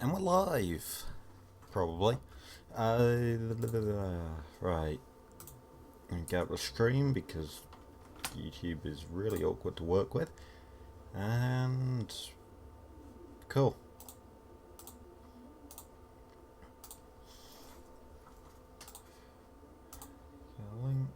And we're live, probably. Right. I'm going to get up the stream because YouTube is really awkward to work with. And cool. Link.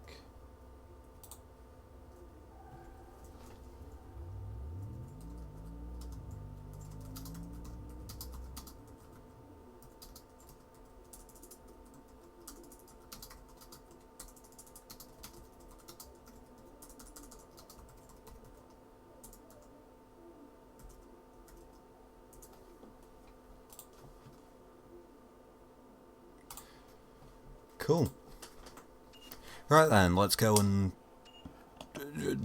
Cool. Right then, let's go and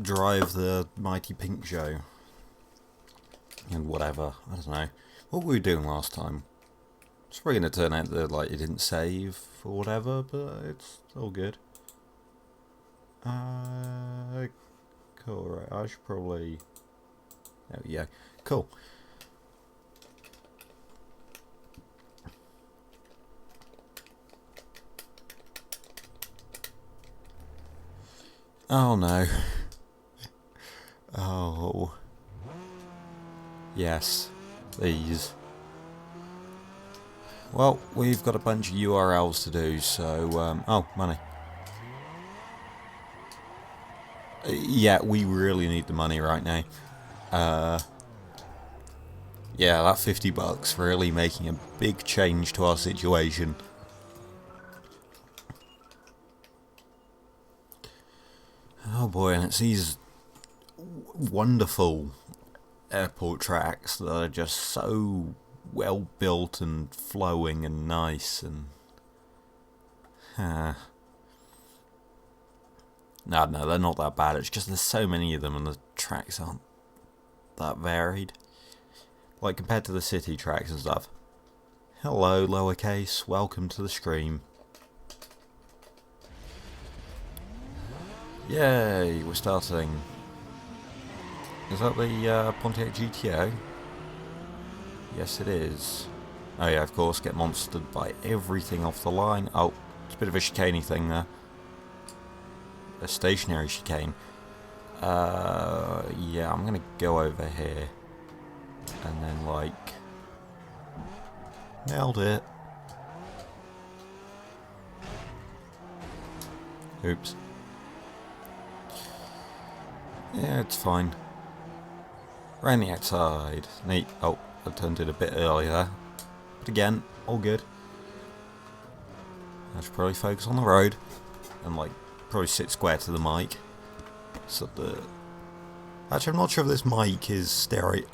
drive the Mighty Pink Show. And whatever, I don't know. What were we doing last time? It's probably going to turn out that like it didn't save or whatever, but it's all good. Cool, right, I should probably... There we go. Cool. Oh no. Oh. Yes. These. Well, we've got a bunch of URLs to do, so, oh, money. Yeah, we really need the money right now. Yeah, that $50 really making a big change to our situation. Oh boy, and it's these wonderful airport tracks that are just so well built and flowing and nice and... No, they're not that bad. It's just there's so many of them and the tracks aren't that varied. Like compared to the city tracks and stuff. Hello, lowercase. Welcome to the stream. Yay, we're starting. Is that the Pontiac GTO? Yes, it is. Oh yeah, of course, get monstered by everything off the line. Oh, it's a bit of a chicaney thing there. A stationary chicane. Yeah, I'm gonna go over here. And then, like... Nailed it. Oops. Yeah, it's fine. Around the outside. Neat. Oh, I turned it a bit earlier there. But again, all good. I should probably focus on the road. And, like, probably sit square to the mic. So the... Actually, I'm not sure if this mic is stereo.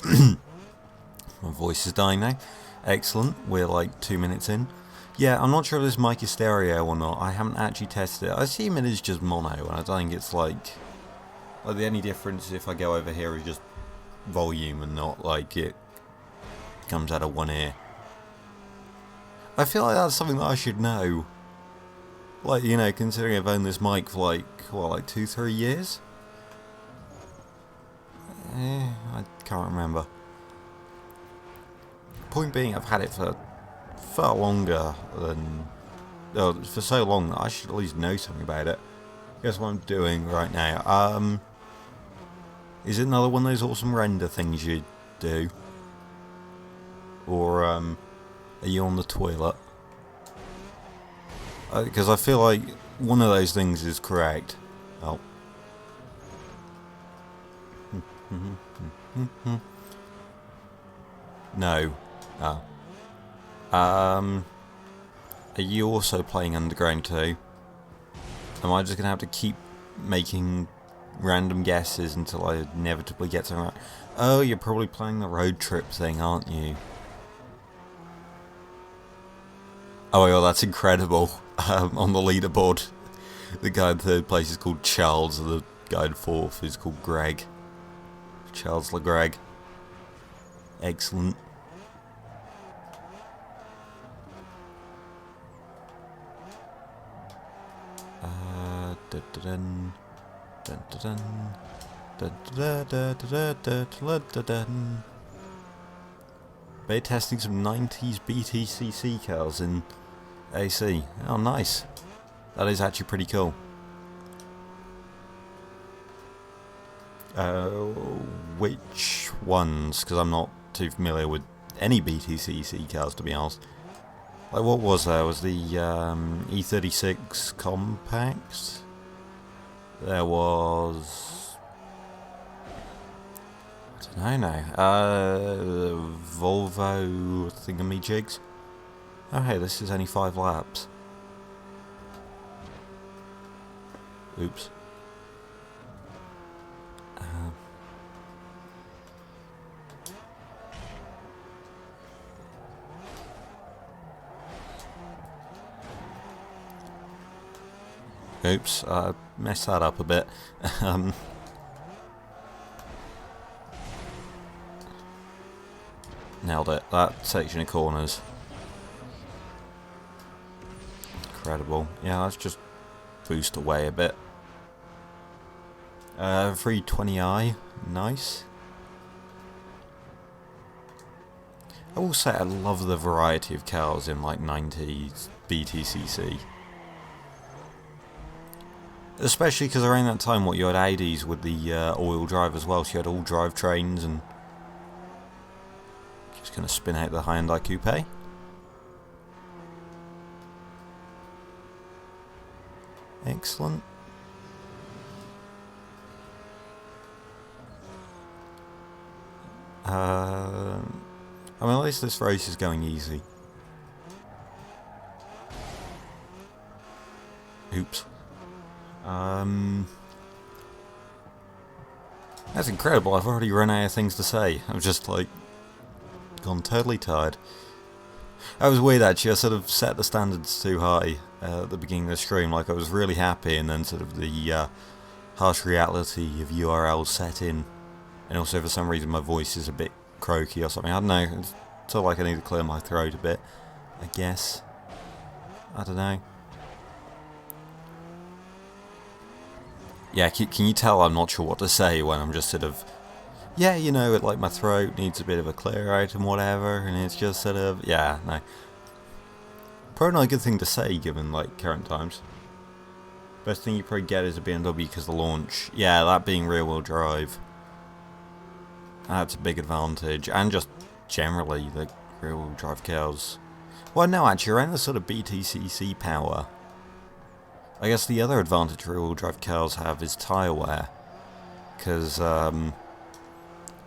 My voice is dying now. Excellent. We're like 2 minutes in. Yeah, I'm not sure if this mic is stereo or not. I haven't actually tested it. I assume it is just mono, and I don't think it's like the only difference if I go over here is just volume and not like it comes out of one ear. I feel like that's something that I should know. Like, you know, considering I've owned this mic for like, what, like 2-3 years? I can't remember. Point being, I've had it for far longer than... Oh, for so long that I should at least know something about it. Guess what I'm doing right now. Is it another one of those awesome render things you do? Or, are you on the toilet? Because I feel like one of those things is correct. Oh. No. Oh. Are you also playing Underground 2? Am I just going to have to keep making random guesses until I inevitably get something right? Oh, you're probably playing the road trip thing, aren't you? Oh my god, that's incredible. On the leaderboard, the guy in third place is called Charles, and the guy in fourth is called Greg. Charles LeGreg. Excellent. They're testing some 90s BTCC cars in AC. Oh, nice. That is actually pretty cool. Which ones? Because I'm not too familiar with any BTCC cars, to be honest. Like, what was there? Was the E36 Compact? There was... I don't know now. Volvo thingamajigs. Oh hey, this is only 5 laps. Oops. Oops, I messed that up a bit. Nailed it. That section of corners. Incredible. Yeah, let's just boost away a bit. 320i. Nice. I will say I love the variety of cars in like 90s BTCC. Especially because around that time, what you had Audis with the all-wheel drive as well, so you had all drivetrains and just going to spin out the Hyundai Coupe. Excellent. I mean, at least this race is going easy. Oops. That's incredible. I've already run out of things to say. I'm just like gone totally tired. That was weird actually. I sort of set the standards too high at the beginning of the stream. Like I was really happy, and then sort of the harsh reality of URL set in, and also for some reason my voice is a bit croaky or something. I don't know. It's sort of like I need to clear my throat a bit, I guess. I don't know. Yeah, can you tell I'm not sure what to say when I'm just sort of, yeah, you know, like my throat needs a bit of a clear out and whatever, and it's just sort of, yeah, no. Probably not a good thing to say given, like, current times. Best thing you probably get is a BMW because the launch, yeah, that being rear-wheel drive. That's a big advantage, and just generally, the rear-wheel drive cars. Well, no, actually, around the sort of BTCC power, I guess the other advantage rear-wheel drive cars have is tyre wear, because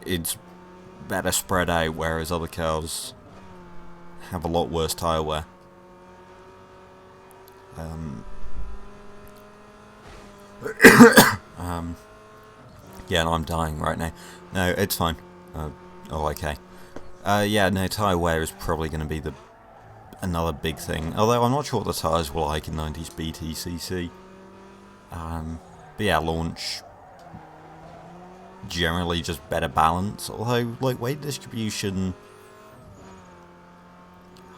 it's better spread out, whereas other cars have a lot worse tyre wear. Yeah, no, I'm dying right now. No, it's fine. Oh, okay. Yeah, no, tyre wear is probably going to be another big thing, although I'm not sure what the tyres were like in 90s BTCC. But yeah, launch, generally just better balance, although, like, weight distribution,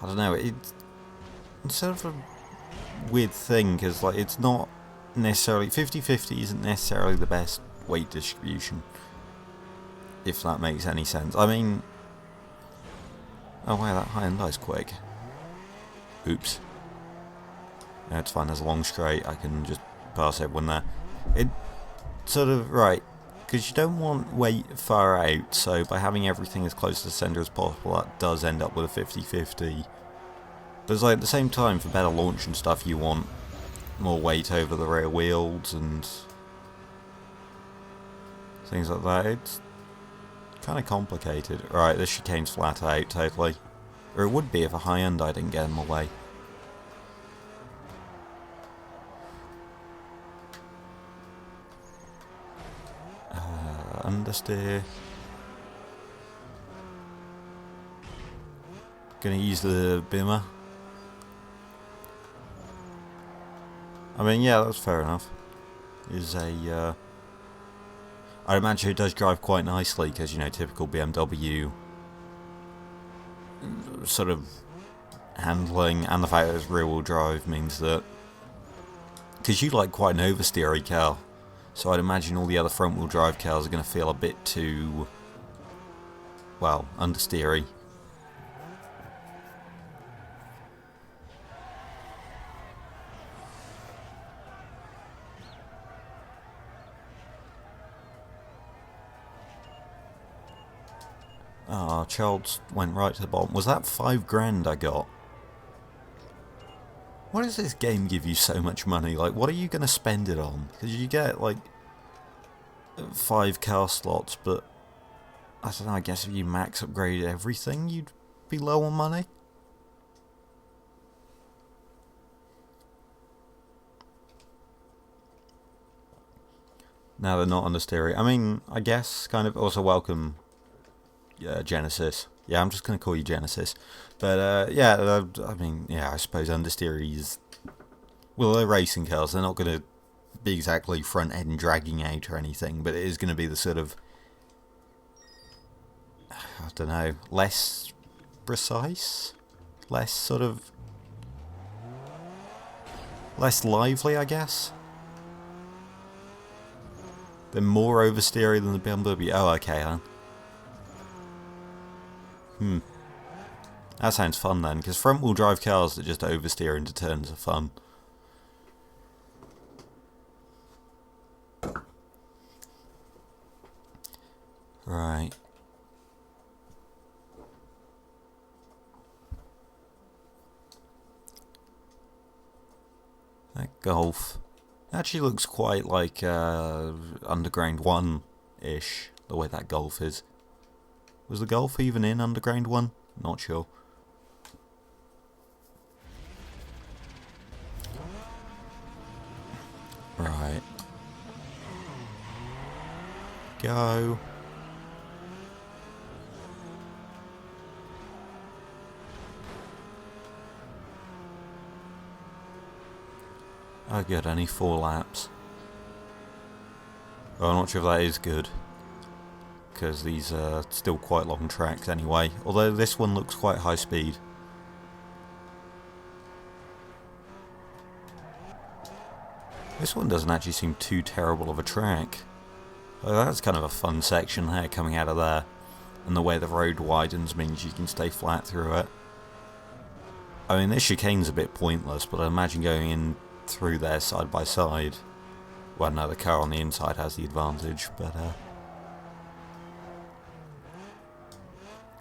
I don't know, it's sort of a weird thing, because, like, it's not necessarily, 50-50 isn't necessarily the best weight distribution, if that makes any sense. I mean, oh wow, that Hyundai's quick. Oops. Yeah, it's fine, there's a long straight, I can just pass everyone there. It sort of, right, because you don't want weight far out, so by having everything as close to the centre as possible, that does end up with a 50-50. But it's like, at the same time, for better launch and stuff, you want more weight over the rear wheels and things like that. It's kind of complicated. Right, this chicane's flat out, totally. Or it would be if a Hyundai didn't get in the way. Understeer. Gonna use the Bimmer. I mean, yeah, that's fair enough. Is a, I imagine it does drive quite nicely, because, you know, typical BMW sort of handling, and the fact that it's rear-wheel drive means that, because you like quite an oversteery car, so I'd imagine all the other front-wheel drive cars are going to feel a bit too, well, understeery. Ah, Childs went right to the bottom. Was that 5 grand I got? Why does this game give you so much money? Like, what are you going to spend it on? Because you get, like, 5 car slots, but I don't know, I guess if you max upgrade everything, you'd be low on money? No, they're not on the stereo. I mean, I guess, kind of, also welcome, Genesis. Yeah, I'm just going to call you Genesis. But, yeah, I mean, yeah, I suppose understeeries... Well, they're racing cars. They're not going to be exactly front-end dragging out or anything, but it is going to be the sort of... I don't know, less precise? Less sort of... less lively, I guess? They're more oversteery than the BMW. Oh, okay, huh? That sounds fun then, because front-wheel drive cars that just oversteer into turns are fun. Right. That Golf actually looks quite like Underground 1-ish, the way that Golf is. Was the Golf even in Underground 1? Not sure. Right. Go. Oh good, only 4 laps. Well, I'm not sure if that is good, because these are still quite long tracks anyway, although this one looks quite high speed. This one doesn't actually seem too terrible of a track. Oh, that's kind of a fun section there coming out of there, and the way the road widens means you can stay flat through it. I mean, this chicane's a bit pointless, but I imagine going in through there side by side. Well, no, the car on the inside has the advantage, but I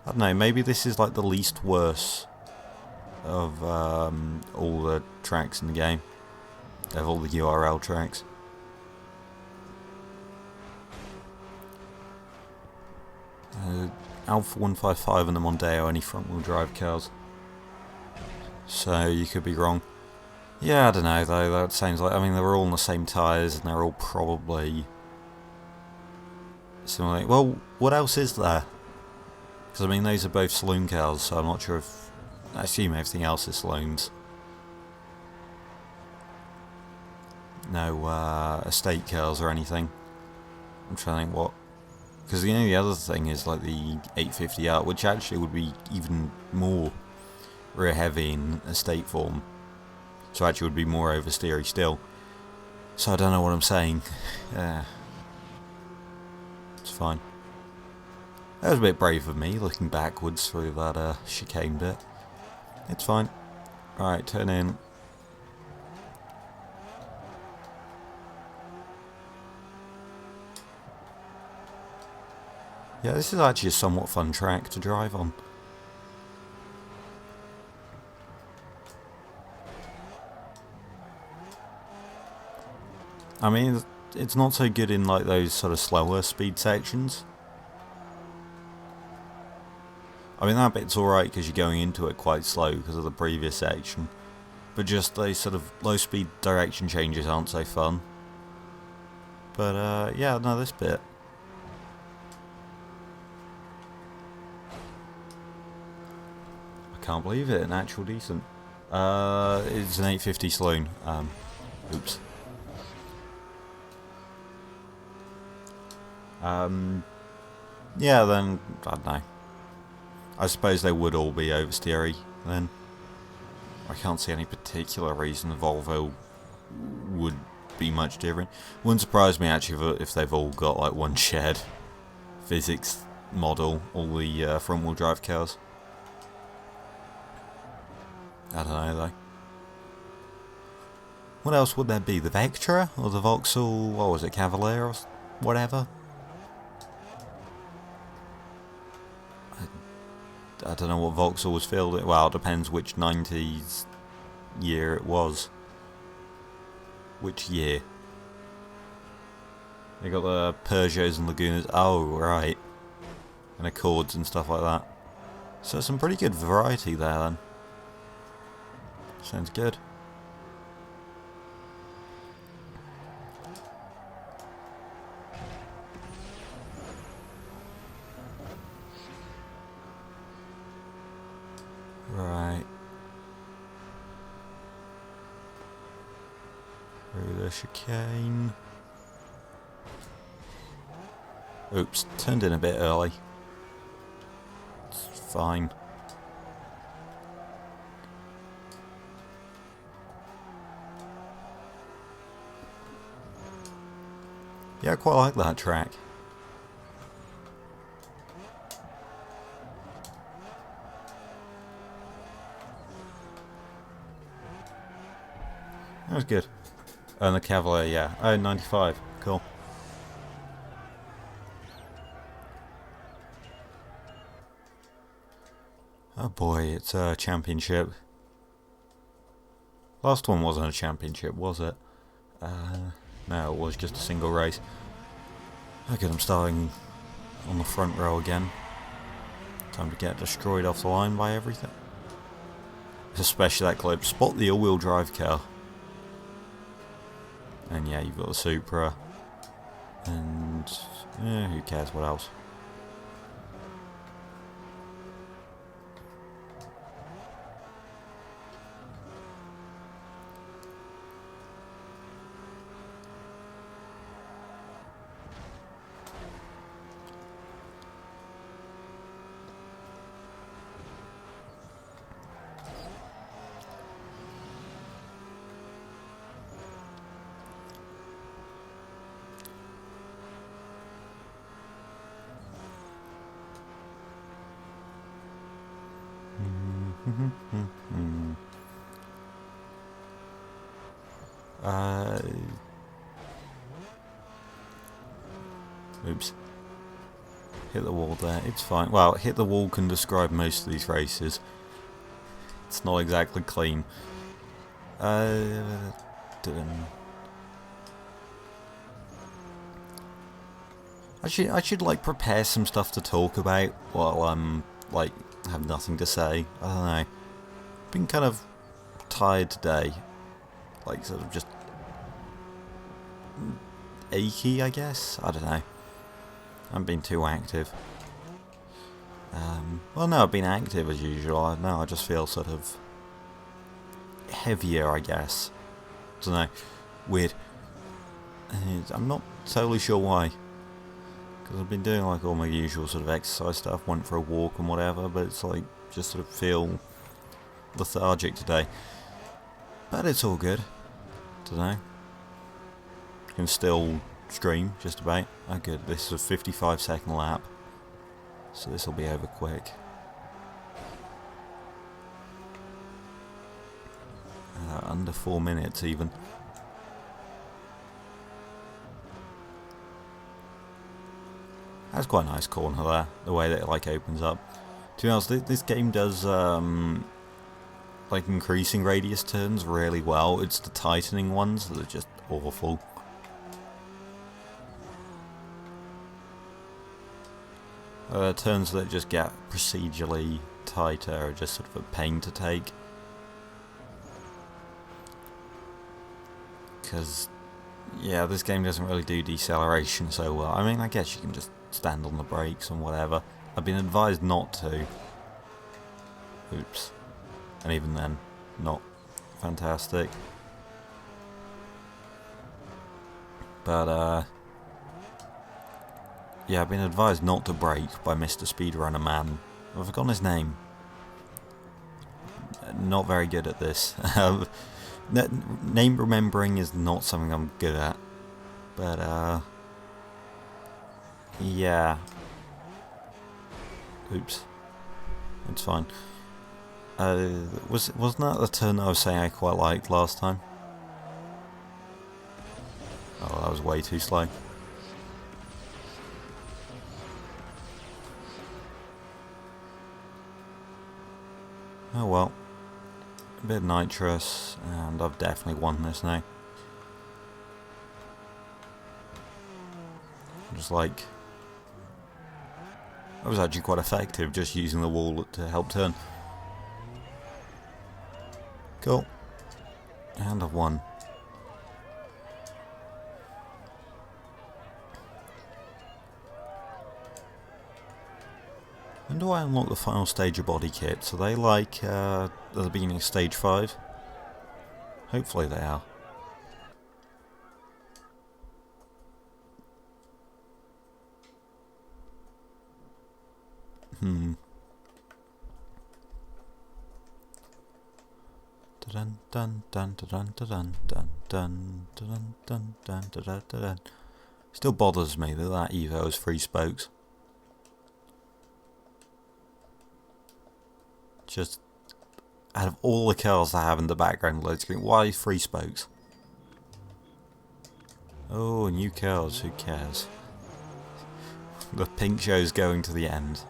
don't know, maybe this is like the least worst of all the tracks in the game, of all the URL tracks. Alpha 155 and the Mondeo are only front-wheel drive cars, so you could be wrong. Yeah, I don't know though, that sounds like, I mean, they're all on the same tyres and they're all probably similar. Well, what else is there? Because I mean, those are both saloon cars, so I'm not sure if, I assume everything else is saloons. No estate cars or anything. I'm trying to think what, because the other thing is like the 850R, which actually would be even more rear heavy in estate form. So actually would be more oversteery still. So I don't know what I'm saying. It's fine. That was a bit brave of me, looking backwards through that chicane bit. It's fine. Right, turn in. Yeah, this is actually a somewhat fun track to drive on. I mean, it's not so good in like those sort of slower speed sections. I mean, that bit's alright because you're going into it quite slow because of the previous section. But just those sort of low speed direction changes aren't so fun. But yeah, no, this bit. I can't believe it, an actual decent. It's an 850 saloon. Oops. Yeah, then, I don't know. I suppose they would all be oversteery then. I can't see any particular reason the Volvo would be much different. Wouldn't surprise me actually if they've all got like one shared physics model, all the front wheel drive cars. I don't know though. What else would there be? The Vectra? Or the Vauxhall, what was it, Cavalier or whatever? I don't know what Vauxhall was filled it. Well, it depends which 90s year it was. Which year? They got the Peugeots and Lagunas. Oh, right. And Accords and stuff like that. So some pretty good variety there then. Sounds good. Right. Through the chicane. Oops, turned in a bit early. It's fine. Yeah, I quite like that track. That was good. And the Cavalier, yeah. Oh, 95. Cool. Oh boy, it's a championship. Last one wasn't a championship, was it? No, it was just a single race. Okay, I'm starting on the front row again. Time to get destroyed off the line by everything. Especially that clip. Spot the all-wheel drive car. And yeah, you've got the Supra. And who cares what else. Oops. Hit the wall there. It's fine. Well, hit the wall can describe most of these races. It's not exactly clean. I should like prepare some stuff to talk about while I'm like have nothing to say. I don't know. Been kind of tired today. Like sort of just achy, I guess. I don't know. I haven't been too active. Well, no, I've been active as usual. No, I just feel sort of heavier, I guess. I don't know. Weird. I'm not totally sure why. Because I've been doing like all my usual sort of exercise stuff. Went for a walk and whatever, but it's like just sort of feel lethargic today. But it's all good. Don't know. Can still stream just about. Oh good, this is a 55-second lap, so this will be over quick. Under 4 minutes even. That's quite a nice corner there, the way that it like opens up. To be honest, this game does like increasing radius turns really well. It's the tightening ones that are just awful. Turns that just get procedurally tighter are just sort of a pain to take. Because, yeah, this game doesn't really do deceleration so well. I mean, I guess you can just stand on the brakes and whatever. I've been advised not to. Oops. And even then, not fantastic. But, yeah, I've been advised not to brake by Mr. Speedrunner Man. I've forgotten his name. Not very good at this. Name remembering is not something I'm good at. But, yeah. Oops. It's fine. Wasn't that the turn I was saying I quite liked last time? Oh, that was way too slow. Oh well. A bit of nitrous, and I've definitely won this now. Just like... I was actually quite effective just using the wall to help turn. Cool. And I've won. When do I unlock the final stage of body kits? Are they like at the beginning of stage 5? Hopefully they are. Dun dun dun dun dun dun dun dun dun dun dun dun dun. Still bothers me that Evo has 3 spokes. Just out of all the cars I have in the background load screen, why 3 spokes? Oh, new cars, who cares? The pink show's going to the end.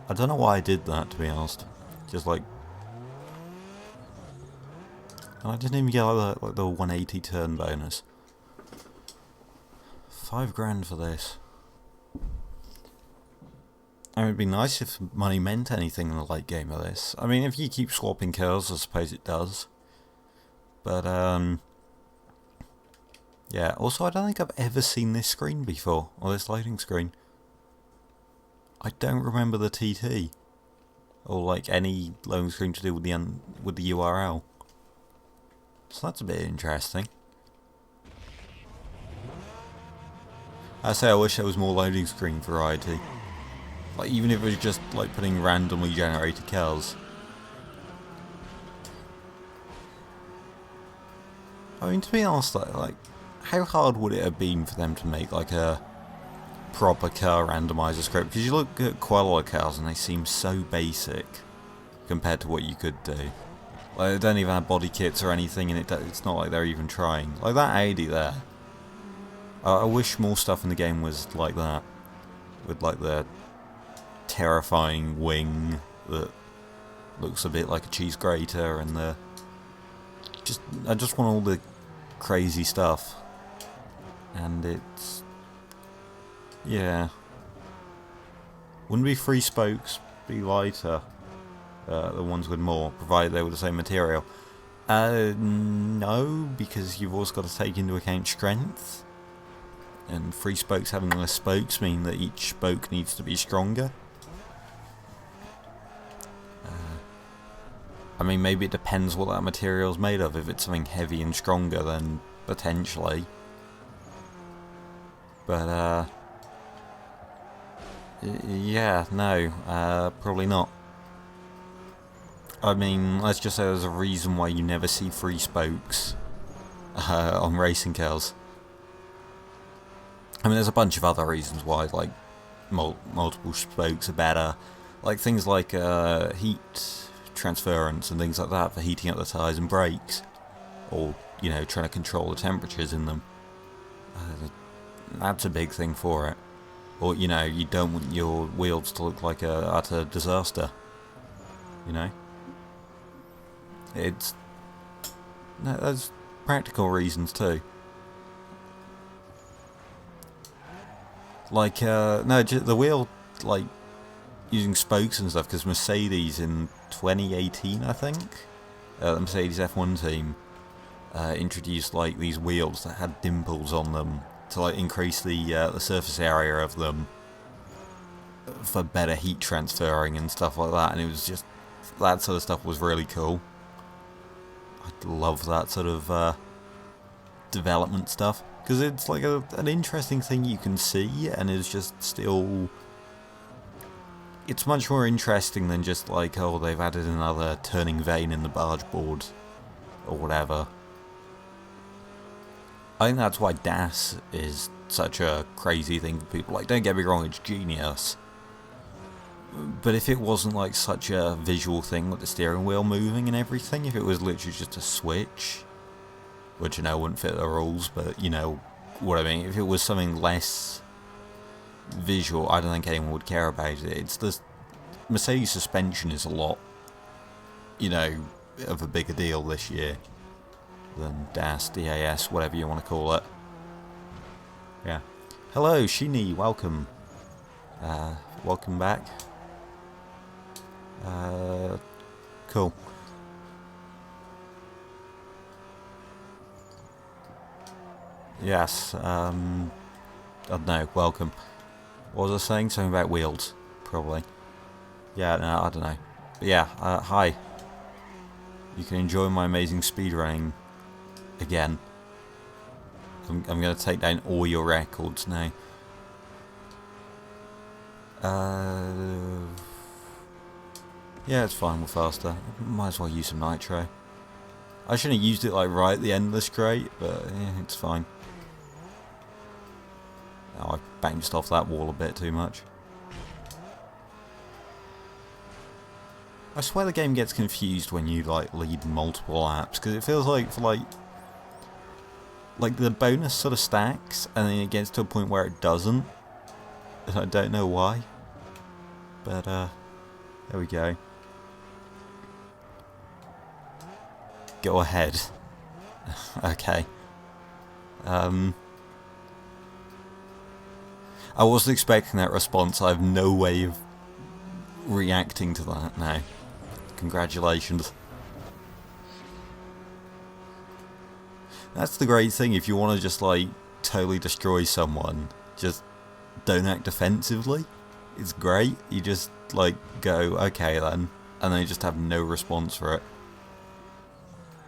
I don't know why I did that, to be honest. Just like... And I didn't even get like the 180 turn bonus. 5 grand for this. I mean, it'd be nice if money meant anything in the late game of this. I mean, if you keep swapping cars, I suppose it does. But, yeah, also I don't think I've ever seen this screen before, or this loading screen. I don't remember the TT, or like any loading screen to do with the URL. So that's a bit interesting. I say I wish there was more loading screen variety. Like even if it was just like putting randomly generated cars. I mean, to be honest, like how hard would it have been for them to make like a proper car randomizer script? Because you look at quite a lot of cars and they seem so basic compared to what you could do. Like they don't even have body kits or anything, and it's not like they're even trying. Like that Audi there. I wish more stuff in the game was like that, with like the terrifying wing that looks a bit like a cheese grater, and the I just want all the crazy stuff. And it's... yeah. Wouldn't be 3 spokes be lighter? The ones with more, provided they were the same material. No, because you've also got to take into account strength. And 3 spokes having less spokes mean that each spoke needs to be stronger. I mean, maybe it depends what that material's made of. If it's something heavy and stronger, then potentially. But, yeah, no, probably not. I mean, let's just say there's a reason why you never see 3 spokes on racing cars. I mean, there's a bunch of other reasons why, like, multiple spokes are better. Like, things like heat transference and things like that for heating up the tyres and brakes. Or, you know, trying to control the temperatures in them. That's a big thing for it. Or, you know, you don't want your wheels to look like a utter disaster. You know? It's... no, there's practical reasons too. Like, no, the wheel, like, using spokes and stuff, because Mercedes in 2018, I think, the Mercedes F1 team introduced, like, these wheels that had dimples on them to, like, increase the surface area of them for better heat transferring and stuff like that, and it was just, that sort of stuff was really cool. I love that sort of development stuff. Because it's like an interesting thing you can see, and it's just still... it's much more interesting than just like, oh, they've added another turning vane in the barge board, or whatever. I think that's why DAS is such a crazy thing for people. Like, don't get me wrong, it's genius. But if it wasn't like such a visual thing with the steering wheel moving and everything, if it was literally just a switch... which, you know, wouldn't fit the rules, but, you know, what I mean. If it was something less visual, I don't think anyone would care about it. It's the Mercedes suspension is a lot, you know, of a bigger deal this year than DAS, DAS, whatever you want to call it. Yeah. Hello, Shini, welcome. Welcome back. Cool. Yes, I don't know, welcome. What was I saying? Something about wheels, probably. Yeah, no, I don't know. But yeah, hi. You can enjoy my amazing speedrunning again. I'm going to take down all your records now. Yeah, it's fine, we're faster. Might as well use some nitro. I shouldn't have used it like right at the end of this crate, but yeah, it's fine. Oh, I bounced off that wall a bit too much. I swear the game gets confused when you like lead multiple laps, because it feels like for like the bonus sort of stacks, and then it gets to a point where it doesn't. And I don't know why. But there we go. Go ahead. Okay. I wasn't expecting that response. I have no way of reacting to that now. Congratulations. That's the great thing. If you want to just like totally destroy someone, just don't act defensively. It's great. You just like go, okay then, and then you just have no response for it.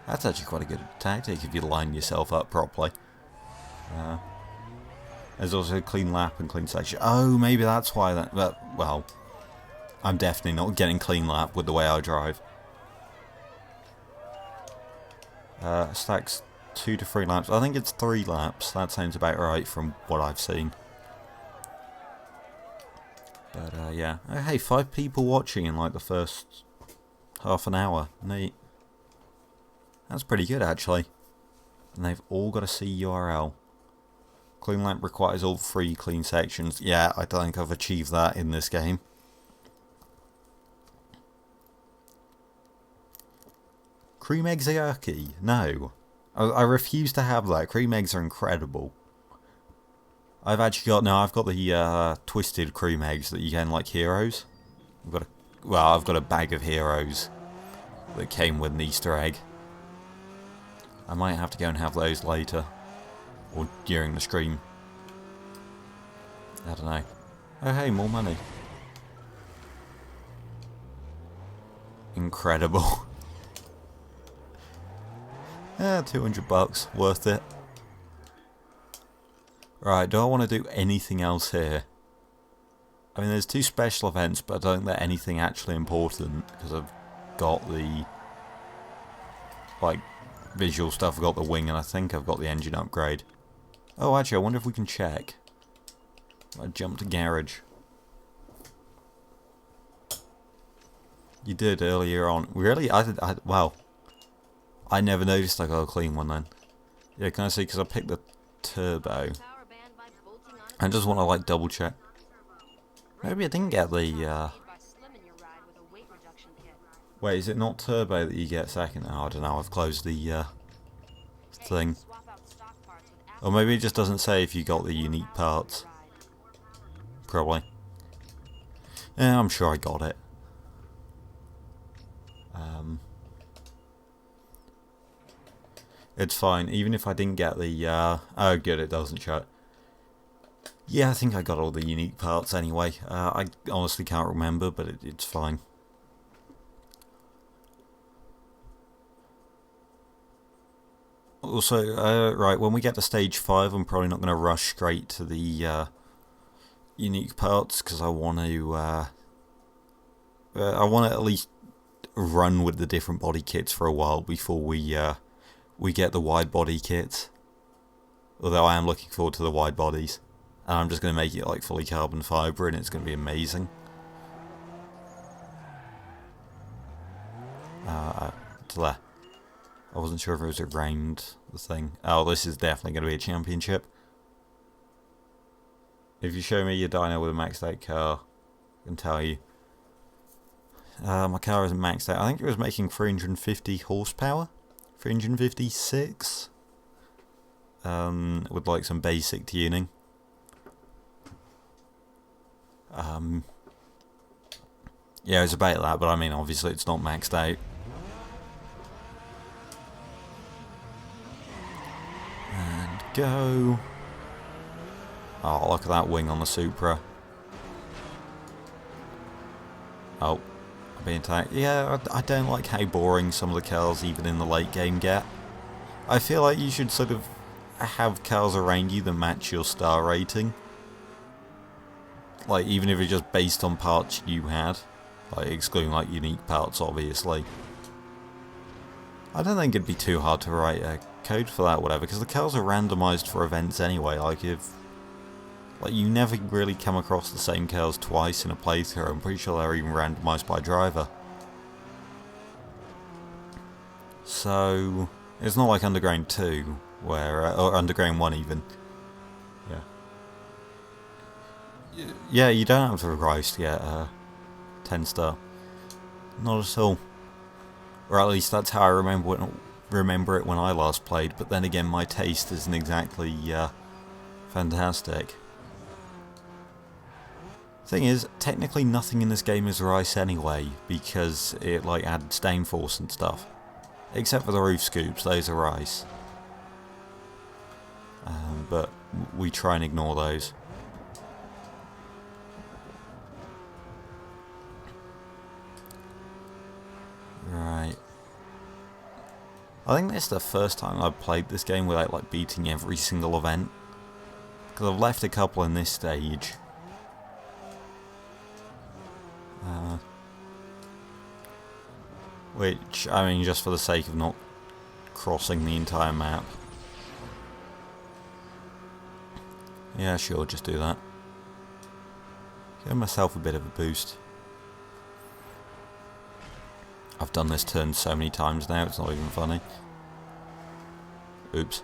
That's actually quite a good tactic if you line yourself up properly. There's also a clean lap and clean section. Oh, maybe that's why that. But well, I'm definitely not getting clean lap with the way I drive. Stacks 2 to 3 laps. I think it's 3 laps. That sounds about right from what I've seen. But yeah. Oh, hey, 5 people watching in like the first half an hour. Neat. That's pretty good actually. And they've all got a C URL. Clean lap requires all 3 clean sections. Yeah, I don't think I've achieved that in this game. Cream eggs are yucky. No. I refuse to have that. Cream eggs are incredible. I've actually got, I've got the twisted cream eggs that you get in like Heroes. I've got a bag of Heroes that came with an Easter egg. I might have to go and have those later. Or during the stream. I don't know. Oh hey, more money. Incredible. Yeah, $200, worth it. Right, do I want to do anything else here? I mean, there's 2 special events, but I don't think they're anything actually important, because I've got the, like, visual stuff, I've got the wing, and I think I've got the engine upgrade. Oh, actually, I wonder if we can check. I jumped to garage. You did earlier on. Really? Wow. I never noticed I got a clean one then. Yeah, can I see? Because I picked the turbo. I just want to like double check. Maybe I didn't get the Wait, is it not turbo that you get second? Oh, I don't know, I've closed the thing. Or maybe it just doesn't say if you got the unique parts. Probably. Yeah, I'm sure I got it. It's fine, even if I didn't get the, oh good, it doesn't show it. Yeah, I think I got all the unique parts anyway. I honestly can't remember, but it's fine. Also, right, when we get to stage 5, I'm probably not going to rush straight to the unique parts, because I want to at least run with the different body kits for a while before we get the wide body kits. Although I am looking forward to the wide bodies. And I'm just going to make it like fully carbon fibre and it's going to be amazing. To there. I wasn't sure if it was around the thing. Oh, this is definitely going to be a championship. If you show me your dyno with a maxed out car, I can tell you. My car isn't maxed out. I think it was making 350 horsepower, 356, with like some basic tuning. Yeah, it's about that, but I mean, obviously it's not maxed out. And go. Oh, look at that wing on the Supra. Oh, I'm being attacked. Yeah, I don't like how boring some of the cars, even in the late game, get. I feel like you should sort of have cars around you that match your star rating. Like, even if it's just based on parts you had. Like, excluding, like, unique parts, obviously. I don't think it'd be too hard to write a code for that, whatever, because the cars are randomised for events anyway. Like, if... Like, you never really come across the same cars twice in a playthrough. I'm pretty sure they're even randomised by driver. So, it's not like Underground 2, where... or Underground 1 even. Yeah. Yeah, you don't have to rise to get 10 star. Not at all. Or at least that's how I remember it when I last played, but then again my taste isn't exactly fantastic. Thing is, technically nothing in this game is rice anyway, because it like adds downforce and stuff. Except for the roof scoops, those are rice. But we try and ignore those. Right. I think this is the first time I've played this game without like beating every single event. Because I've left a couple in this stage. Which, I mean, just for the sake of not crossing the entire map. Yeah, sure, just do that. Give myself a bit of a boost. I've done this turn so many times now, it's not even funny. Oops.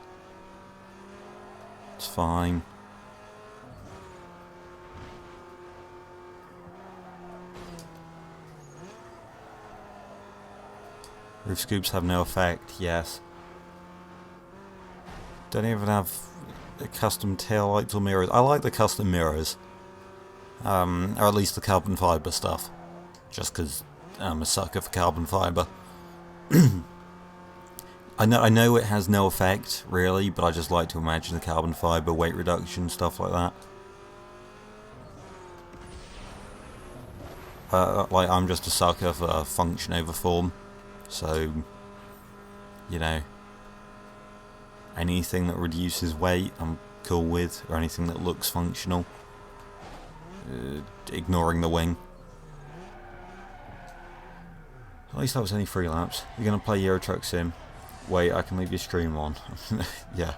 It's fine. Roof scoops have no effect, yes. Don't even have custom tail lights or mirrors. I like the custom mirrors. Or at least the carbon fibre stuff. Just because I'm a sucker for carbon fibre. I know it has no effect, really, but I just like to imagine the carbon fibre, weight reduction, stuff like that. Like, I'm just a sucker for function over form. So, you know, anything that reduces weight I'm cool with, or anything that looks functional. Ignoring the wing. At least that was only 3 laps. You're going to play Euro Truck Sim. Wait, I can leave your stream on. Yeah.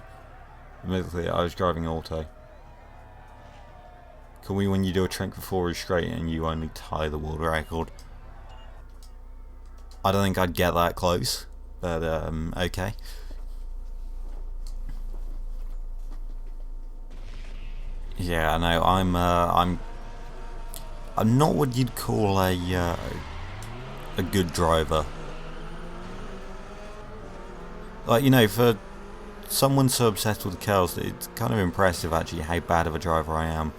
Admittedly, I was driving auto. Call me when you do a Trek for 4 straight and you only tie the world record. I don't think I'd get that close, but okay. Yeah, I know. I'm not what you'd call a good driver. Like, you know, for someone so obsessed with cars, it's kind of impressive actually how bad of a driver I am.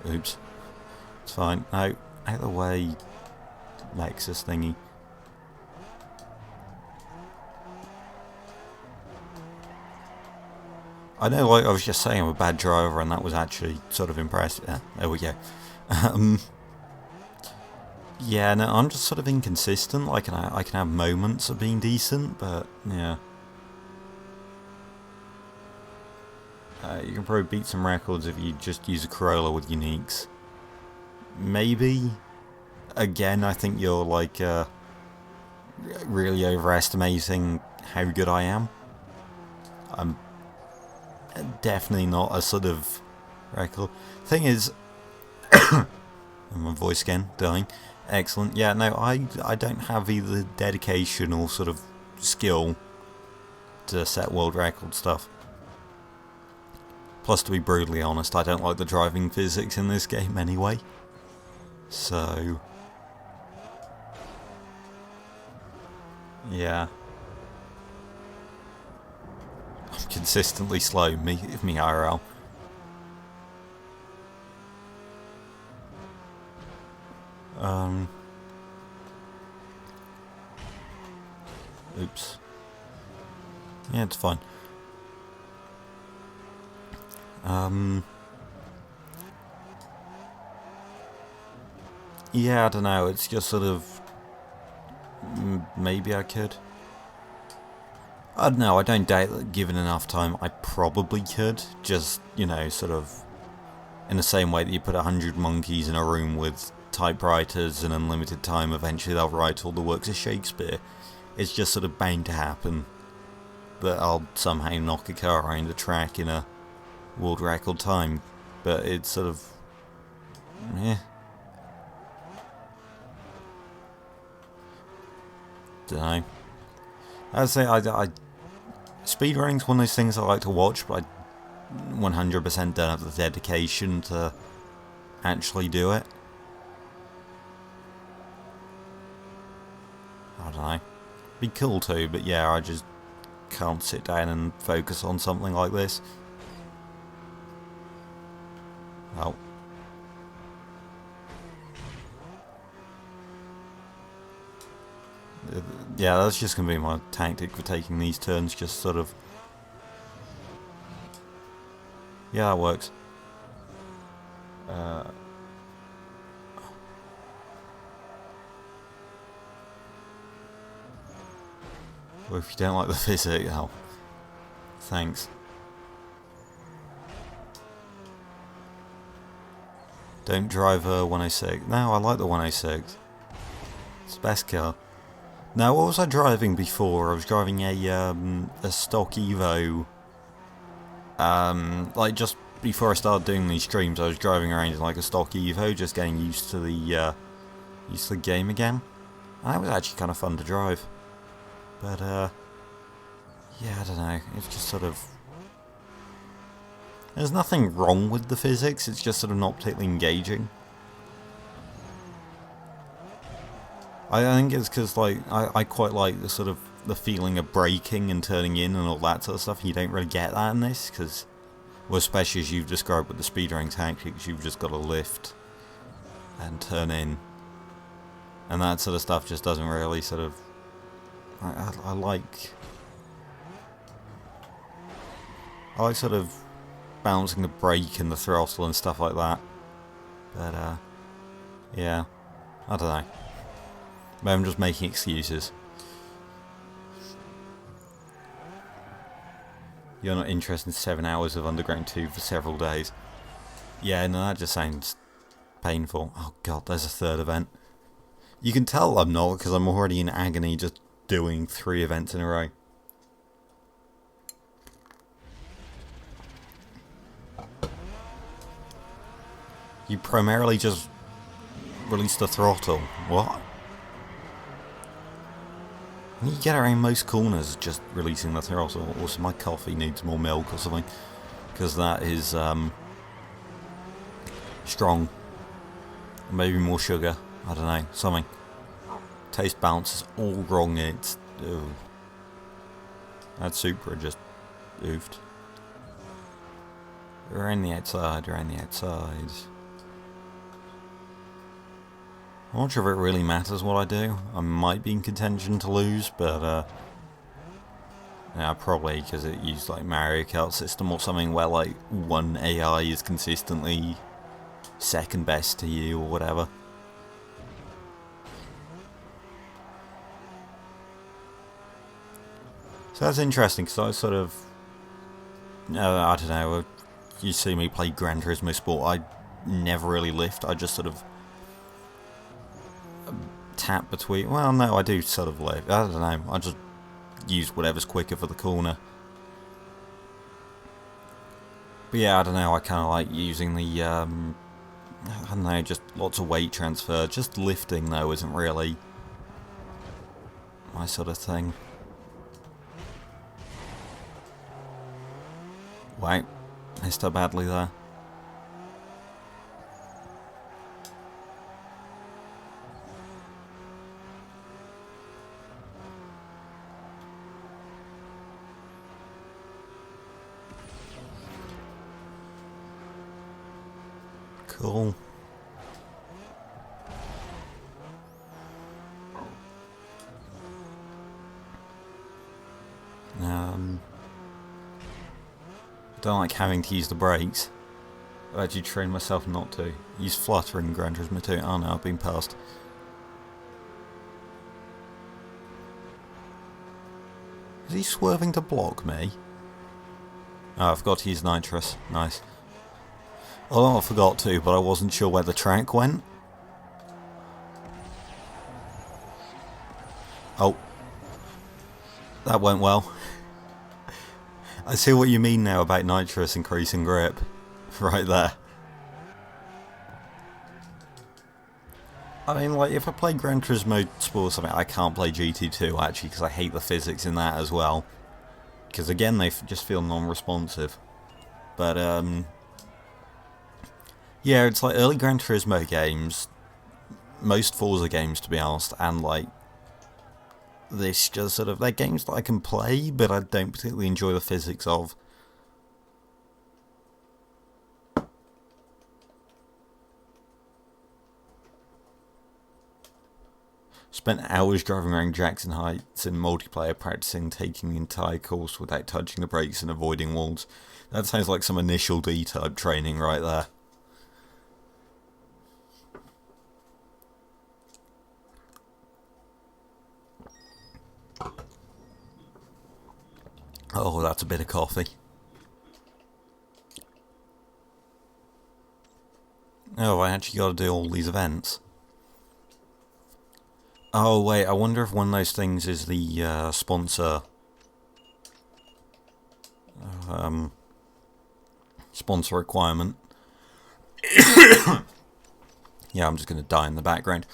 Oops. It's fine. No, out of the way, Lexus thingy. I know, like I was just saying, I'm a bad driver, and that was actually sort of impressive. Yeah, there we go. Yeah, no, I'm just sort of inconsistent. I can have moments of being decent, but yeah. You can probably beat some records if you just use a Corolla with uniques. Maybe. Again, I think you're like really overestimating how good I am. I'm definitely not a sort of record. Thing is, my voice again dying. Excellent. Yeah, no, I don't have either dedication or sort of skill to set world record stuff. Plus, to be brutally honest, I don't like the driving physics in this game anyway. So... yeah. I'm consistently slow, me IRL. Oops. Yeah, it's fine. Yeah, I don't know, it's just sort of... maybe I could. I don't know, I don't doubt that given enough time I probably could. Just, you know, sort of... in the same way that you put 100 monkeys in a room with typewriters and unlimited time, eventually they'll write all the works of Shakespeare. It's just sort of bound to happen that I'll somehow knock a car around a track in a world record time. But it's sort of... yeah. Dunno. I'd say speedrunning's one of those things I like to watch, but I 100% don't have the dedication to actually do it. I don't know. Be cool too, but yeah, I just can't sit down and focus on something like this. Oh. Yeah, that's just going to be my tactic for taking these turns, just sort of... yeah, that works. Well, if you don't like the physics, oh, thanks. Don't drive a 106. No, I like the 106. It's the best car. Now, what was I driving before? I was driving a stock Evo. Like just before I started doing these streams, I was driving around in like a stock Evo, just getting used to the game again. And that was actually kind of fun to drive. But yeah, I don't know. It's just sort of... there's nothing wrong with the physics. It's just sort of not particularly engaging. I think it's because like I quite like the sort of the feeling of braking and turning in and all that sort of stuff. You don't really get that in this because, well, especially as you've described with the speedrunning tactics, you've just got to lift and turn in, and that sort of stuff just doesn't really sort of. I like sort of balancing the brake and the throttle and stuff like that. But yeah, I don't know. Maybe I'm just making excuses. You're not interested in 7 hours of Underground 2 for several days. Yeah, no, that just sounds painful. Oh god, there's a third event. You can tell I'm not, because I'm already in agony just doing 3 events in a row. You primarily just release the throttle. What? You get around most corners just releasing the throttle. Also, my coffee needs more milk or something, because that is strong. Maybe more sugar. I don't know, something. Taste balance is all wrong. It's that Supra just oofed. Around the outside, around the outside. I'm not sure if it really matters what I do. I might be in contention to lose, but yeah, probably because it used like Mario Kart system or something where like one AI is consistently second best to you or whatever. So that's interesting because I sort of, I don't know, you see me play Gran Turismo Sport, I never really lift, I just sort of tap between, well no, I do sort of lift, I don't know, I just use whatever's quicker for the corner. But yeah, I don't know, I kind of like using the, I don't know, just lots of weight transfer. Just lifting though isn't really my sort of thing. Wow, messed up badly there. Cool. Don't like having to use the brakes. I've actually trained myself not to. Use flutter in Gran Turismo 2. Oh no, I've been passed. Is he swerving to block me? Oh, I forgot to use nitrous. Nice. Oh, I forgot to, but I wasn't sure where the track went. Oh. That went well. I see what you mean now about nitrous increasing grip. Right there. I mean, like, if I play Gran Turismo Sport or something, I can't play GT2 actually, because I hate the physics in that as well. Because again, they just feel non-responsive. But, yeah, it's like early Gran Turismo games, most Forza games to be honest, and like, this just sort of, they're games that I can play, but I don't particularly enjoy the physics of. Spent hours driving around Jackson Heights in multiplayer practicing taking the entire course without touching the brakes and avoiding walls. That sounds like some initial D-type training right there. Oh, that's a bit of coffee. Oh, I actually got to do all these events. Oh wait, I wonder if one of those things is the sponsor sponsor requirement. Yeah, I'm just gonna die in the background.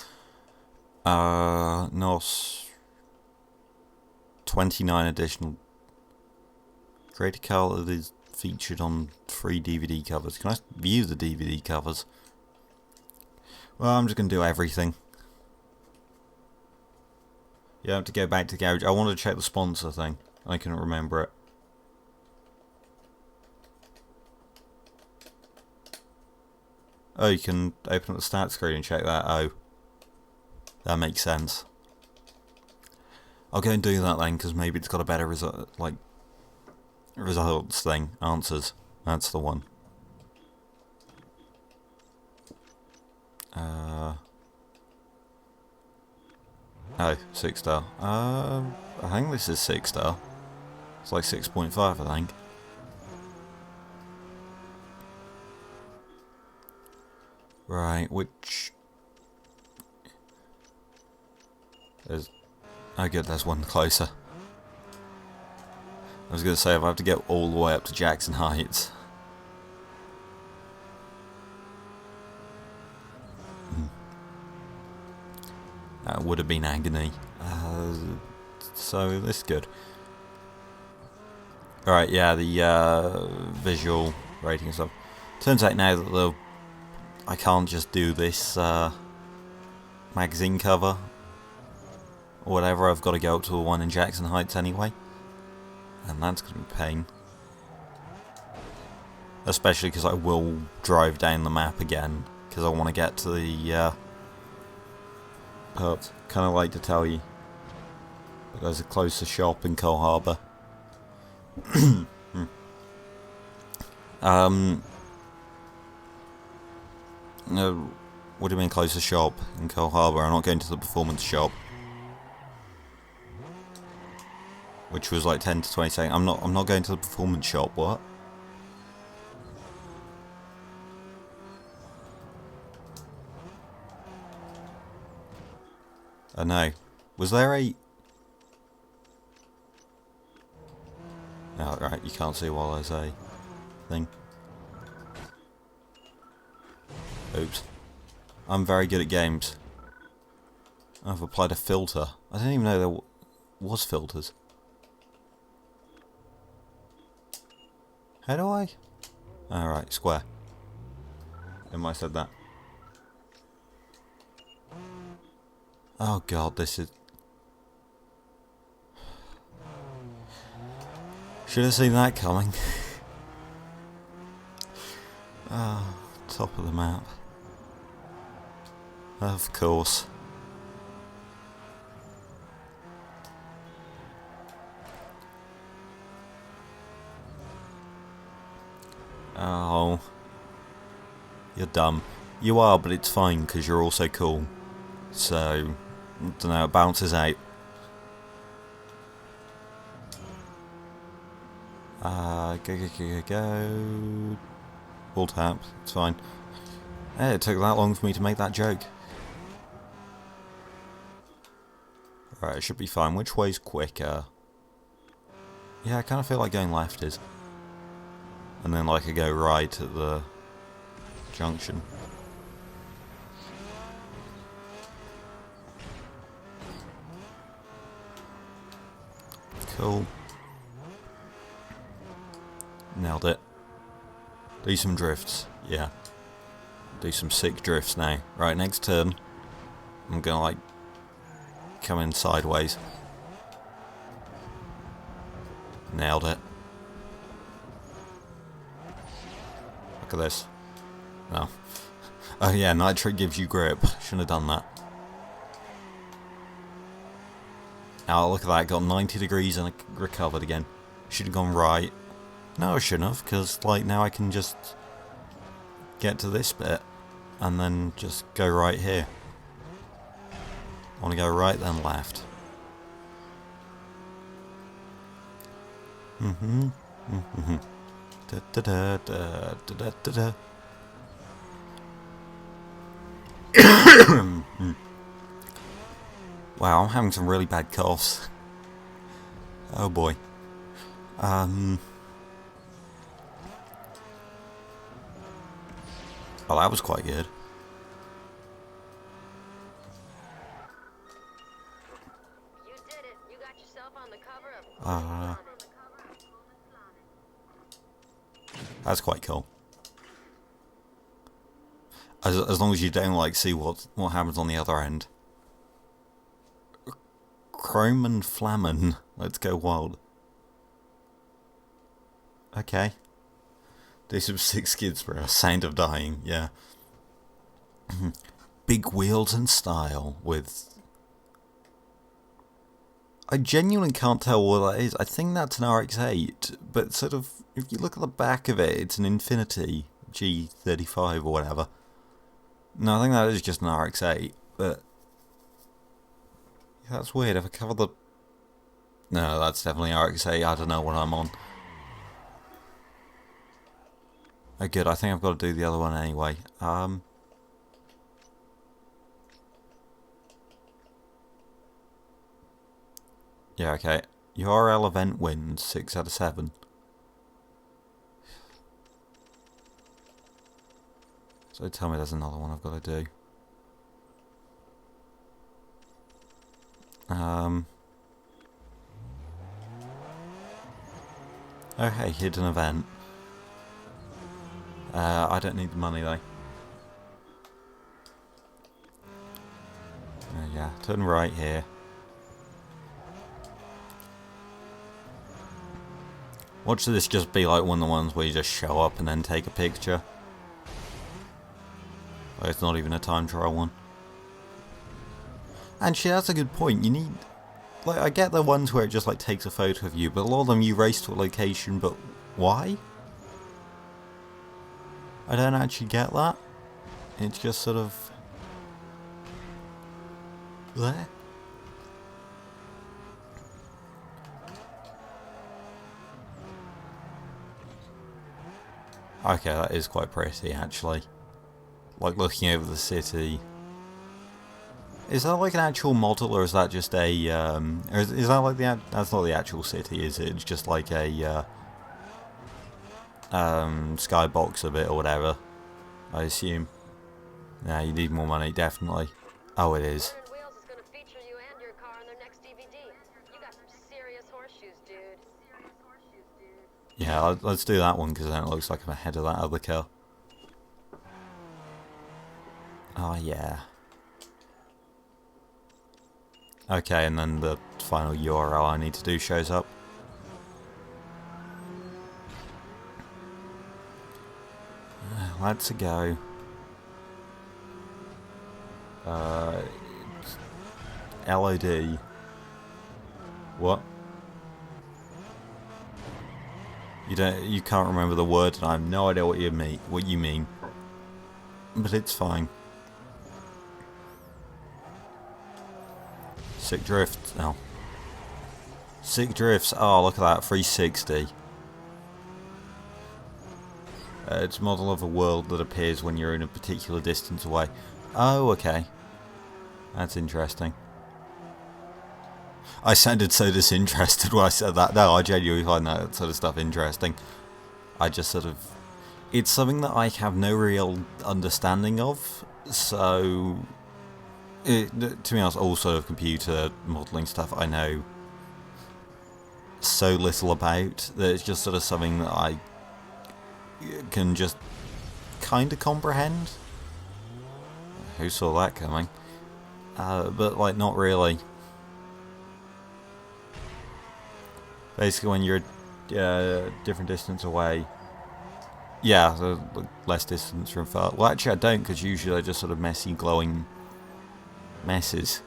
NOS 29 additional create a car that is featured on 3 DVD covers. Can I view the DVD covers? Well, I'm just gonna do everything. You have to go back to the garage. I wanted to check the sponsor thing. I couldn't remember it. Oh, you can open up the stats screen and check that. Oh. That makes sense. I'll go and do that then, because maybe it's got a better result, like, results thing. Answers. That's the one. Oh, 6 star. I think this is 6 star. It's like 6.5, I think. Right, which... There's... Oh good, there's one closer. I was going to say, if I have to get all the way up to Jackson Heights... That would have been agony. So, this is good. Alright, yeah, the visual rating and stuff. Turns out now that I can't just do this magazine cover or whatever. I've got to go up to the one in Jackson Heights anyway. And that's going to be a pain. Especially because I will drive down the map again, because I want to get to the part. Kind of like to tell you, but there's a closer shop in Cole Harbour. No, what do you mean closer shop in Cole Harbour? I'm not going to the performance shop, which was like 10 to 20 seconds. I'm not going to the performance shop. What? I know. Was there a... Oh, right, you can't see while there's a thing. Oops. I'm very good at games. I've applied a filter. I didn't even know there was filters. How do I... Alright, square. I might have said that. Oh god, this is... Should have seen that coming. Ah, top of the map. Of course. Oh. You're dumb. You are, but it's fine, because you're also cool. So, I don't know, it bounces out. Go. All tap, it's fine. Hey, it took that long for me to make that joke. Right, it should be fine. Which way's quicker? Yeah, I kind of feel like going left is. And then like I go right at the junction. Cool. Nailed it. Do some drifts, yeah. Do some sick drifts now. Right, next turn, I'm gonna like come in sideways. Nailed it. Look at this. No. Oh yeah, nitrate gives you grip. Shouldn't have done that. Oh, look at that. Got 90 degrees and recovered again. Should have gone right. No, I shouldn't have, because like now I can just get to this bit and then just go right here. I want to go right then left. Da da da da da da da. Wow, I'm having some really bad coughs. Oh boy. Well, that was quite good. You did it. You got yourself on the cover of That's quite cool. As long as you don't like see what happens on the other end. Chrome and Flamen. Let's go wild. Okay. Do some 6 skids for a sound of dying, yeah. Big wheels and style with... I genuinely can't tell what that is. I think that's an RX-8, but sort of, if you look at the back of it, it's an Infiniti G35 or whatever. No, I think that is just an RX-8, but... Yeah, that's weird. If I cover the... No, that's definitely RX-8. I don't know what I'm on. Oh, good. I think I've got to do the other one anyway. Yeah, okay. URL event wins 6 out of 7. So tell me there's another one I've got to do. Okay, hidden event. I don't need the money though. Yeah, turn right here. Watch this just be like one of the ones where you just show up and then take a picture. Like it's not even a time trial one. And she has a good point. You need... Like, I get the ones where it just like takes a photo of you, but a lot of them you race to a location, but why? I don't actually get that. It's just sort of... there. Okay, that is quite pretty actually. Like looking over the city. Is that like an actual model, or is that just a, or is that like the, that's not the actual city, is it? It's just like a, skybox a bit or whatever, I assume. Yeah, you need more money, definitely. Oh, it is. Wheels is gonna feature you and your car in their next DVD. You got some serious horseshoes, dude. Yeah, let's do that one because then it looks like I'm ahead of that other car. Oh yeah. Okay, and then the final URL I need to do shows up. Let's go. LOD. What? You can't remember the word, and I have no idea what you mean. But it's fine. Sick Drift. Oh. Sick Drifts. Oh, look at that. 360. It's a model of a world that appears when you're in a particular distance away. Oh, okay. That's interesting. I sounded so disinterested when I said that. No, I genuinely find that sort of stuff interesting. I just sort of... It's something that I have no real understanding of, so... to be honest, all sort of computer modelling stuff I know so little about that it's just sort of something that I can just kind of comprehend. Who saw that coming? But like not really. Basically when you're a different distance away, yeah, less distance from far. Well actually I don't, because usually they're just sort of messy glowing messes.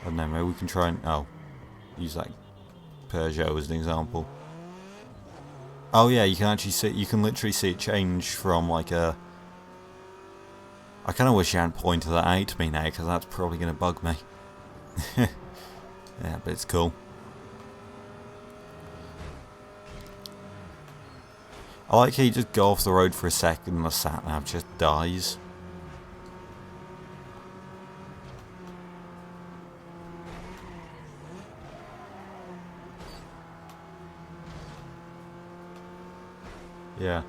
I don't know, maybe we can try and use that Peugeot as an example. Oh yeah, you can actually see, you can literally see it change from like a... I kind of wish you hadn't pointed that out to me now, because that's probably going to bug me. Yeah, but it's cool. I like how you just go off the road for a second and the sat-nav just dies. Yeah,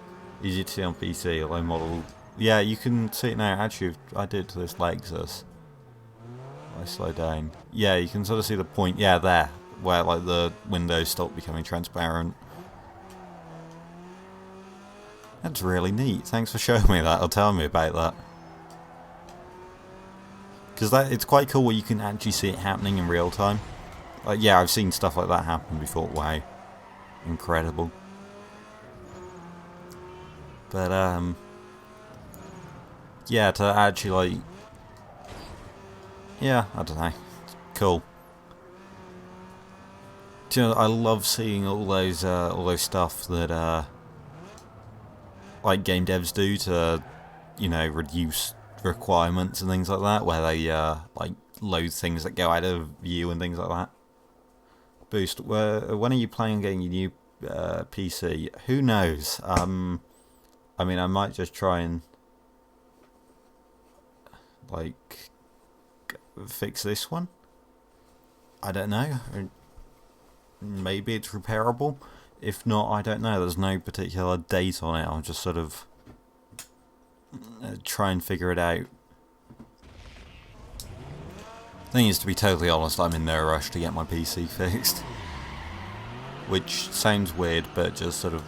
easy to see on PC, low model. Yeah, you can see it now. Actually, I did to this Lexus. I slow down. Yeah, you can sort of see the point. Yeah, there, where like the windows stop becoming transparent. That's really neat. Thanks for showing me that or telling me about that. Because it's quite cool where you can actually see it happening in real time. Like, yeah, I've seen stuff like that happen before. Wow, incredible. But yeah, to actually like, yeah, I don't know, cool. Do you know, I love seeing all those stuff that like game devs do to, you know, reduce requirements and things like that, where they like load things that go out of view and things like that. Boost. When are you planning on getting your new PC? Who knows? I mean, I might just try and like fix this one. I don't know. Maybe it's repairable. If not, I don't know. There's no particular date on it. I'll just sort of try and figure it out. Thing is, to be totally honest, I'm in no rush to get my PC fixed. Which sounds weird, but just sort of,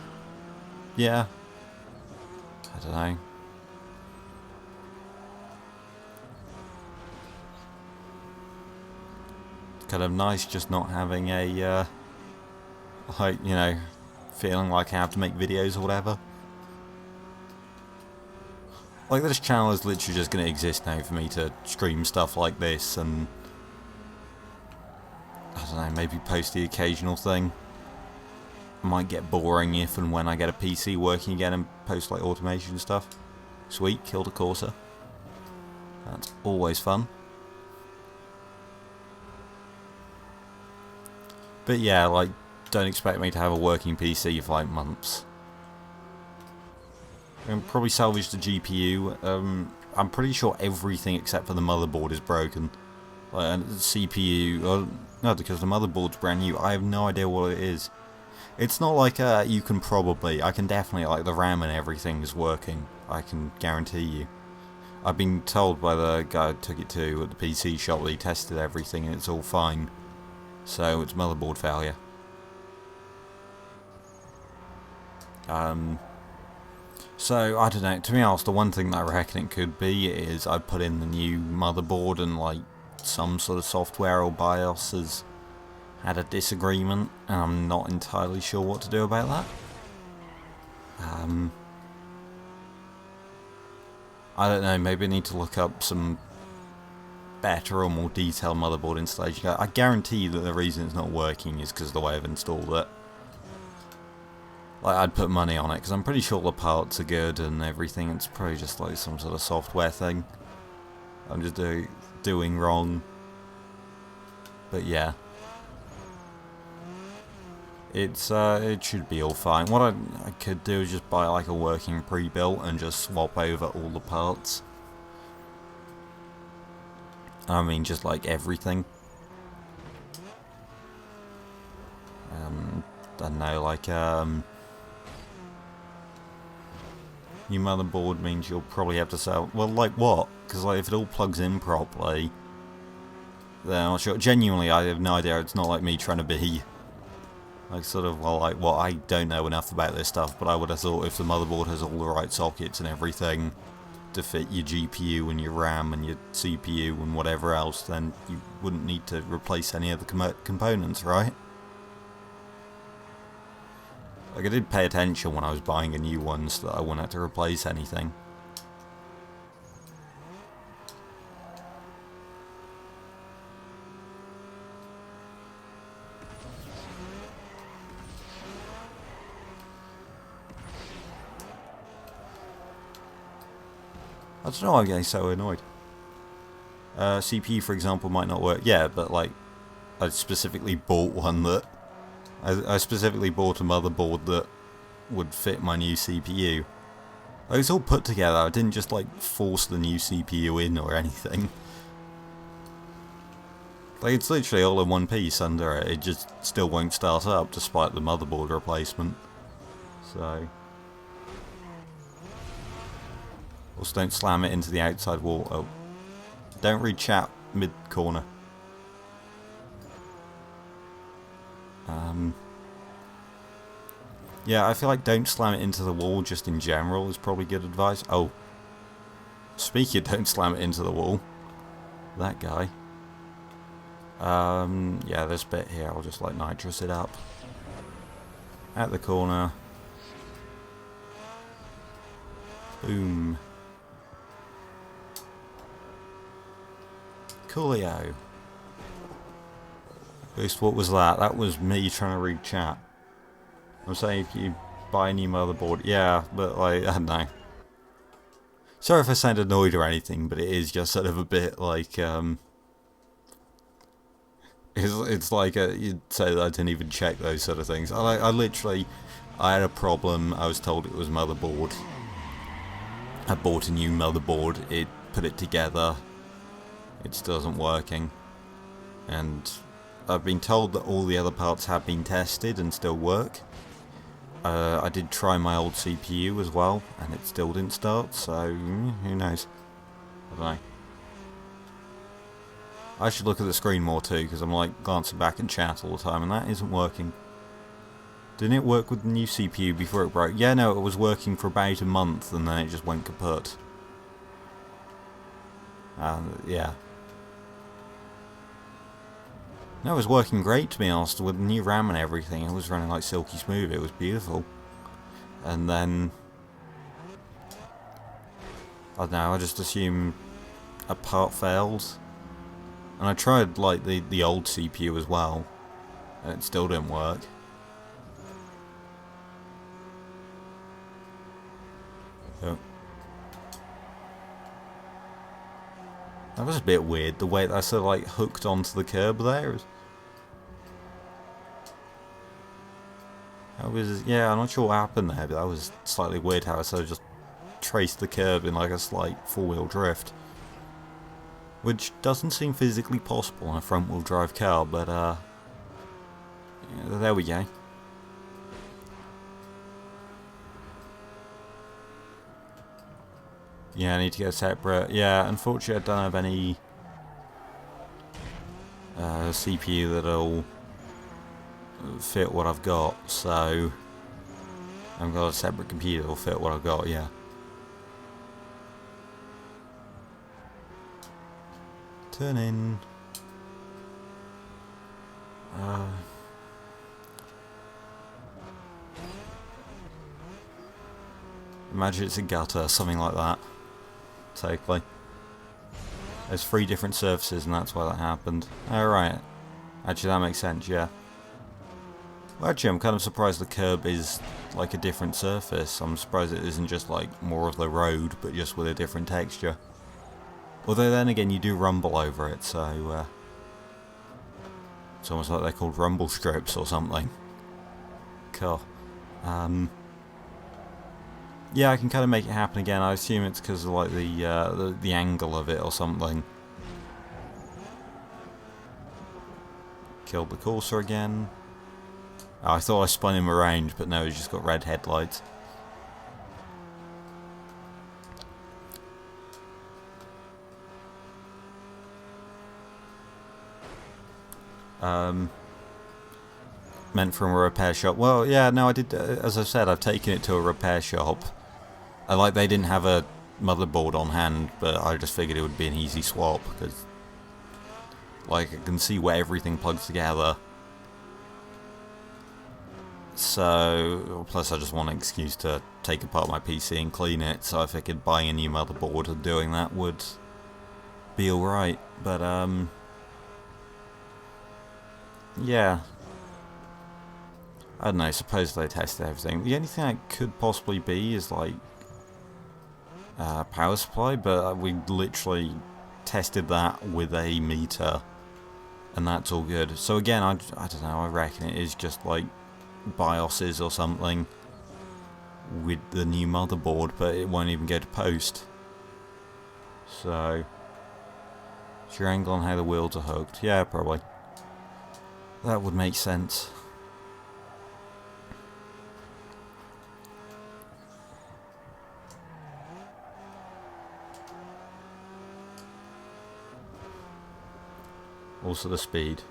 yeah. I don't know. It's kind of nice just not having a, like, you know, feeling like I have to make videos or whatever. Like, this channel is literally just going to exist now for me to stream stuff like this and, I don't know, maybe post the occasional thing. Might get boring if and when I get a PC working again and post like automation stuff. Sweet, killed a Corsa. That's always fun. But yeah, like, don't expect me to have a working PC for like months. I can probably salvage the GPU. I'm pretty sure everything except for the motherboard is broken. Like, and the CPU, no, because the motherboard's brand new. I have no idea what it is. It's not like you can probably, I can definitely, like the RAM and everything is working, I can guarantee you. I've been told by the guy I took it to at the PC shop that he tested everything and it's all fine. So it's motherboard failure. So, I don't know, to be honest, the one thing that I reckon it could be is I put in the new motherboard and like some sort of software or BIOS has had a disagreement and I'm not entirely sure what to do about that. I don't know, maybe I need to look up some better or more detailed motherboard installation. I guarantee that the reason it's not working is because of the way I've installed it. Like, I'd put money on it, because I'm pretty sure the parts are good and everything. It's probably just like some sort of software thing I'm just doing wrong. But yeah. It should be all fine. What I could do is just buy like a working pre-built and just swap over all the parts. I mean, just like everything. I don't know, like, new motherboard means you'll probably have to sell... Well, like what? Because like, if it all plugs in properly, then I'm not sure. Genuinely, I have no idea. It's not like me trying to be... Like, sort of, well, like, well, I don't know enough about this stuff, but I would have thought if the motherboard has all the right sockets and everything to fit your GPU and your RAM and your CPU and whatever else, then you wouldn't need to replace any of the components, right? Like, I did pay attention when I was buying a new one so that I wouldn't have to replace anything. I don't know why I'm getting so annoyed. CPU, for example, might not work. Yeah, but like, I specifically bought one that... I specifically bought a motherboard that would fit my new CPU. Like, it's all put together. I didn't just like force the new CPU in or anything. Like, it's literally all in one piece under it. It just still won't start up despite the motherboard replacement. So... Also, don't slam it into the outside wall. Oh. Don't read chat mid-corner. Yeah, I feel like don't slam it into the wall just in general is probably good advice. Oh. Speaking of don't slam it into the wall. That guy. Yeah, this bit here, I'll just like nitrous it up. At the corner. Boom. Coolio. Boost, what was that? That was me trying to read chat. I'm saying if you buy a new motherboard, yeah, but like, I don't know. Sorry if I sound annoyed or anything, but it is just sort of a bit like, it's like, you'd say that I didn't even check those sort of things. I literally, I had a problem, I was told it was motherboard. I bought a new motherboard, it put it together, it still isn't working. And I've been told that all the other parts have been tested and still work. I did try my old CPU as well, and it still didn't start, so who knows? I don't know. I should look at the screen more too, because I'm like glancing back at chat all the time, and that isn't working. Didn't it work with the new CPU before it broke? Yeah, no, it was working for about a month, and then it just went kaput. Yeah. No, it was working great, to be honest, with the new RAM and everything. It was running like silky smooth, it was beautiful. And then... I don't know, I just assume a part failed. And I tried like the old CPU as well, and it still didn't work. So... That was a bit weird, the way that I sort of like hooked onto the curb there. Yeah, I'm not sure what happened there, but that was slightly weird how I sort of just traced the curb in like a slight four-wheel drift. Which doesn't seem physically possible on a front-wheel drive car, but yeah, there we go. Yeah, I need to get a separate... Yeah, unfortunately I don't have any CPU that'll fit what I've got, so I've got a separate computer that'll fit what I've got, yeah. Turn in. Imagine it's a gutter, something like that. Totally. There's 3 different surfaces and that's why that happened. Alright. Actually that makes sense, yeah. Well, actually I'm kind of surprised the curb is like a different surface. I'm surprised it isn't just like more of the road, but just with a different texture. Although then again you do rumble over it, so it's almost like they're called rumble strips or something. Cool. Yeah, I can kind of make it happen again. I assume it's because of like the angle of it or something. Killed the Corsa again. Oh, I thought I spun him around, but no, he's just got red headlights. Meant from a repair shop. Well, yeah, no, I did. As I said, I've taken it to a repair shop. Like they didn't have a motherboard on hand, but I just figured it would be an easy swap because, like, I can see where everything plugs together. So, plus I just want an excuse to take apart my PC and clean it. So I figured buying a new motherboard and doing that would be alright. But yeah. I don't know, suppose they tested everything. The only thing that could possibly be is like power supply, but we literally tested that with a meter and that's all good. So again, I don't know, I reckon it is just like BIOSes or something with the new motherboard, but it won't even go to post. So, it's your angle on how the wheels are hooked. Yeah, probably. That would make sense. Also the speed.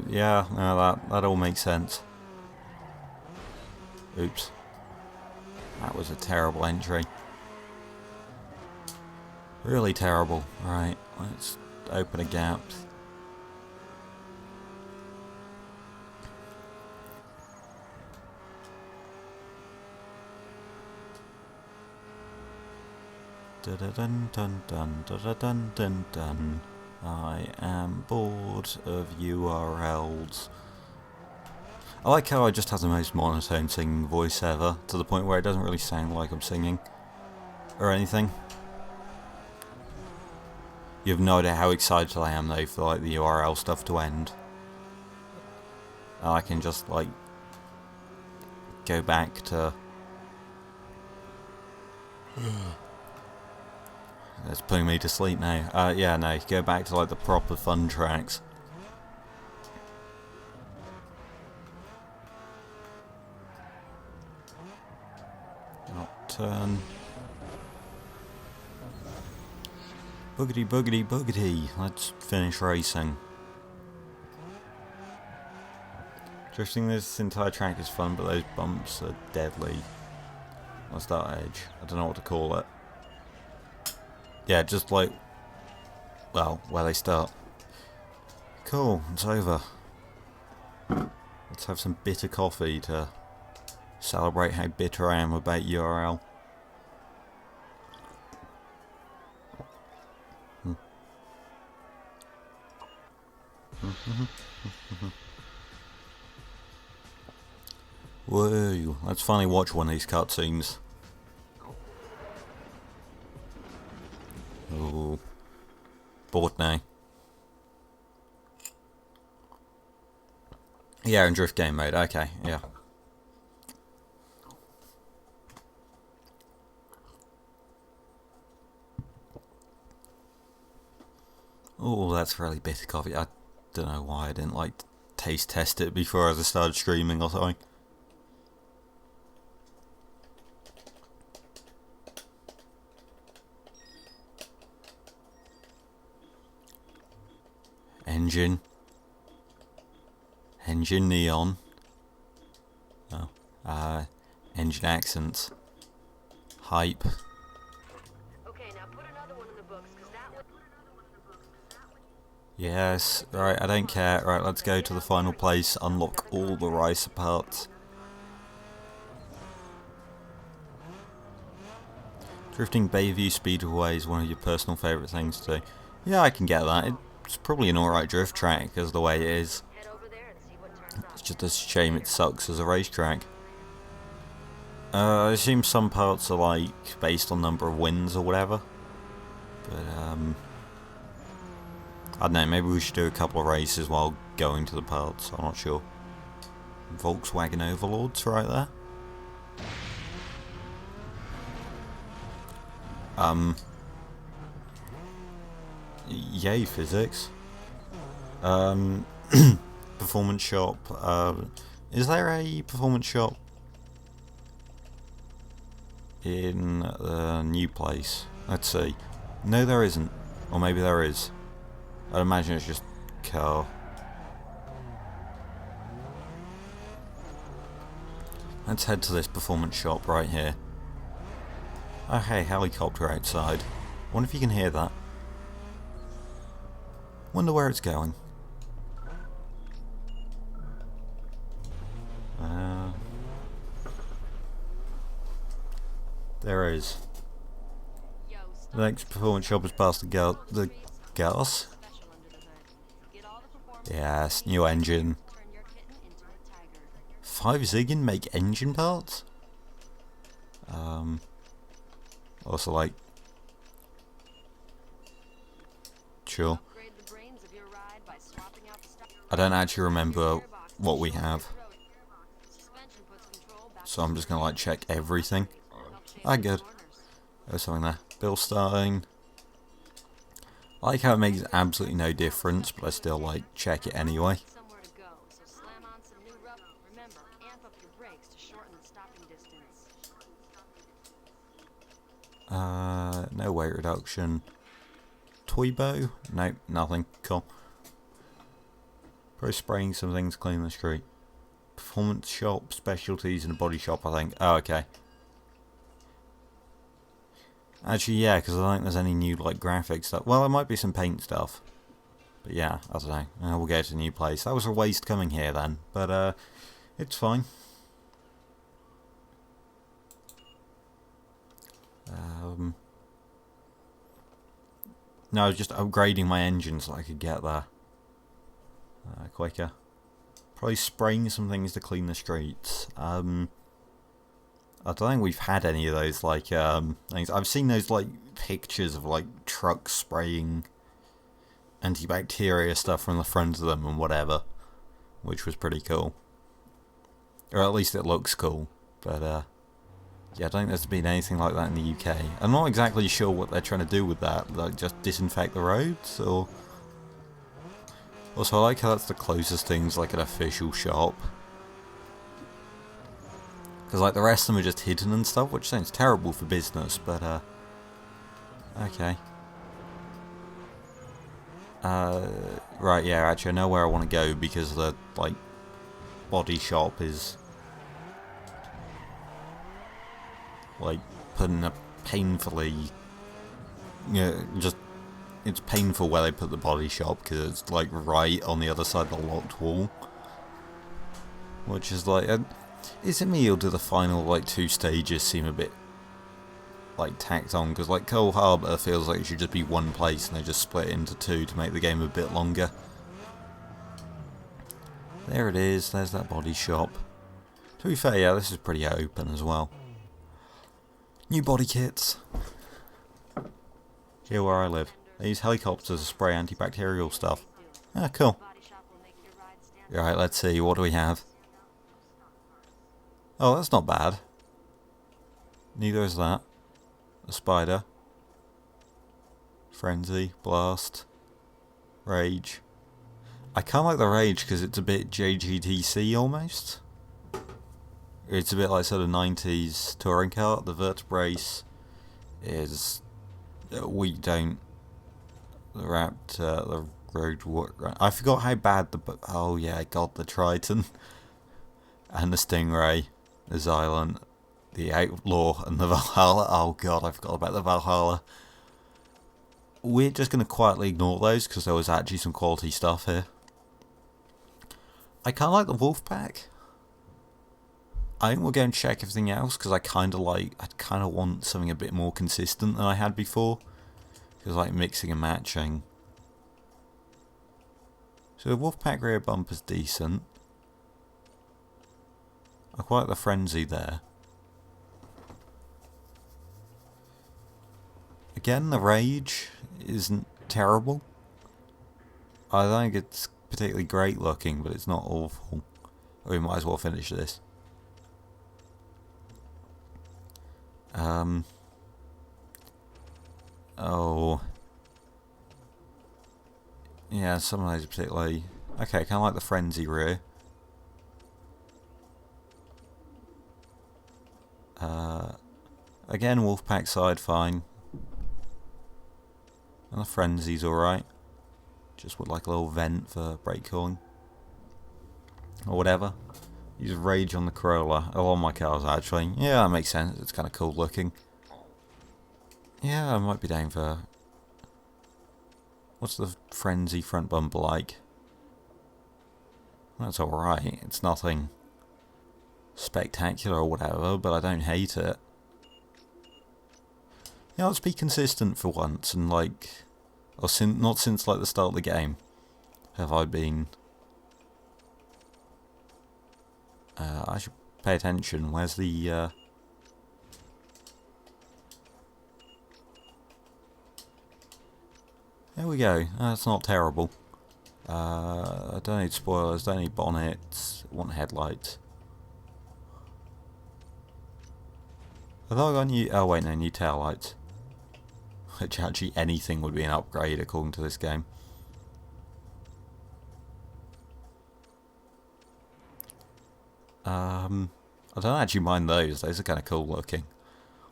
Yeah, no, that all makes sense. Oops. That was a terrible entry. Really terrible. Right, let's open a gap. Dun dun dun dun dun dun dun dun. I am bored of URLs. I like how I just have the most monotone singing voice ever, to the point where it doesn't really sound like I'm singing or anything. You have no idea how excited I am though for like the URL stuff to end. I can just like go back to it's putting me to sleep now. Yeah, no, go back to like the proper fun tracks. Turn. Boogity boogity boogity. Let's finish racing. Drifting this entire track is fun, but those bumps are deadly. What's that edge? I don't know what to call it. Yeah, just like, well, where they start. Cool, it's over. Let's have some bitter coffee to celebrate how bitter I am about URL. Whoa, let's finally watch one of these cutscenes. Oh, bored now. Yeah, in drift game mode, okay, yeah. Oh, that's really bitter coffee. I don't know why I didn't like taste test it before I started streaming or something. Engine. Engine neon. Oh. Engine accents. Hype. Okay, now put another one in the books, 'cause that one... Yes. Right, I don't care. Right, let's go to the final place. Unlock all the ricer parts. Drifting Bayview Speedway is one of your personal favourite things to do. Yeah, I can get that. It's probably an alright drift track as the way it is. Head over there and see what turns up. It's just a shame it sucks as a racetrack. I assume some parts are like based on number of wins or whatever. But I don't know, maybe we should do a couple of races while going to the parts, I'm not sure. Volkswagen Overlords right there. Yay physics. Performance shop. Is there a performance shop in the new place? Let's see. No, there isn't. Or maybe there is. I'd imagine it's just car. Let's head to this performance shop right here. Oh hey, helicopter outside. Wonder if you can hear that. Wonder where it's going. There is. The next performance shop is past the gas. Yes, new engine. 5 Ziggin make engine parts? Also like... Sure. I don't actually remember what we have. So I'm just gonna like check everything. Ah, good. There's something there. Bill starting. I like how it makes absolutely no difference, but I still like check it anyway. No weight reduction. Toy bow? Nope, nothing. Cool. Probably spraying some things, clean the street. Performance shop, specialties, and a body shop, I think. Oh, okay. Actually, yeah, because I don't think there's any new like graphic stuff. Well, there might be some paint stuff. But yeah, I don't know. We'll go to a new place. That was a waste coming here then. But it's fine. No, I was just upgrading my engine so I could get there quicker. Probably spraying some things to clean the streets. I don't think we've had any of those like things. I've seen those like pictures of like trucks spraying antibacteria stuff from the front of them and whatever, which was pretty cool. Or at least it looks cool. But yeah, I don't think there's been anything like that in the UK. I'm not exactly sure what they're trying to do with that. Like just disinfect the roads, or also I like how that's the closest thing's like an official shop. Because like the rest of them are just hidden and stuff, which sounds terrible for business, but okay. Right, yeah, actually I know where I want to go because the like body shop is like putting a painfully, just it's painful where they put the body shop because it's like right on the other side of the locked wall, which is like, is it me or do the final like 2 stages seem a bit like tacked on? Because like Cole Harbour feels like it should just be one place and they just split it into 2 to make the game a bit longer. There it is, there's that body shop. To be fair, yeah, this is pretty open as well. New body kits. Here where I live. They use helicopters to spray antibacterial stuff. Ah, cool. Alright, let's see, what do we have? Oh, that's not bad. Neither is that. A spider. Frenzy, blast. Rage. I kinda like the rage because it's a bit JGTC almost. It's a bit like sort of 90s touring car. The vertebrace is we don't. The Road Warrior. I forgot how bad the... Oh yeah, God, the Triton. And the Stingray. The Xylem. The Outlaw and the Valhalla. Oh God, I forgot about the Valhalla. We're just going to quietly ignore those because there was actually some quality stuff here. I kind of like the Wolfpack. I think we'll go and check everything else because I kind of want something a bit more consistent than I had before. Because like mixing and matching. So the Wolfpack rear bumper's decent. I quite like the Frenzy there. Again, the Rage isn't terrible. I don't think it's particularly great looking, but it's not awful. We might as well finish this. Oh. Yeah, some of those are particularly... Okay, kind of like the Frenzy rear. Again, Wolfpack side, fine. And the Frenzy's alright. Just would like a little vent for brake cooling. Or whatever. Use Rage on the Corolla. A lot of my cars actually. Yeah, that makes sense. It's kind of cool looking. Yeah, I might be down for... What's the Frenzy front bumper like? That's alright. It's nothing spectacular or whatever, but I don't hate it. Yeah, let's be consistent for once, and like... Or not since like the start of the game have I been... I should pay attention. Where's the... There we go. That's not terrible. I don't need spoilers, don't need bonnets, I want headlights. I thought I got new... Oh wait, no, new taillights. Which actually anything would be an upgrade according to this game. I don't actually mind those are kind of cool looking.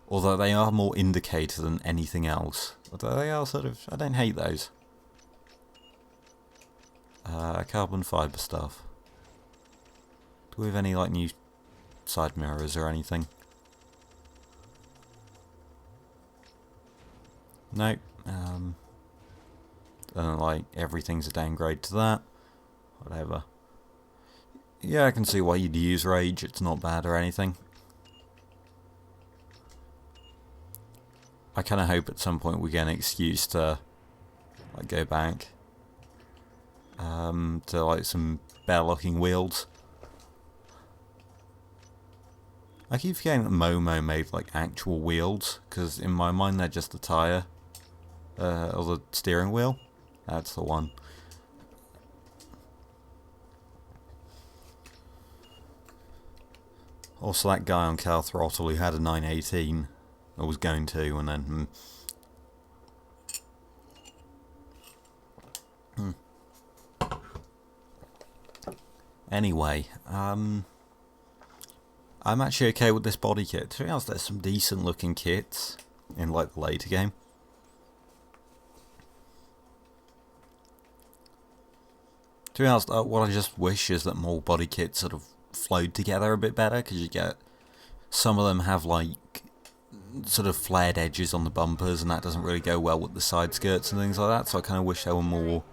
Although they are more indicator than anything else. Although they are sort of... I don't hate those. Carbon fibre stuff. Do we have any like new side mirrors or anything? Nope. Like everything's a downgrade to that. Whatever. Yeah, I can see why you'd use Rage. It's not bad or anything. I kind of hope at some point we get an excuse to like go back to like some better looking wheels. I keep forgetting that Momo made like actual wheels, because in my mind they're just the tyre or the steering wheel. That's the one. Also, that guy on Cal Throttle who had a 918, I was going to, and then... Anyway, I'm actually okay with this body kit. To be honest, there's some decent looking kits in like the later game. To be honest, what I just wish is that more body kits sort of flowed together a bit better, because you get... Some of them have like sort of flared edges on the bumpers, and that doesn't really go well with the side skirts and things like that, so I kind of wish there were more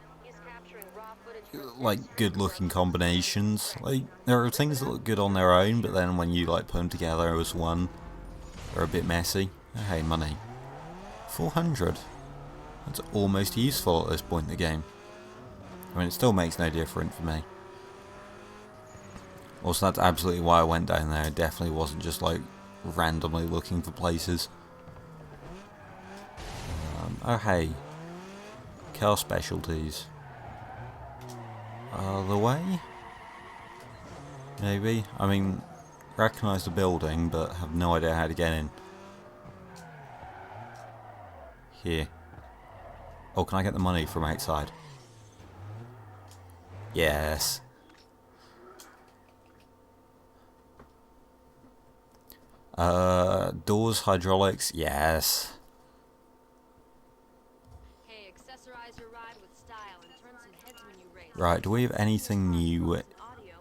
like good looking combinations. Like there are things that look good on their own, but then when you like put them together as one, they're a bit messy. Oh, hey, money. 400. That's almost useful at this point in the game. I mean, it still makes no difference for me. Also, that's absolutely why I went down there. It definitely wasn't just like randomly looking for places. Oh hey, Car Specialties. The way? Maybe. I mean, recognise the building, but have no idea how to get in. Here. Oh, can I get the money from outside? Yes. Doors, hydraulics, yes. Hey, accessorize your ride with style and turn Right, do we have anything new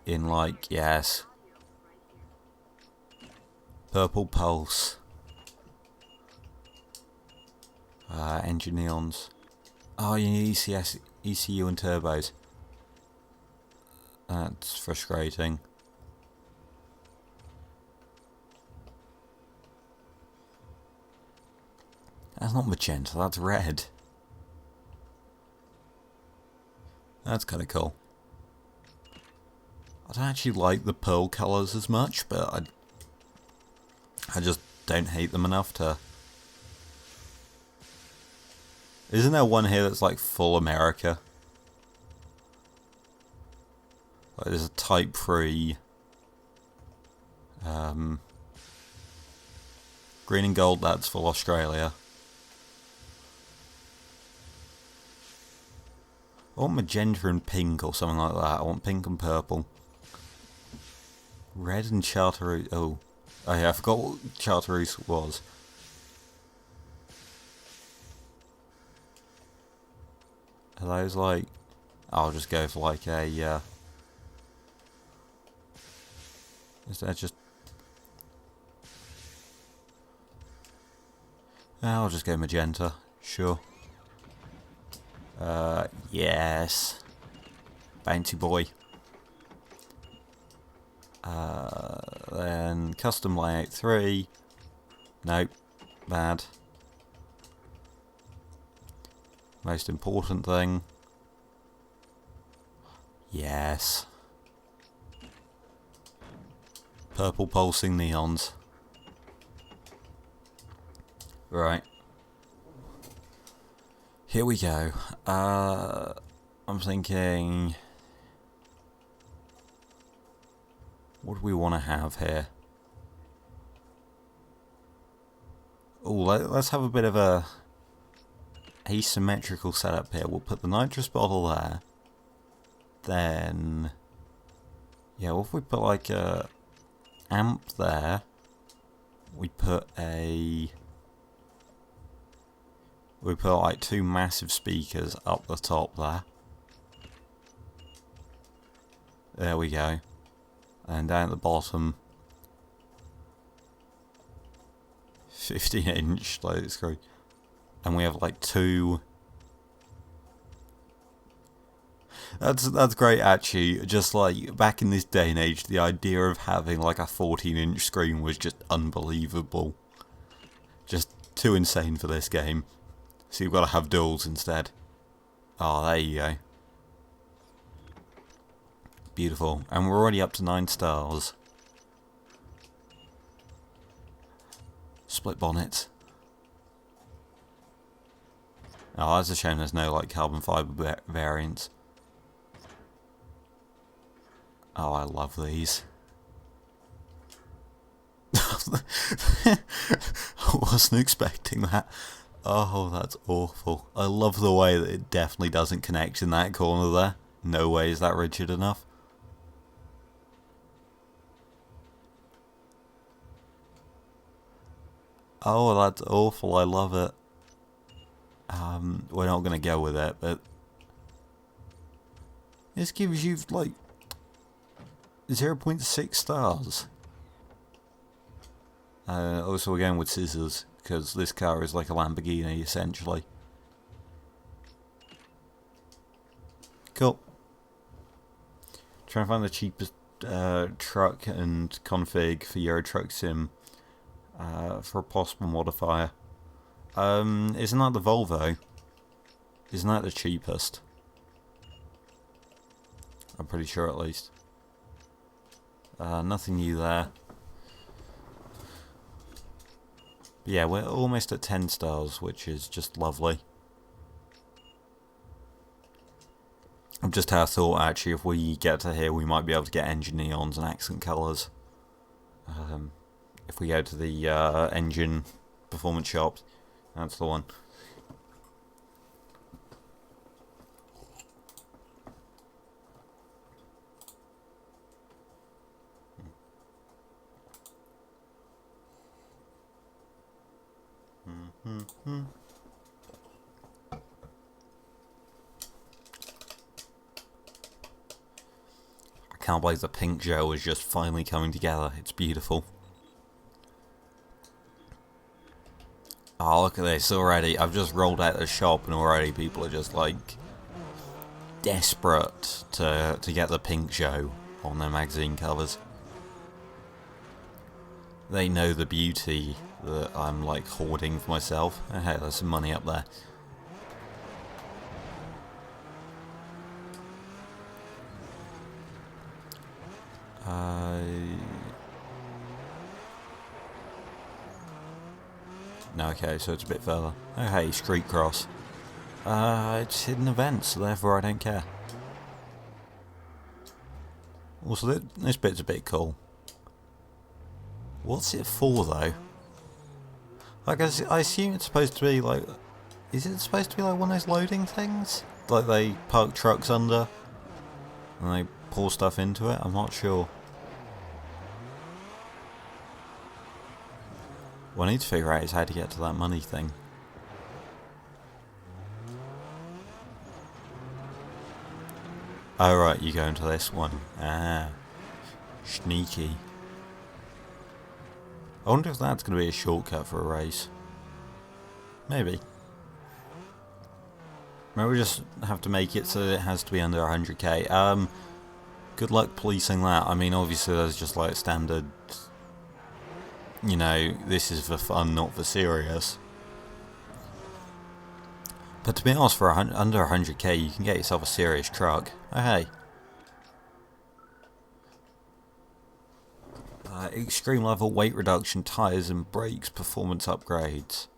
in, like, yes. Purple Pulse. Engine neons. Oh, you need ECS, ECU and turbos. That's frustrating. That's not magenta, that's red. That's kind of cool. I don't actually like the pearl colours as much, but I just don't hate them enough to... Isn't there one here that's like full America? Like there's a Type 3. Green and gold, that's full Australia. I want magenta and pink or something like that. I want pink and purple. Red and chartreuse. Oh yeah, I forgot what chartreuse was. Are those like... I'll just go for like a... Is that just... I'll just go magenta. Sure. Yes. Bounty boy. Then custom layout 3. Nope. Bad. Most important thing. Yes. Purple pulsing neons. Right. Here we go. I'm thinking... What do we want to have here? Oh, let's have a bit of a asymmetrical setup here. We'll put the nitrous bottle there. Then... Yeah, what if we put like a amp there? We put like 2 massive speakers up the top there. There we go. And down at the bottom, 15-inch, like it's great. And we have like 2. That's great actually. Just like back in this day and age, the idea of having like a 14-inch screen was just unbelievable. Just too insane for this game. So you've got to have duals instead. Oh, there you go. Beautiful. And we're already up to 9 stars. Split bonnet. Oh, that's a shame there's no like carbon fibre variants. Oh, I love these. I wasn't expecting that. Oh, that's awful. I love the way that it definitely doesn't connect in that corner there. No way is that rigid enough. Oh, that's awful. I love it. We're not going to go with it, but... This gives you, like, 0.6 stars. Also, we're going with scissors, because this car is like a Lamborghini, essentially. Cool. Try and find the cheapest truck and config for Euro Truck Sim for a possible modifier. Isn't that the Volvo? Isn't that the cheapest? I'm pretty sure, at least. Nothing new there. But yeah, we're almost at 10 stars, which is just lovely. I've just had a thought, actually, if we get to here, we might be able to get engine neons and accent colours. If we go to the engine performance shops, that's the one. can't believe the Pink Joe is just finally coming together. It's beautiful. Oh, look at this already. I've just rolled out the shop and already people are just like desperate to get the Pink Joe on their magazine covers. They know the beauty that I'm like hoarding for myself. Oh, hey, there's some money up there. No, okay, so it's a bit further. Oh hey, Street Cross. It's hidden events, so therefore I don't care. Also, this bit's a bit cool. What's it for, though? Like, I assume it's supposed to be, like... Is it supposed to be, like, one of those loading things? Like, they park trucks under, and they pour stuff into it? I'm not sure. What I need to figure out is how to get to that money thing. Oh, right, you go into this one. Ah. Sneaky. I wonder if that's going to be a shortcut for a race. Maybe. Maybe we just have to make it so it has to be under 100k. Good luck policing that. I mean, obviously there's just like standard... You know, this is for fun, not for serious. But to be honest, for under 100k, you can get yourself a serious truck. Oh, hey. Extreme level weight reduction, tyres and brakes, performance upgrades.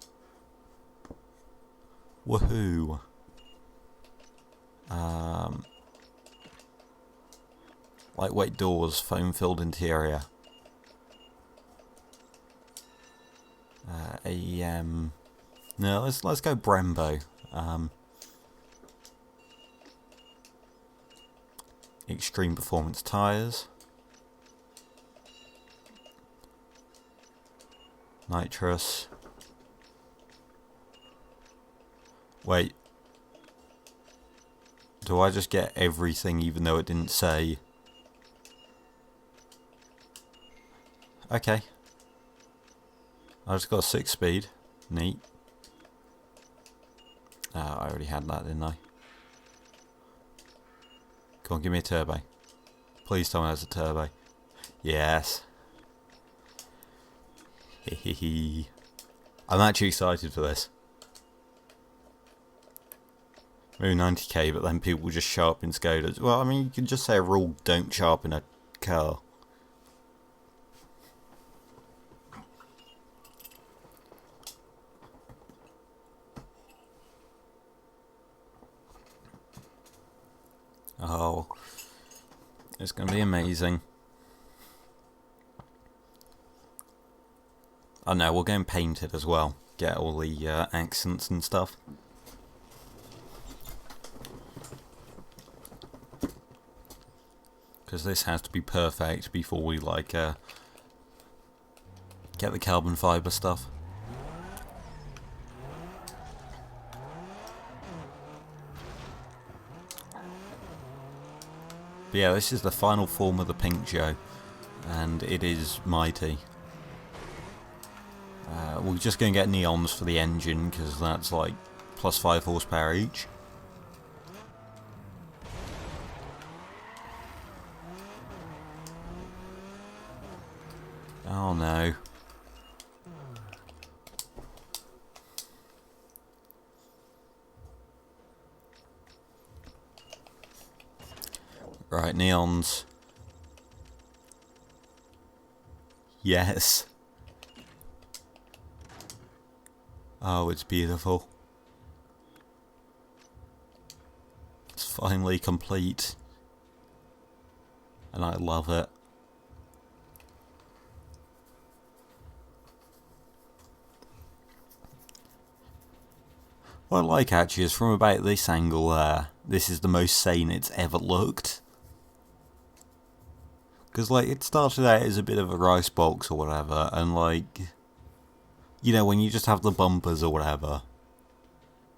Woohoo. Lightweight doors, foam-filled interior. AEM. No, let's go Brembo. Extreme performance tyres. Nitrous. Wait. Do I just get everything even though it didn't say? Okay. I just got a 6-speed. Neat. I already had that, didn't I? Come on, give me a turbo. Please tell me there's a turbo. Yes. Hehehe. I'm actually excited for this. Maybe 90k, but then people will just show up in Skodas. Well, I mean, you can just say a rule, don't show up in a car. Oh, it's going to be amazing. Oh no, we'll go and paint it as well. Get all the accents and stuff. Because this has to be perfect before we like get the carbon fibre stuff. But yeah, this is the final form of the Pink Joe, and it is mighty. We're just going to get neons for the engine, because that's like plus 5 horsepower each. Oh no. Right, neons. Yes. Oh, it's beautiful. It's finally complete. And I love it. What I like actually is from about this angle there, this is the most sane it's ever looked. Because like, it started out as a bit of a rice box or whatever, and like, you know, when you just have the bumpers or whatever.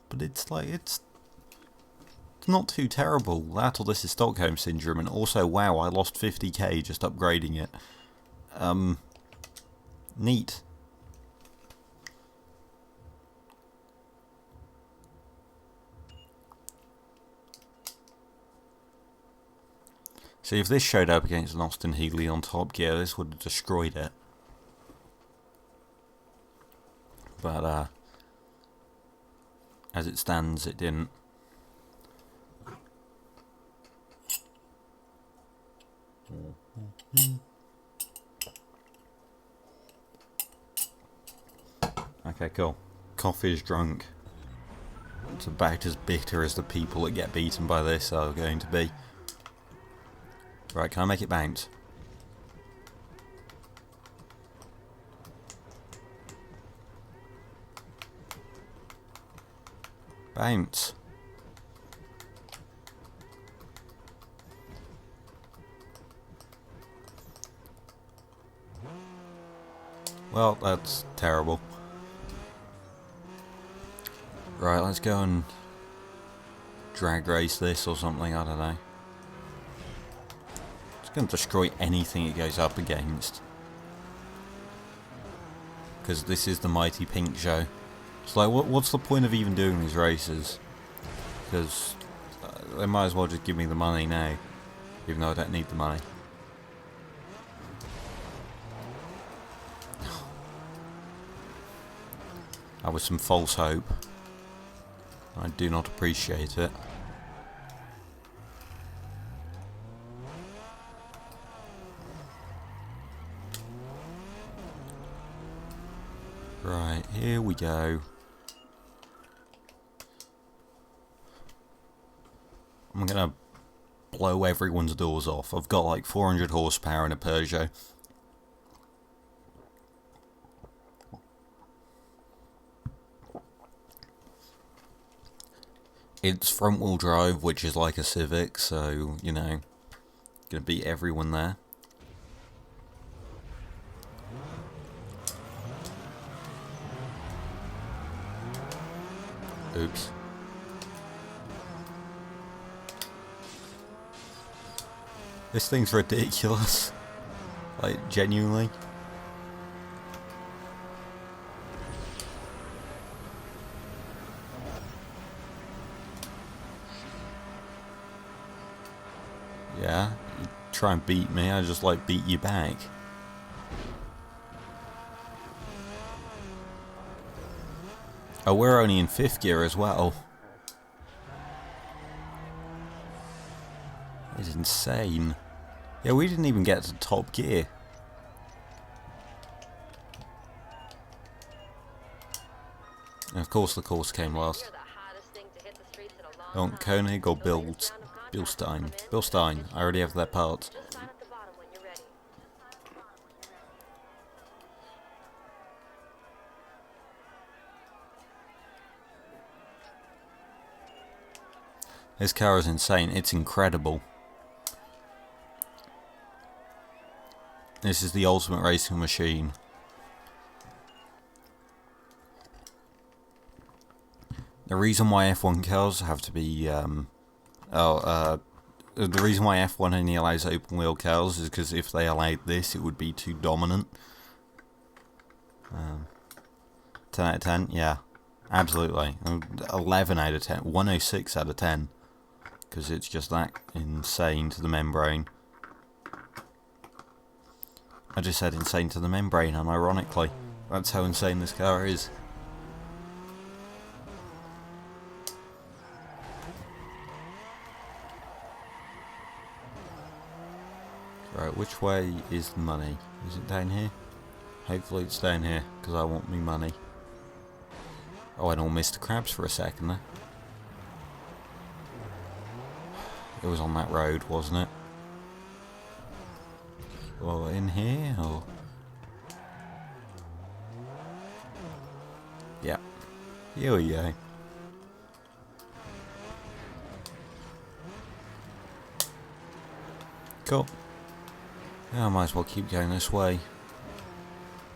But it's like, It's not too terrible. That or this is Stockholm Syndrome, and also, wow, I lost 50k just upgrading it. Neat. See, if this showed up against an Austin Healey on Top Gear, this would have destroyed it. But, as it stands, it didn't. Okay, cool. Coffee is drunk. It's about as bitter as the people that get beaten by this are going to be. Right, can I make it bounce? Bounce. Well, that's terrible. Right, let's go and drag race this or something, I don't know. It's going to destroy anything it goes up against. Because this is the Mighty Pink Show. It's like, what's the point of even doing these races? Because they might as well just give me the money now. Even though I don't need the money. That was some false hope. I do not appreciate it. Right, here we go. I'm gonna blow everyone's doors off. I've got like 400 horsepower in a Peugeot. It's front wheel drive, which is like a Civic, so, you know, gonna beat everyone there. Oops. This thing's ridiculous. Like, genuinely. Yeah, you try and beat me, I just like beat you back. Oh, we're only in 5th gear as well. It's insane. Yeah, we didn't even get to top gear. And of course the course came last. Don't Koenig or Bilstein? Bilstein, I already have that part. This car is insane, it's incredible. This is the ultimate racing machine. The reason why F1 cars have to be, the reason why F1 only allows open wheel cars is because if they allowed this, it would be too dominant. 10 out of 10, yeah, absolutely. 11 out of 10, 106 out of 10. Because it's just that insane to the membrane. I just said insane to the membrane, unironically. That's how insane this car is. Right, which way is the money? Is it down here? Hopefully it's down here, because I want me money. Oh, I don't miss the crabs for a second there. It was on that road, wasn't it? Well, in here, or... Yeah. Here we go. Cool. Yeah, I might as well keep going this way.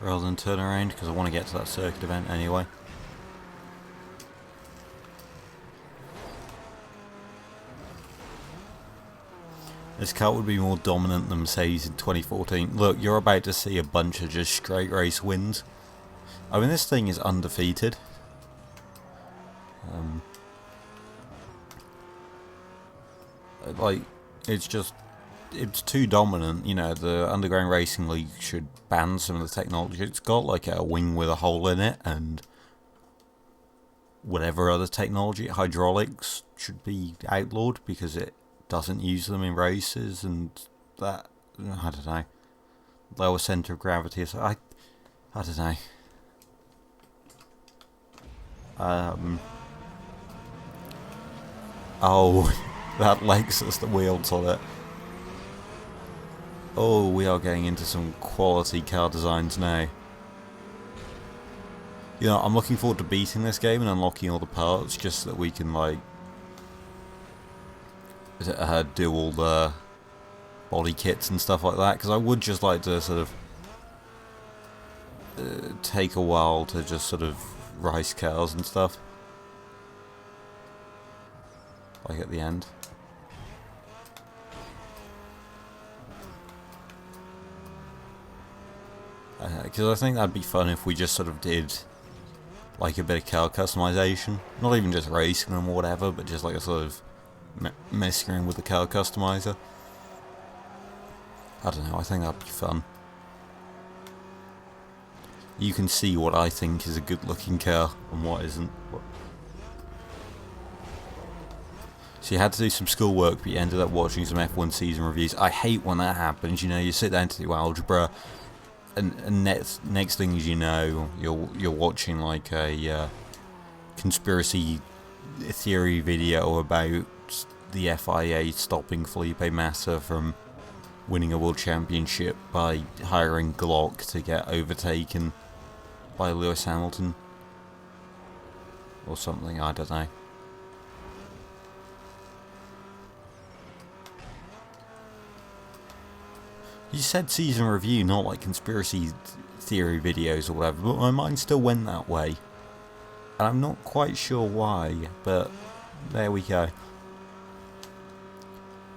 Rather than turn around, because I want to get to that circuit event anyway. This car would be more dominant than Mercedes in 2014. Look, you're about to see a bunch of just straight race wins. I mean, this thing is undefeated. Like, it's too dominant. You know, the Underground Racing League should ban some of the technology. It's got like a wing with a hole in it, and whatever other technology, hydraulics, should be outlawed because it doesn't use them in races, and that, I don't know, lower centre of gravity. So I don't know. Oh, that Lexus, the wheels on it. Oh, we are getting into some quality car designs now. You know, I'm looking forward to beating this game and unlocking all the parts, just so that we can, like, do all the body kits and stuff like that, because I would just like to sort of take a while to just sort of race cars and stuff, like at the end. Because I think that'd be fun if we just sort of did like a bit of car customization, not even just racing them or whatever, but just like a sort of messing around with the car customizer. I don't know, I think that'd be fun. You can see what I think is a good looking car and what isn't. So you had to do some schoolwork, but you ended up watching some F1 season reviews. I hate when that happens. You know, you sit down to do algebra, and next thing you know, you're watching like a conspiracy theory video about the FIA stopping Felipe Massa from winning a world championship by hiring Glock to get overtaken by Lewis Hamilton or something. I don't know. You said season review, not like conspiracy theory videos or whatever, but my mind still went that way. And I'm not quite sure why, but there we go.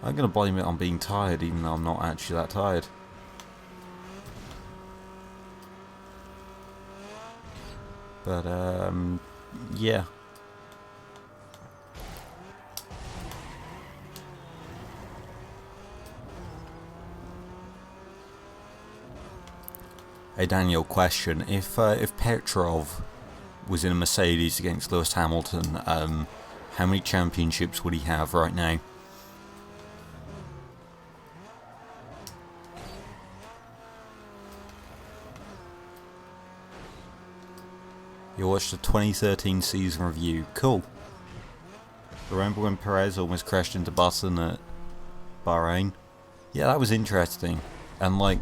I'm going to blame it on being tired, even though I'm not actually that tired. But, yeah. Hey Daniel, question: if Petrov was in a Mercedes against Lewis Hamilton, how many championships would he have right now? You watched the 2013 season review. Cool. Remember when Perez almost crashed into Button at Bahrain? Yeah, that was interesting. And like,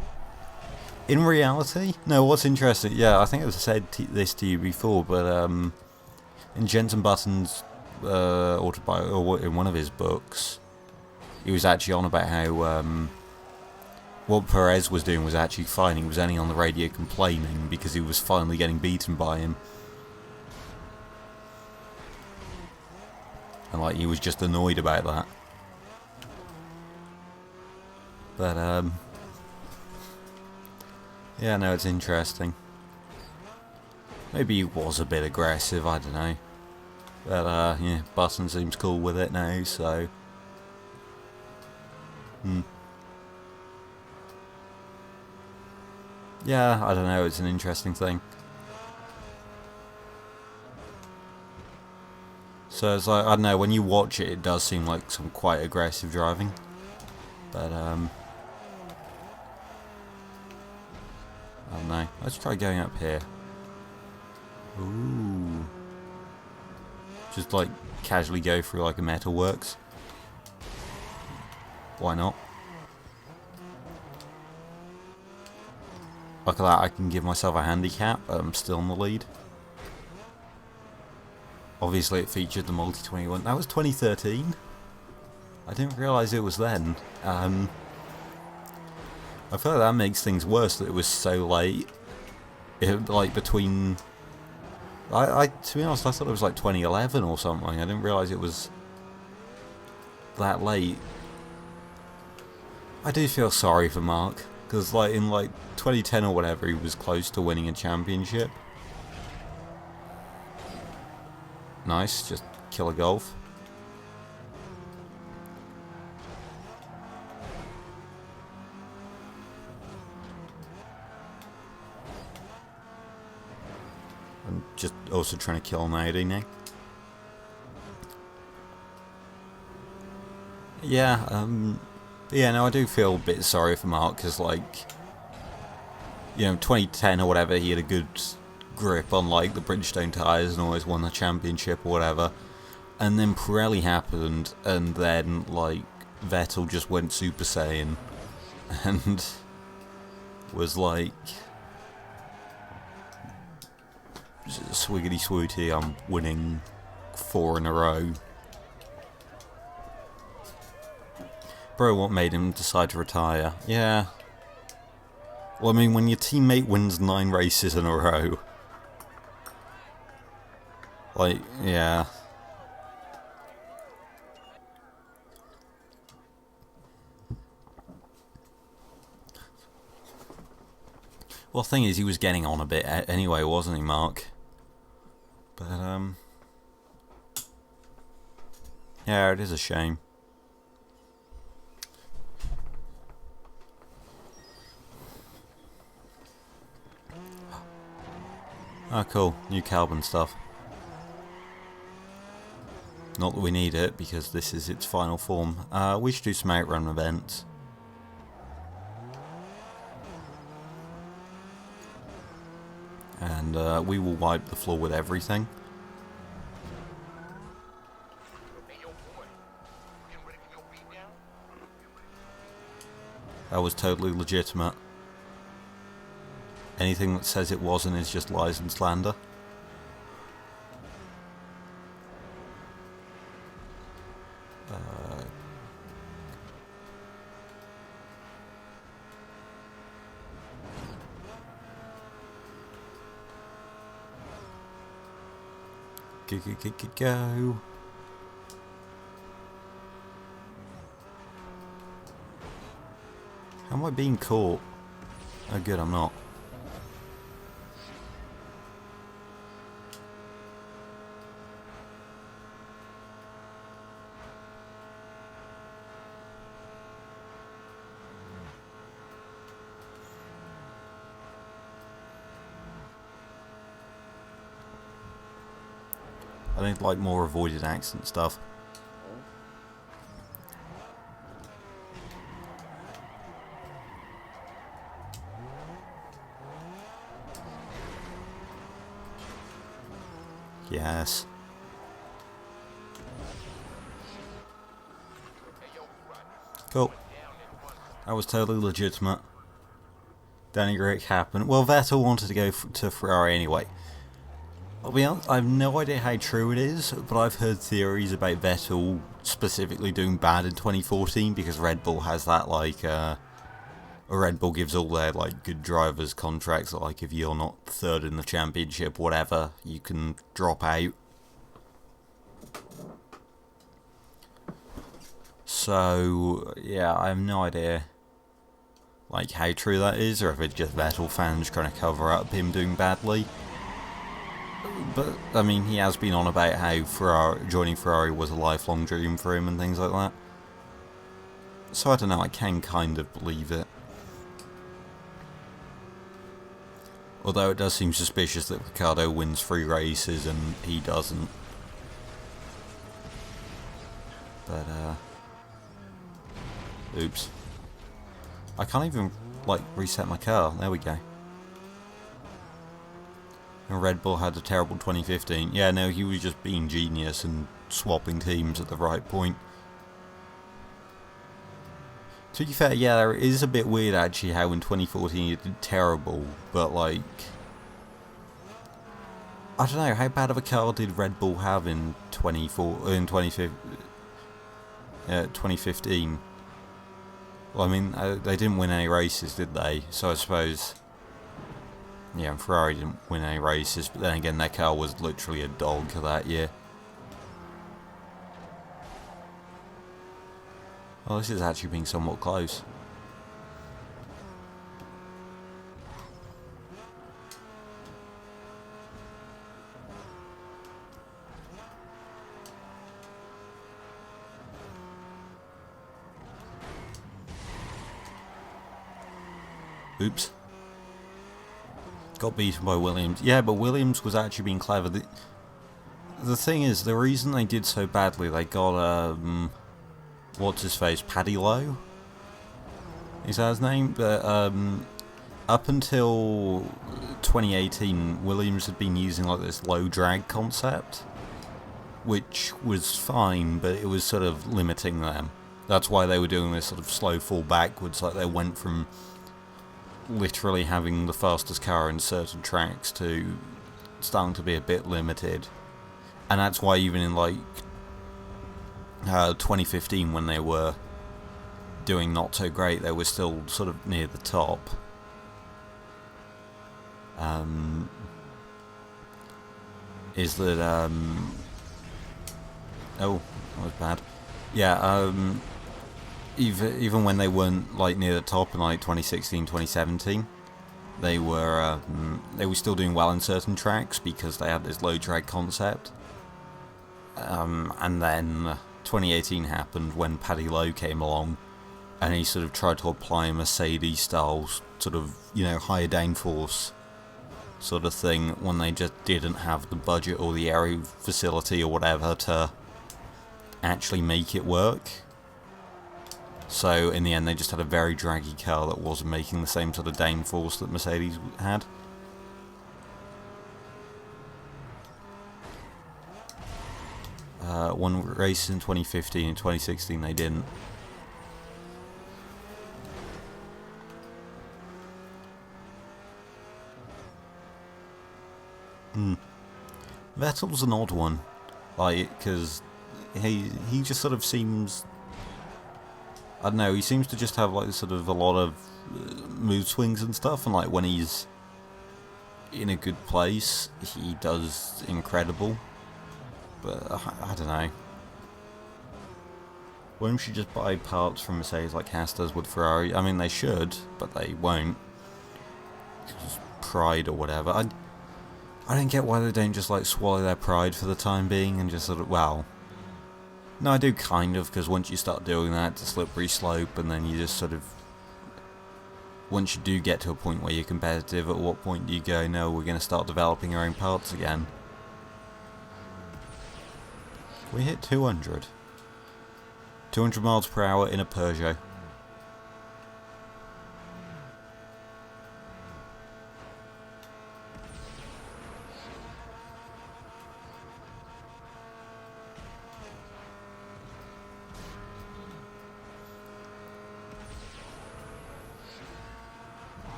in reality, no, what's interesting, yeah, I think I've said this to you before, but in Jenson Button's autobiography, or in one of his books, he was actually on about how what Perez was doing was actually fine. He was only on the radio complaining because he was finally getting beaten by him. And like, he was just annoyed about that. But yeah, no, it's interesting. Maybe he was a bit aggressive, I don't know. But yeah, Button seems cool with it now, so yeah, I don't know, it's an interesting thing. So it's like, I don't know, when you watch it, it does seem like some quite aggressive driving. But I don't know. Let's try going up here. Ooh. Just like casually go through like a metalworks. Why not? Look at that, I can give myself a handicap, but I'm still in the lead. Obviously it featured the Multi-21. That was 2013? I didn't realise it was then. I feel like that makes things worse that it was so late. It, like between... to be honest, I thought it was like 2011 or something. I didn't realise it was that late. I do feel sorry for Mark, because like in like 2010 or whatever, he was close to winning a championship. Nice, just killer golf. I'm just also trying to kill Nairi now. Yeah, no, I do feel a bit sorry for Mark, because, like, you know, 2010 or whatever, he had a good grip on, like, the Bridgestone tyres and always won the championship or whatever. And then Pirelli happened, and then, like, Vettel just went Super Saiyan and was like, swiggity swooty, I'm winning 4 in a row. Bro, what made him decide to retire? Yeah. Well, I mean, when your teammate wins 9 races in a row. Like, yeah. Well, the thing is, he was getting on a bit anyway, wasn't he, Mark? But, yeah, it is a shame. Oh, cool. New Carbon stuff. Not that we need it, because this is its final form. We should do some outrun events. And we will wipe the floor with everything. That was totally legitimate. Anything that says it wasn't is just lies and slander. Go. How am I being caught? Oh good, I'm not. I need like more avoided accident stuff. Yes. Cool. That was totally legitimate. Danny Rick happened. Well, Vettel wanted to go to Ferrari anyway. I'll be honest, I have no idea how true it is, but I've heard theories about Vettel specifically doing bad in 2014 because Red Bull has that, like, Red Bull gives all their, like, good drivers contracts, like, if you're not third in the championship, whatever, you can drop out. So, yeah, I have no idea, like, how true that is, or if it's just Vettel fans trying to cover up him doing badly. But, I mean, he has been on about how joining Ferrari was a lifelong dream for him and things like that. So, I don't know, I can kind of believe it. Although it does seem suspicious that Ricciardo wins 3 races and he doesn't. But, oops. I can't even, like, reset my car. There we go. And Red Bull had a terrible 2015. Yeah, no, he was just being genius and swapping teams at the right point. To be fair, yeah, it is a bit weird actually how in 2014 he did terrible, but like, I don't know, how bad of a car did Red Bull have in 2015? Well, I mean, they didn't win any races, did they? So I suppose, yeah, Ferrari didn't win any races, but then again, their car was literally a dog that year. Well, this is actually being somewhat close. Oops. Got beaten by Williams. Yeah, but Williams was actually being clever. The thing is, the reason they did so badly, they got, what's his face, Paddy Lowe? Is that his name? But, up until 2018, Williams had been using, like, this low drag concept, which was fine, but it was sort of limiting them. That's why they were doing this sort of slow fall backwards, like they went from literally having the fastest car in certain tracks to starting to be a bit limited. And that's why even in like 2015 when they were doing not so great, they were still sort of near the top. Is that oh, that was bad. Yeah, even when they weren't like near the top in like 2016, 2017, they were still doing well in certain tracks because they had this low drag concept. And then 2018 happened when Paddy Lowe came along, and he sort of tried to apply a Mercedes style sort of, you know, higher downforce sort of thing when they just didn't have the budget or the aero facility or whatever to actually make it work. So in the end they just had a very draggy car that wasn't making the same sort of downforce that Mercedes had. One race in 2015 and 2016 they didn't. Vettel's an odd one, like, because he just sort of seems, I don't know, he seems to just have like sort of a lot of mood swings and stuff, and like when he's in a good place he does incredible, but I don't know. Why don't you just buy parts from Mercedes like Haas does with Ferrari? I mean, they should, but they won't. It's pride or whatever. I don't get why they don't just like swallow their pride for the time being and just sort of, well, no, I do kind of, because once you start doing that, it's a slippery slope, and then you just sort of, once you do get to a point where you're competitive, at what point do you go, no, we're going to start developing our own parts again? We hit 200. 200 miles per hour in a Peugeot.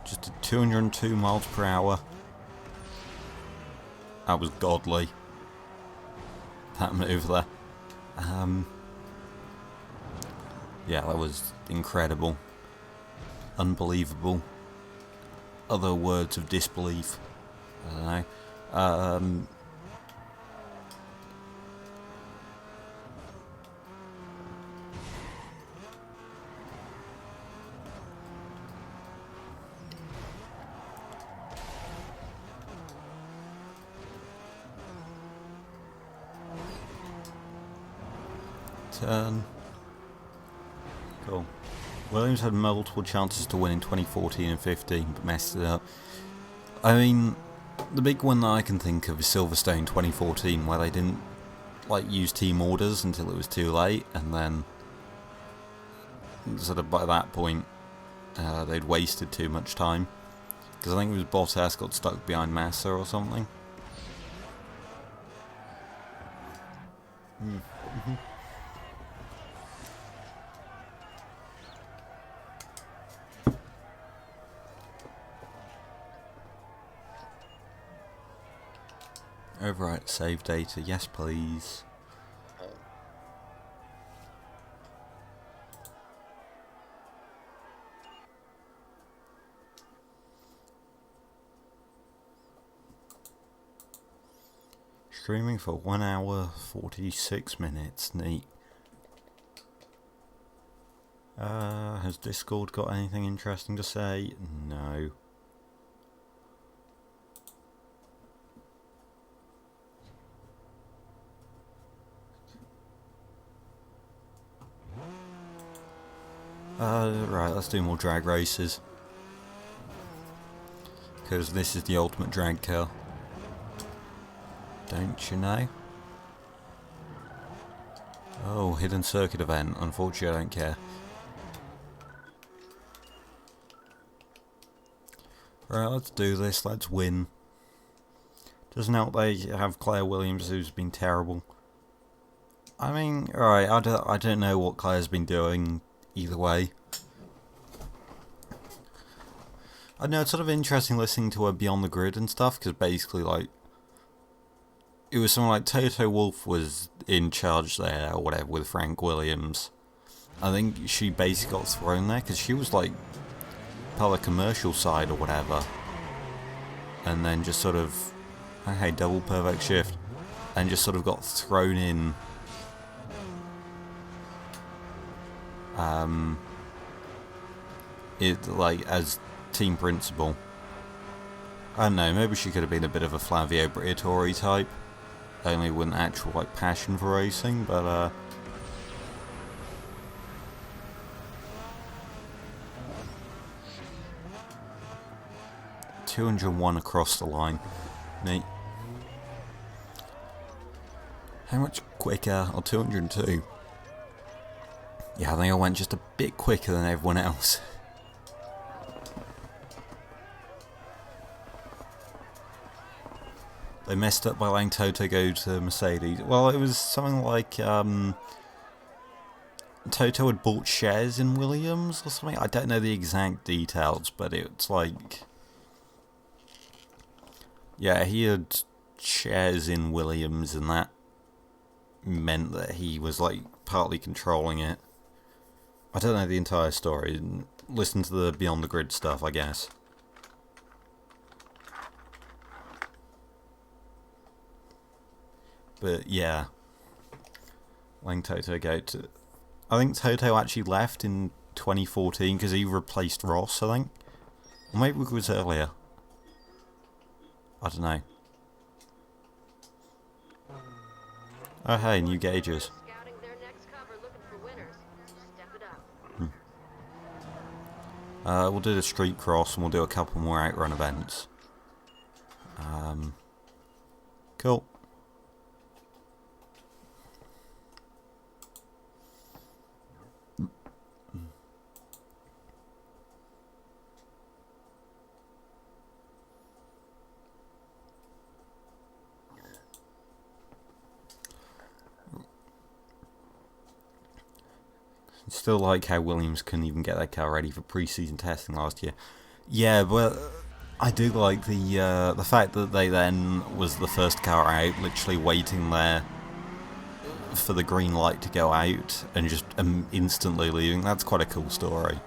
Just did 202 miles per hour. That was godly. That move there. Yeah, that was incredible. Unbelievable. Other words of disbelief. I don't know. Turn. Cool. Williams had multiple chances to win in 2014 and 15, but messed it up. I mean, the big one that I can think of is Silverstone 2014, where they didn't like use team orders until it was too late, and then sort of by that point they'd wasted too much time. Because I think it was Bottas got stuck behind Massa or something. Overwrite save data, yes please. Streaming for 1 hour 46 minutes, neat. Has Discord got anything interesting to say? No. Right, let's do more drag races. Because this is the ultimate drag car. Don't you know? Oh, hidden circuit event. Unfortunately, I don't care. Right, let's do this. Let's win. Doesn't help they have Claire Williams, who's been terrible. I mean, alright, I don't know what Claire's been doing either way. I know it's sort of interesting listening to her Beyond the Grid and stuff, because basically, like, it was something like Toto Wolff was in charge there, or whatever, with Frank Williams. I think she basically got thrown there, because she was, like, part of the commercial side or whatever. And then just sort of, okay, double perfect shift. And just sort of got thrown in. As team principal. I don't know, maybe she could have been a bit of a Flavio Briatore type. Only with an actual, like, passion for racing, but, 201 across the line. Neat. How much quicker? Oh, 202. Yeah, I think I went just a bit quicker than everyone else. They messed up by letting Toto go to Mercedes. Well, it was something like Toto had bought shares in Williams or something. I don't know the exact details, but it's like, yeah, he had shares in Williams, and that meant that he was like partly controlling it. I don't know the entire story. Listen to the Beyond the Grid stuff, I guess. But yeah, letting Toto go to... I think Toto actually left in 2014 because he replaced Ross, I think. Or maybe it was earlier. I don't know. Oh hey, new gauges. Scouting their next cover, looking for winners. Step it up. We'll do the street cross and we'll do a couple more outrun events. Cool. Still like how Williams couldn't even get their car ready for pre-season testing last year. Yeah, but I do like the fact that they then was the first car out, literally waiting there for the green light to go out and just instantly leaving. That's quite a cool story.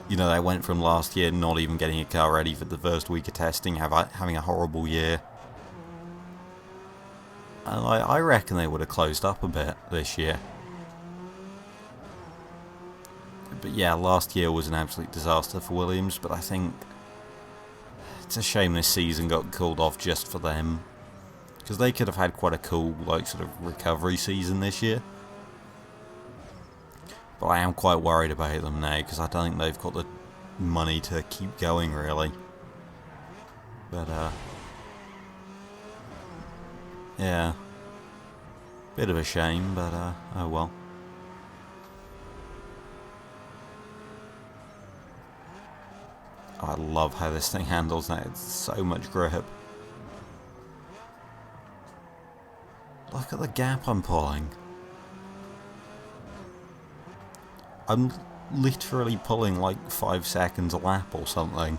You know, they went from last year not even getting a car ready for the first week of testing, having a horrible year. And I reckon they would have closed up a bit this year. But yeah, last year was an absolute disaster for Williams, but I think it's a shame this season got called off just for them. Because they could have had quite a cool, like, sort of recovery season this year. But I am quite worried about them now, because I don't think they've got the money to keep going, really. But, yeah. Bit of a shame, but, oh well. I love how this thing handles now, it's so much grip. Look at the gap I'm pulling. I'm literally pulling like 5 seconds a lap or something.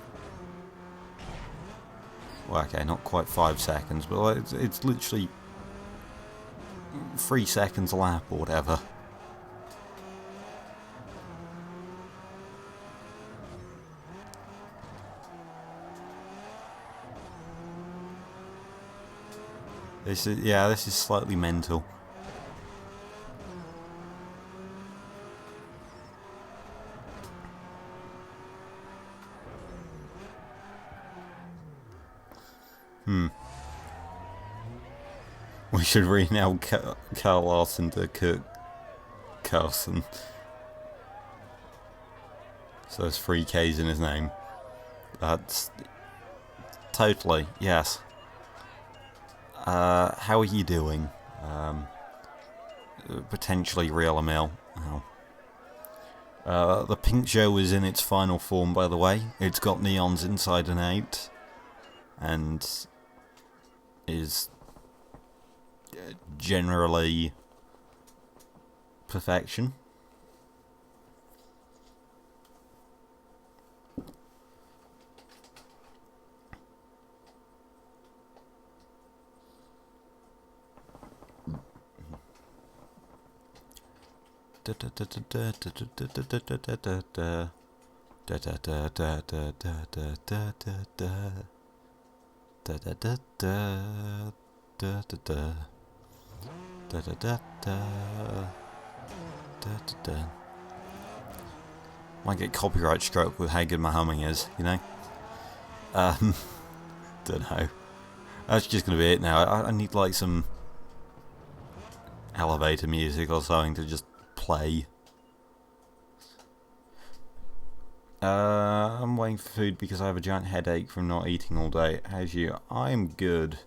Well, okay, not quite 5 seconds, but it's literally 3 seconds a lap or whatever. This is slightly mental. We should rename Carl Larson to Kurt Carlson. So there's 3 Ks in his name. That's... Totally, yes. How are you doing? Potentially real Emil. Oh. The Pink Joe is in its final form, by the way. It's got neons inside and out. And is generally perfection. Might get copyright struck with how good my humming is, you know? Don't know. That's just gonna be it now. I need like some elevator music or something to just play. I'm waiting for food because I have a giant headache from not eating all day. How's you? I'm good.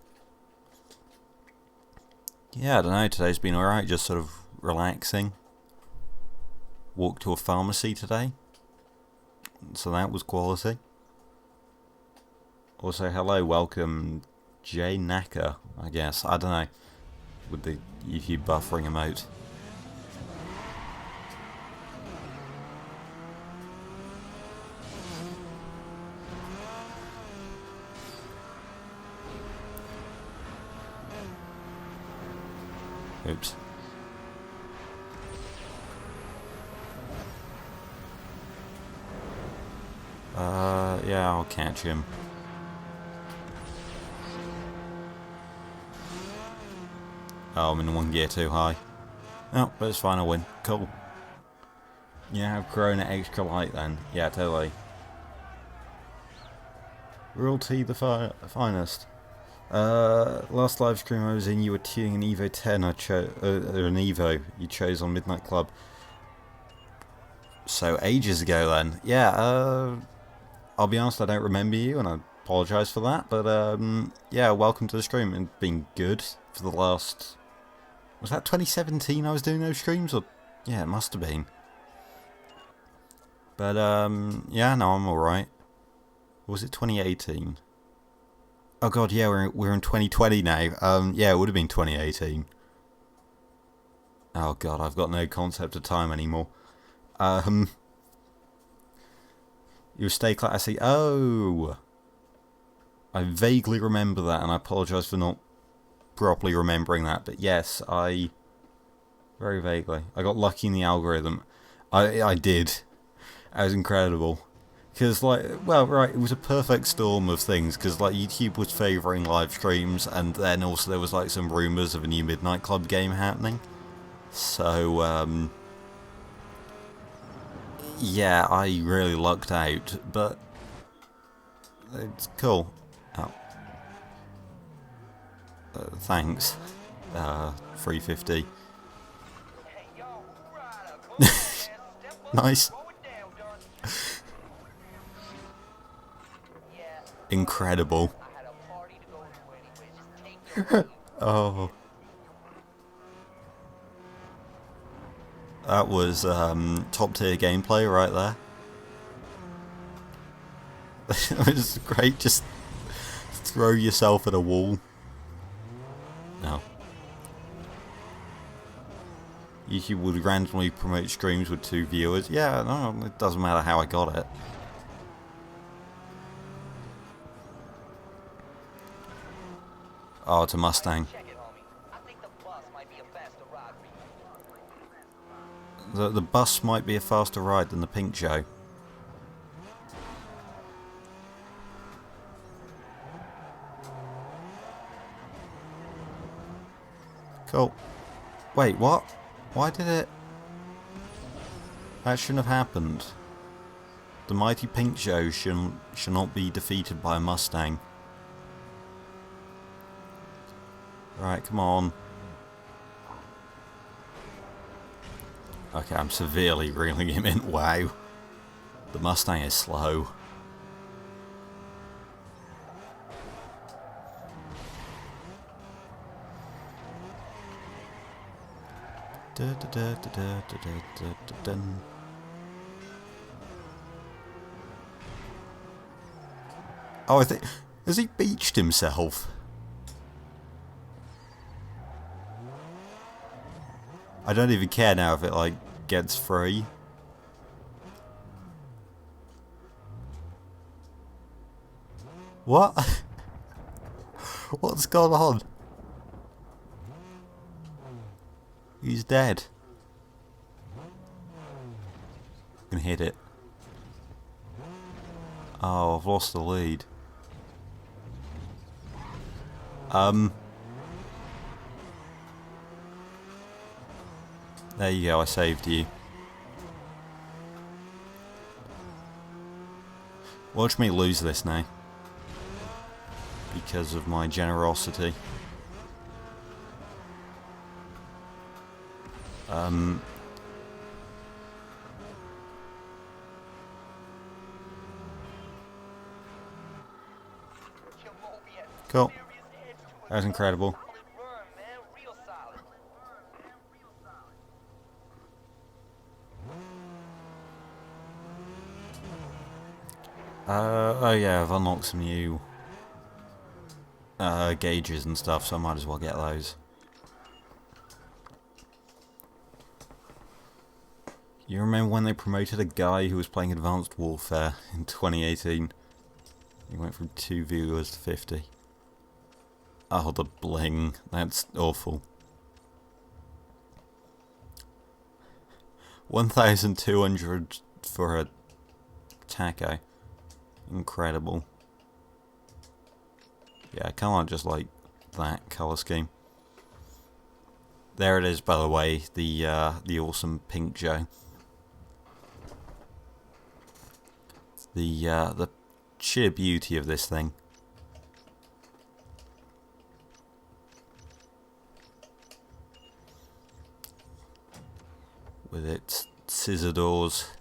Yeah, I don't know, today's been alright, just sort of relaxing. Walked to a pharmacy today, so that was quality. Also, hello, welcome, Jay Naka, I guess, I don't know, with the YouTube buffering emote. Oops. Yeah, I'll catch him. Oh, I'm in one gear too high. Oh, but it's fine, I'll win. Cool. You have Corona extra light then? Yeah, totally. Real tea the finest. Last live stream I was in, you were tuning an Evo 10, an Evo you chose on Midnight Club. So, ages ago then. Yeah, I'll be honest, I don't remember you, and I apologise for that, but, yeah, welcome to the stream. It's been good for the last... Was that 2017 I was doing those streams? Or yeah, it must have been. But, yeah, no, I'm alright. Or was it 2018? Oh god, yeah, we're in 2020 now. Yeah, it would have been 2018. Oh god, I've got no concept of time anymore. You stay classy. Oh! I vaguely remember that, and I apologise for not properly remembering that, but yes, very vaguely. I got lucky in the algorithm. I did. That was incredible. Because, like, well, right, it was a perfect storm of things, because, like, YouTube was favouring live streams, and then also there was, like, some rumours of a new Midnight Club game happening. So, yeah, I really lucked out, but it's cool. Oh. Thanks. 350. Nice. Incredible. Oh. That was top tier gameplay right there. It was great, just throw yourself at a wall. No. YouTube would randomly promote streams with 2 viewers. Yeah, no, it doesn't matter how I got it. Oh, it's a Mustang. The bus might be a faster ride than the Pink Joe. Cool. Wait, what? Why did it... That shouldn't have happened. The mighty Pink Joe should not be defeated by a Mustang. Right, come on. Okay, I'm severely reeling him in. Wow. The Mustang is slow. Oh, I think... Has he beached himself? I don't even care now if it, like, gets free. What? What's going on? He's dead. I can hit it. Oh, I've lost the lead. There you go, I saved you. Watch me lose this now. Because of my generosity. Cool. That was incredible. Oh yeah, I've unlocked some new gauges and stuff, so I might as well get those. You remember when they promoted a guy who was playing Advanced Warfare in 2018? He went from 2 viewers to 50. Oh, the bling. That's awful. 1,200 for a taco. Incredible. Yeah, come on, just like that colour scheme. There it is, by the way, the awesome pink Joe. The sheer beauty of this thing. With its scissor doors.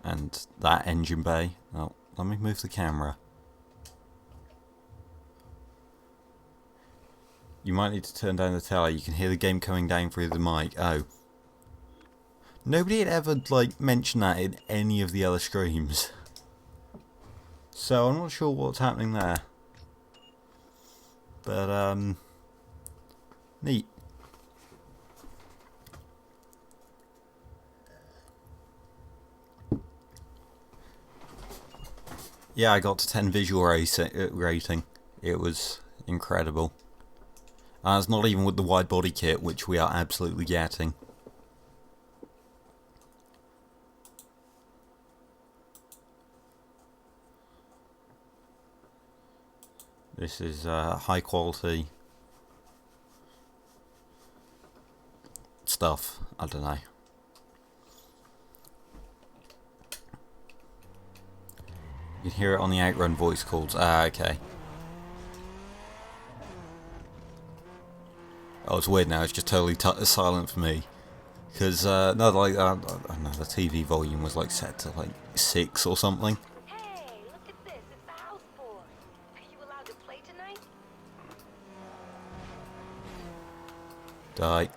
And that engine bay. Oh, let me move the camera. You might need to turn down the telly. You can hear the game coming down through the mic. Oh. Nobody had ever, like, mentioned that in any of the other streams. So, I'm not sure what's happening there. But, neat. Yeah, I got to 10 visual rating. It was incredible. It's not even with the wide body kit, which we are absolutely getting. This is high quality stuff. I don't know. You can hear it on the Outrun voice calls. Ah, okay. Oh, it's weird now. It's just totally silent for me. Because, no, like, I don't know, the TV volume was, like, set to, like, 6 or something. Hey, look at this. It's the house boy. Are you allowed to play tonight? Die.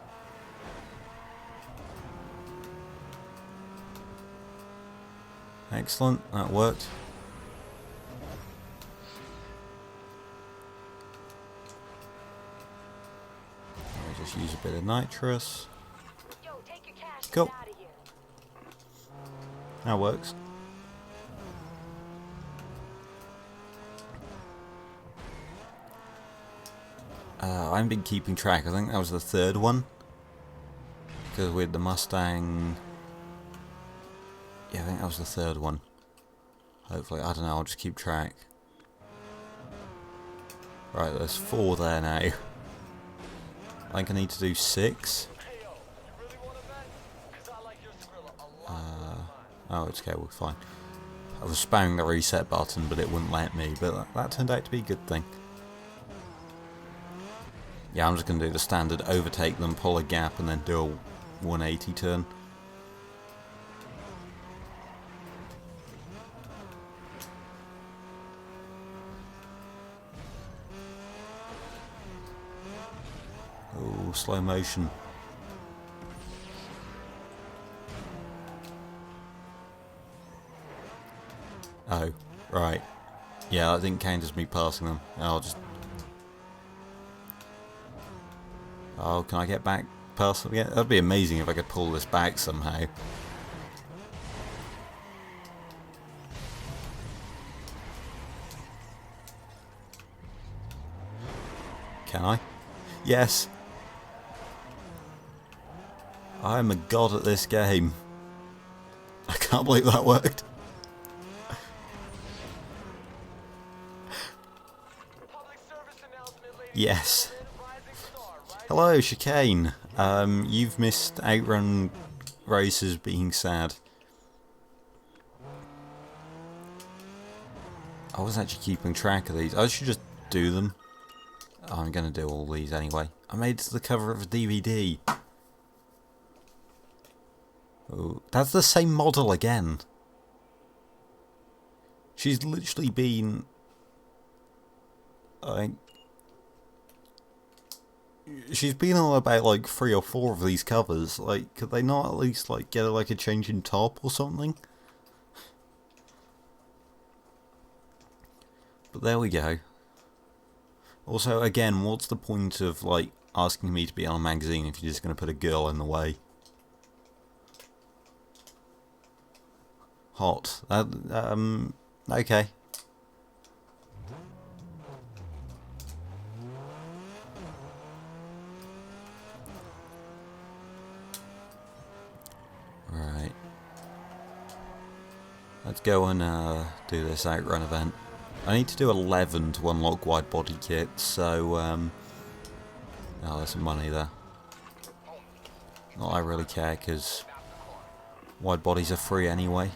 Excellent. That worked. I'll just use a bit of nitrous. Yo, take your cash and Cool. get out of here. That works. I haven't been keeping track. I think that was the third one. Because with the Mustang... Yeah, I think that was the third one. Hopefully, I don't know, I'll just keep track. Right, there's 4 there now. I think I need to do 6. Oh, it's okay, we're fine. I was spamming the reset button, but it wouldn't let me, but that turned out to be a good thing. Yeah, I'm just going to do the standard overtake them, pull a gap, and then do 180 turn. Oh, slow motion. Oh, right. Yeah, that didn't count as me passing them. I'll just... Oh, can I get back past them again? That'd be amazing if I could pull this back somehow. Can I? Yes! I'm a god at this game. I can't believe that worked. Yes. Hello, Chicane. You've missed outrun races being sad. I was actually keeping track of these. I should just do them. I'm gonna do all these anyway. I made it to the cover of a DVD. Oh, that's the same model again. She's literally been... she's been on about like 3 or 4 of these covers. Like, could they not at least like get like a change in top or something? But there we go. Also, again, what's the point of like asking me to be on a magazine if you're just going to put a girl in the way? Hot. Okay. Right. Let's go and do this outrun event. I need to do 11 to unlock wide body kit, so oh, there's some money there. Not that I really care, because wide bodies are free anyway.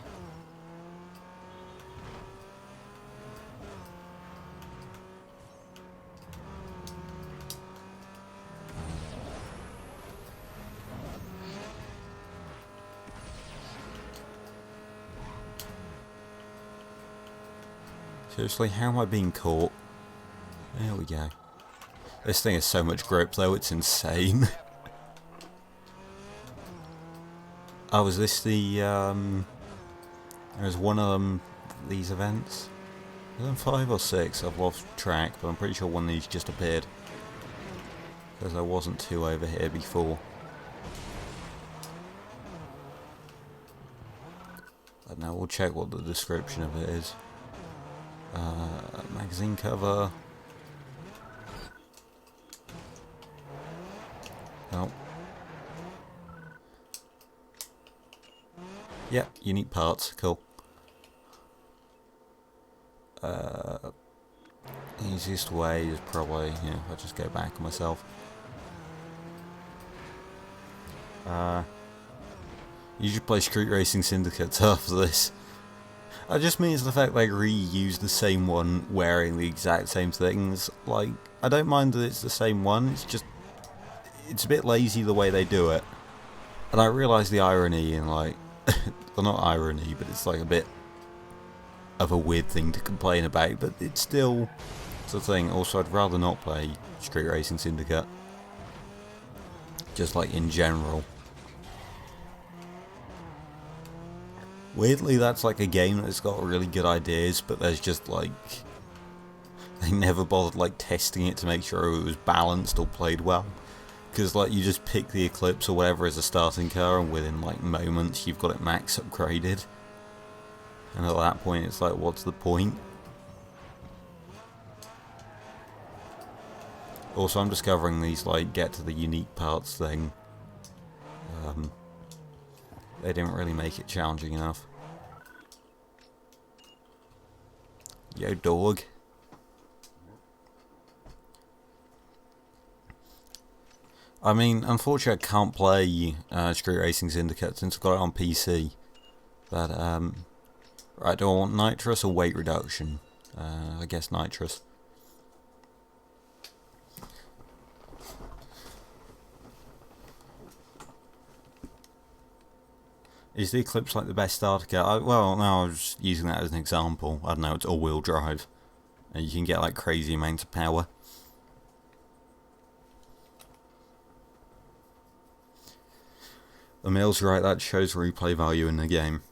Seriously, how am I being caught? There we go. This thing has so much grip though, it's insane. Oh, is this the, there's one of them, these events? Is there 5 or 6? I've lost track, but I'm pretty sure one of these just appeared. Because there wasn't 2 over here before. But now we'll check what the description of it is. Magazine cover. Oh. Yep, unique parts, cool. Easiest way is probably, you know, I'll just go back on myself. You should play Street Racing Syndicate after this. That just means the fact they reuse the same one wearing the exact same things. Like, I don't mind that it's the same one, it's just... it's a bit lazy the way they do it. And I realise the irony in, like... well, not irony, but it's like a bit of a weird thing to complain about, but it's still... it's the thing. Also, I'd rather not play Street Racing Syndicate. Just like in general. Weirdly, that's like a game that's got really good ideas, but there's just like... they never bothered like testing it to make sure it was balanced or played well. Because like you just pick the Eclipse or whatever as a starting car and within like moments you've got it max upgraded. And at that point it's like, what's the point? Also, I'm discovering these like get to the unique parts thing. They didn't really make it challenging enough. Yo, dog. I mean, unfortunately I can't play Street Racing Syndicate since I've got it on PC. But, right, do I want nitrous or weight reduction? I guess nitrous. Is the Eclipse like the best starter car? Well, no, I was using that as an example. I don't know, it's all-wheel drive. And you can get like crazy amounts of power. Emil's right, that shows replay value in the game.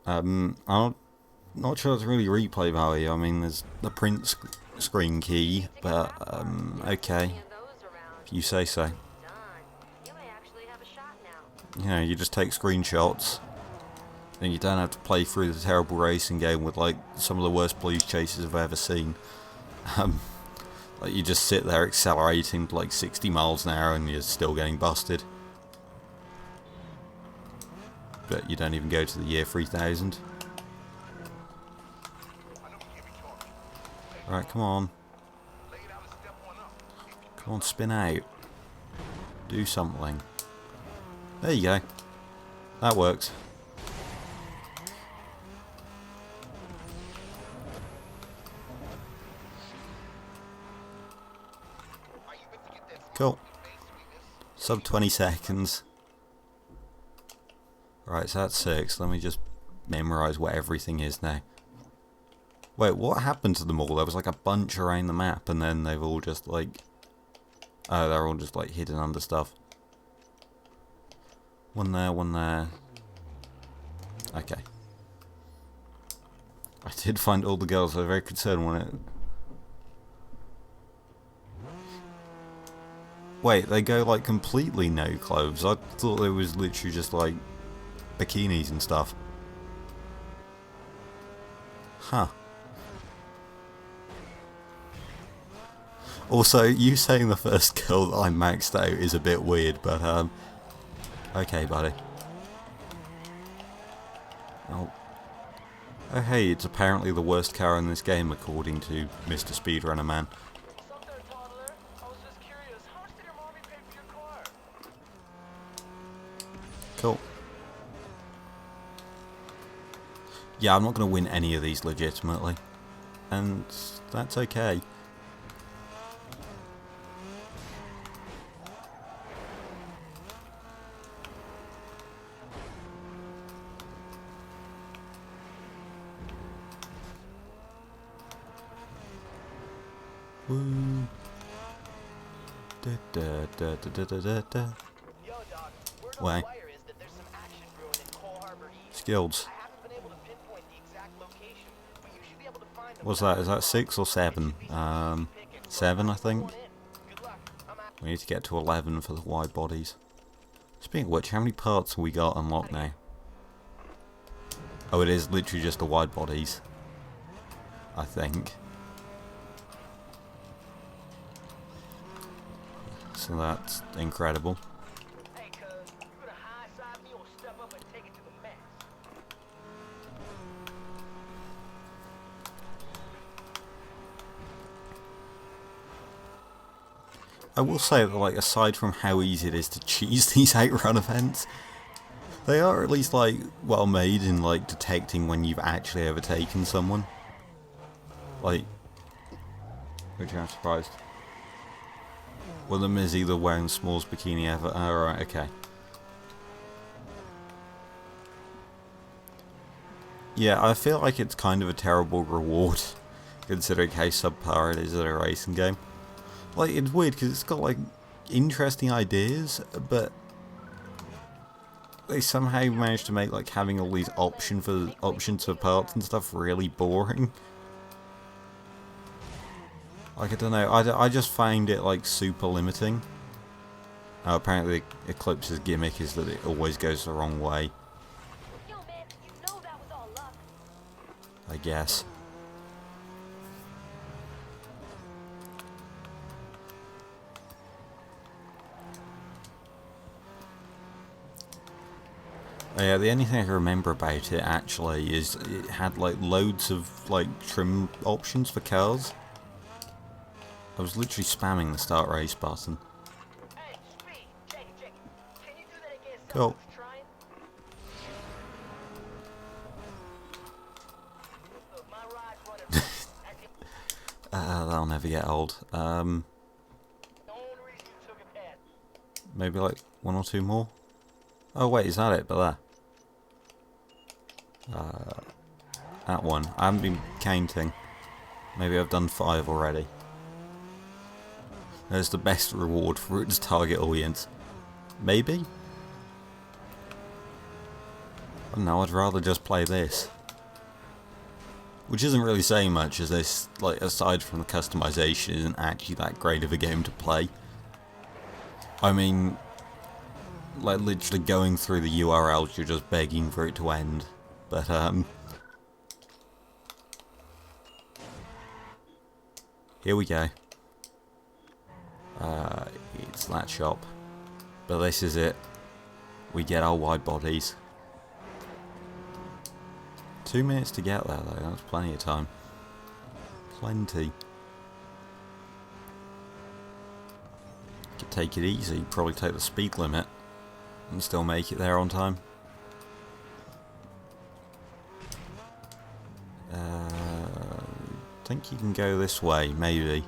I'm not sure it's really replay value. I mean, there's the print screen key, but okay, if you say so. You know, you just take screenshots, and you don't have to play through the terrible racing game with like some of the worst police chases I've ever seen. Like you just sit there accelerating to like 60 miles an hour and you're still getting busted. But you don't even go to the year 3000. Right, come on. Come on, spin out. Do something. There you go. That works. Cool. Sub 20 seconds. Right, so that's 6. Let me just memorize what everything is now. Wait, what happened to them all? There was like a bunch around the map and then they've all just like... Oh, they're all just like hidden under stuff. One there, one there. Okay. I did find all the girls. I was very concerned when it... Wait, they go like completely no clothes. I thought it was literally just like bikinis and stuff. Huh. Also, you saying the first girl that I maxed out is a bit weird, but okay, buddy. Oh. Oh hey, it's apparently the worst car in this game according to Mr. Speedrunner Man. Cool. Yeah, I'm not going to win any of these legitimately. And that's okay. Woo. Da da da da da da da. Why? Skills. What's that? Is that 6 or 7? 7, I think. We need to get to 11 for the wide bodies. Speaking of which, how many parts have we got unlocked now? Oh, it is literally just the wide bodies, I think. So that's incredible. I will say that, like, aside from how easy it is to cheese these outrun events, they are at least, like, well made in, like, detecting when you've actually overtaken someone. Like, which I'm surprised. One of them is either wearing the smallest bikini ever. Alright, okay. Yeah, I feel like it's kind of a terrible reward, considering how subpar it is at a racing game. Like, it's weird because it's got like interesting ideas, but they somehow managed to make like having all these options for parts and stuff really boring. Like, I don't know, I just find it like super limiting. Apparently Eclipse's gimmick is that it always goes the wrong way. Yo, man, you know that was all luck. I guess. Yeah, the only thing I can remember about it actually is it had like loads of like trim options for cars. I was literally spamming the start race button. Hey, Speed, Jake, can you do that again? Cool. Look, my ride's running. That'll never get old. Maybe like 1 or 2 more. Oh wait, is that it? But there. That one. I haven't been counting. Maybe I've done 5 already. There's the best reward for its target audience. Maybe? I don't know, I'd rather just play this. Which isn't really saying much, as this, like, aside from the customization, isn't actually that great of a game to play. I mean, like, literally going through the URLs, you're just begging for it to end. But, here we go. It's that shop. But this is it. We get our wide bodies. 2 minutes to get there though, that's plenty of time. Plenty. Could take it easy, probably take the speed limit and still make it there on time. I think you can go this way, maybe.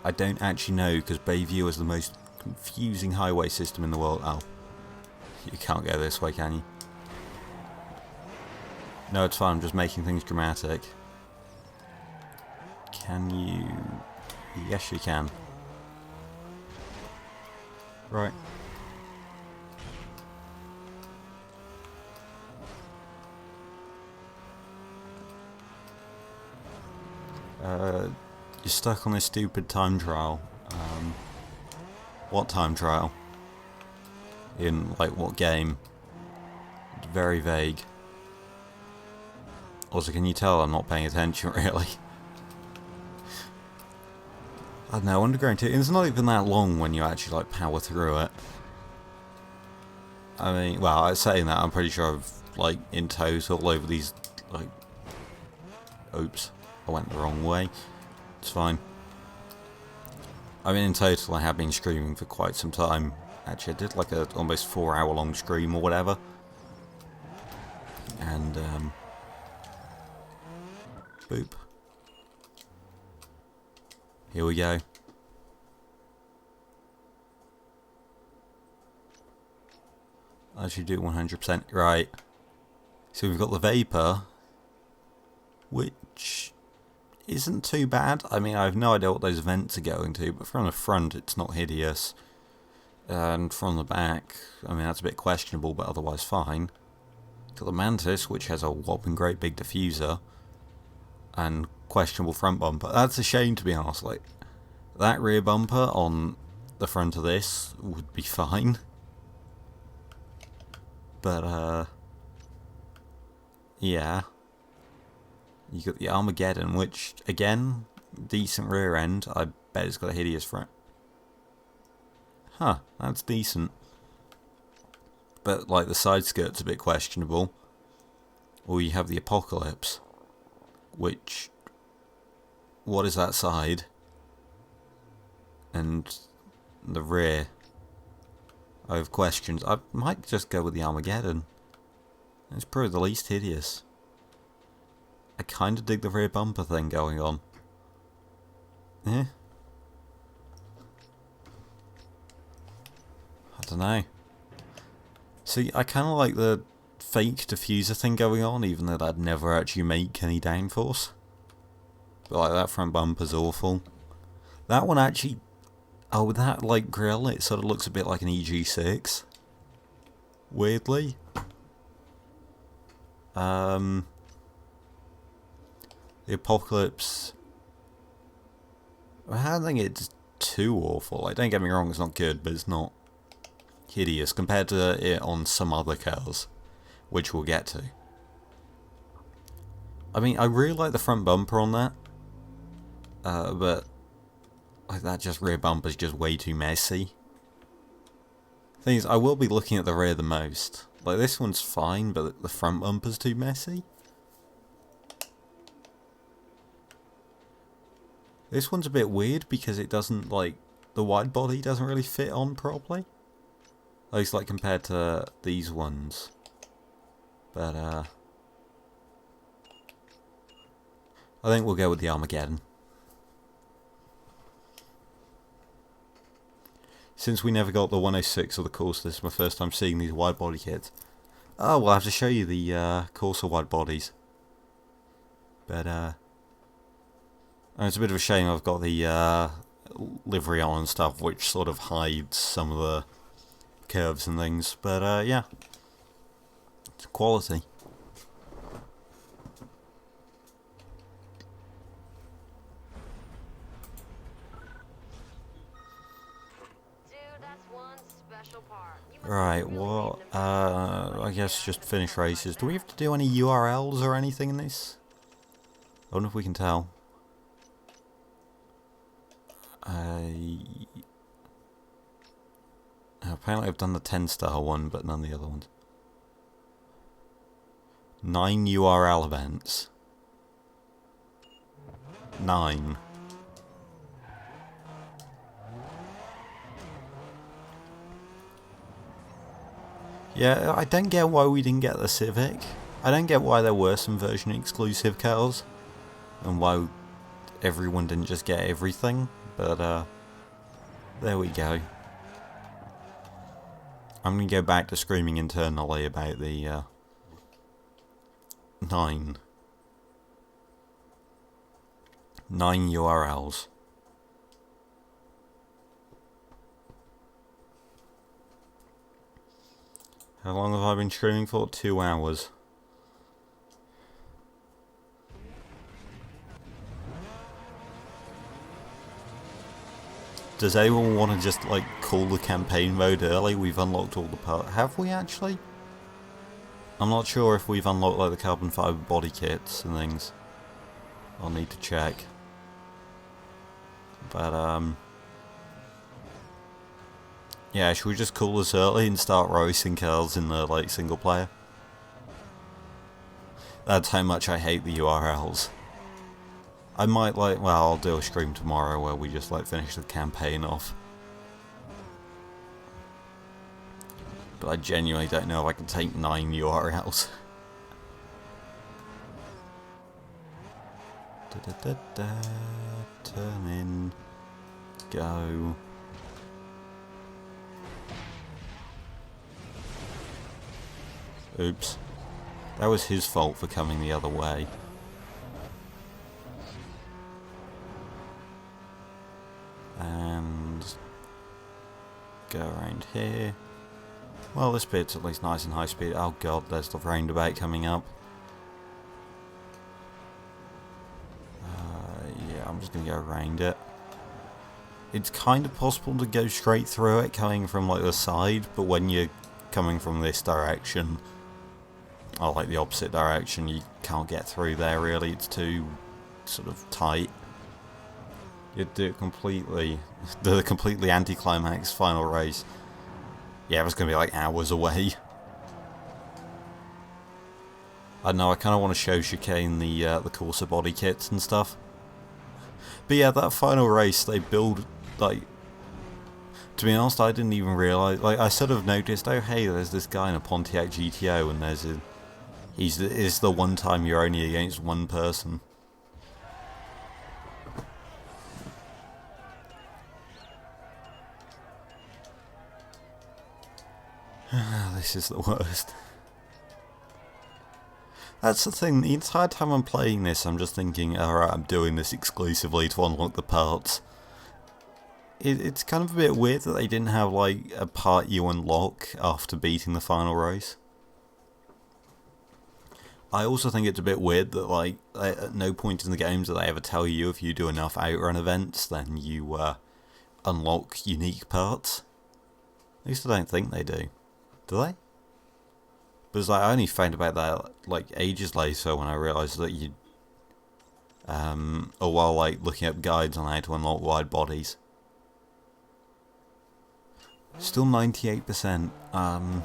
I don't actually know, because Bayview is the most confusing highway system in the world. Oh. You can't go this way, can you? No, it's fine, I'm just making things dramatic. Can you... Yes, you can. Right. You're stuck on this stupid time trial. What time trial? In, like, what game? It's very vague. Also, can you tell I'm not paying attention, really? I don't know, Underground 2, it's not even that long when you actually, like, power through it. I mean, well, saying that, I'm pretty sure I've, like, in total over these, like... Oops, I went the wrong way. It's fine. I mean, in total, I have been streaming for quite some time. Actually, I did, like, a almost 4-hour-long stream or whatever. And, boop. Here we go. I should do 100% right. So we've got the Vapor, which isn't too bad. I mean, I have no idea what those vents are going to, but from the front it's not hideous. And from the back, I mean, that's a bit questionable, but otherwise fine. Got the Mantis, which has a whopping great big diffuser. And questionable front bumper. That's a shame, to be honest. Like, that rear bumper on the front of this would be fine. But, yeah. You got the Armageddon, which, again, decent rear end. I bet it's got a hideous front. Huh, that's decent. But, like, the side skirt's a bit questionable. Or you have the Apocalypse, which... What is that side? And the rear. I have questions. I might just go with the Armageddon. It's probably the least hideous. I kind of dig the rear bumper thing going on. Eh? I don't know. See, I kind of like the fake diffuser thing going on, even though that'd never actually make any downforce. But like, that front bumper's awful. That one actually... Oh, with that, like, grille, it sort of looks a bit like an EG6. Weirdly. The Apocalypse... I don't think it's too awful. Like, don't get me wrong, it's not good, but it's not hideous compared to it on some other cars, which we'll get to. I mean, I really like the front bumper on that, but like that just rear bumper's just way too messy. Thing is, I will be looking at the rear the most. Like, this one's fine, but the front bumper's too messy. This one's a bit weird because it doesn't, like, the wide body doesn't really fit on properly. At least, like, compared to these ones. But, I think we'll go with the Armageddon. Since we never got the 106 of the course, this is my first time seeing these wide body kits. Oh, we'll have to show you the Corsa wide bodies. But it's a bit of a shame I've got the livery on and stuff, which sort of hides some of the curves and things. But yeah, it's quality. Right, well, I guess just finish races. Do we have to do any URLs or anything in this? I wonder if we can tell. Apparently I've done the 10-star one, but none of the other ones. 9 URL events. 9. Yeah, I don't get why we didn't get the Civic. I don't get why there were some version exclusive cars. And why everyone didn't just get everything. But, there we go. I'm going to go back to screaming internally about the, 9 URLs. How long have I been streaming for? 2 hours. Does anyone want to just, like, call the campaign mode early? We've unlocked all the parts. Have we actually? I'm not sure if we've unlocked, like, the carbon fibre body kits and things. I'll need to check. But, yeah, should we just call this early and start racing cars in the, like, single player? That's how much I hate the URLs. I might, like, well, I'll do a stream tomorrow where we just, like, finish the campaign off. But I genuinely don't know if I can take 9 URLs. Turn in. Go. Oops. That was his fault for coming the other way. And go around here. Well, this bit's at least nice and high speed. Oh god, there's the roundabout coming up. Yeah, I'm just gonna go around it. It's kind of possible to go straight through it coming from like the side, but when you're coming from this direction, or like the opposite direction, you can't get through there really. It's too sort of tight. You'd do it completely, the completely anticlimax final race. Yeah, it was going to be like hours away. I don't know, I kind of want to show Chicane the Corsa body kits and stuff. But yeah, that final race, they build, like, to be honest, I didn't even realise, like, I sort of noticed, oh hey, there's this guy in a Pontiac GTO, and there's a, it's the one time you're only against one person. This is the worst. That's the thing, the entire time I'm playing this I'm just thinking, alright, I'm doing this exclusively to unlock the parts. It's kind of a bit weird that they didn't have like a part you unlock after beating the final race. I also think it's a bit weird that like at no point in the games do they ever tell you if you do enough outrun events then you unlock unique parts. At least I don't think they do. Do they? But it's like, I only found about that like ages later when I realised that you, or while like looking up guides on how to unlock wide bodies. Still 98%. Oh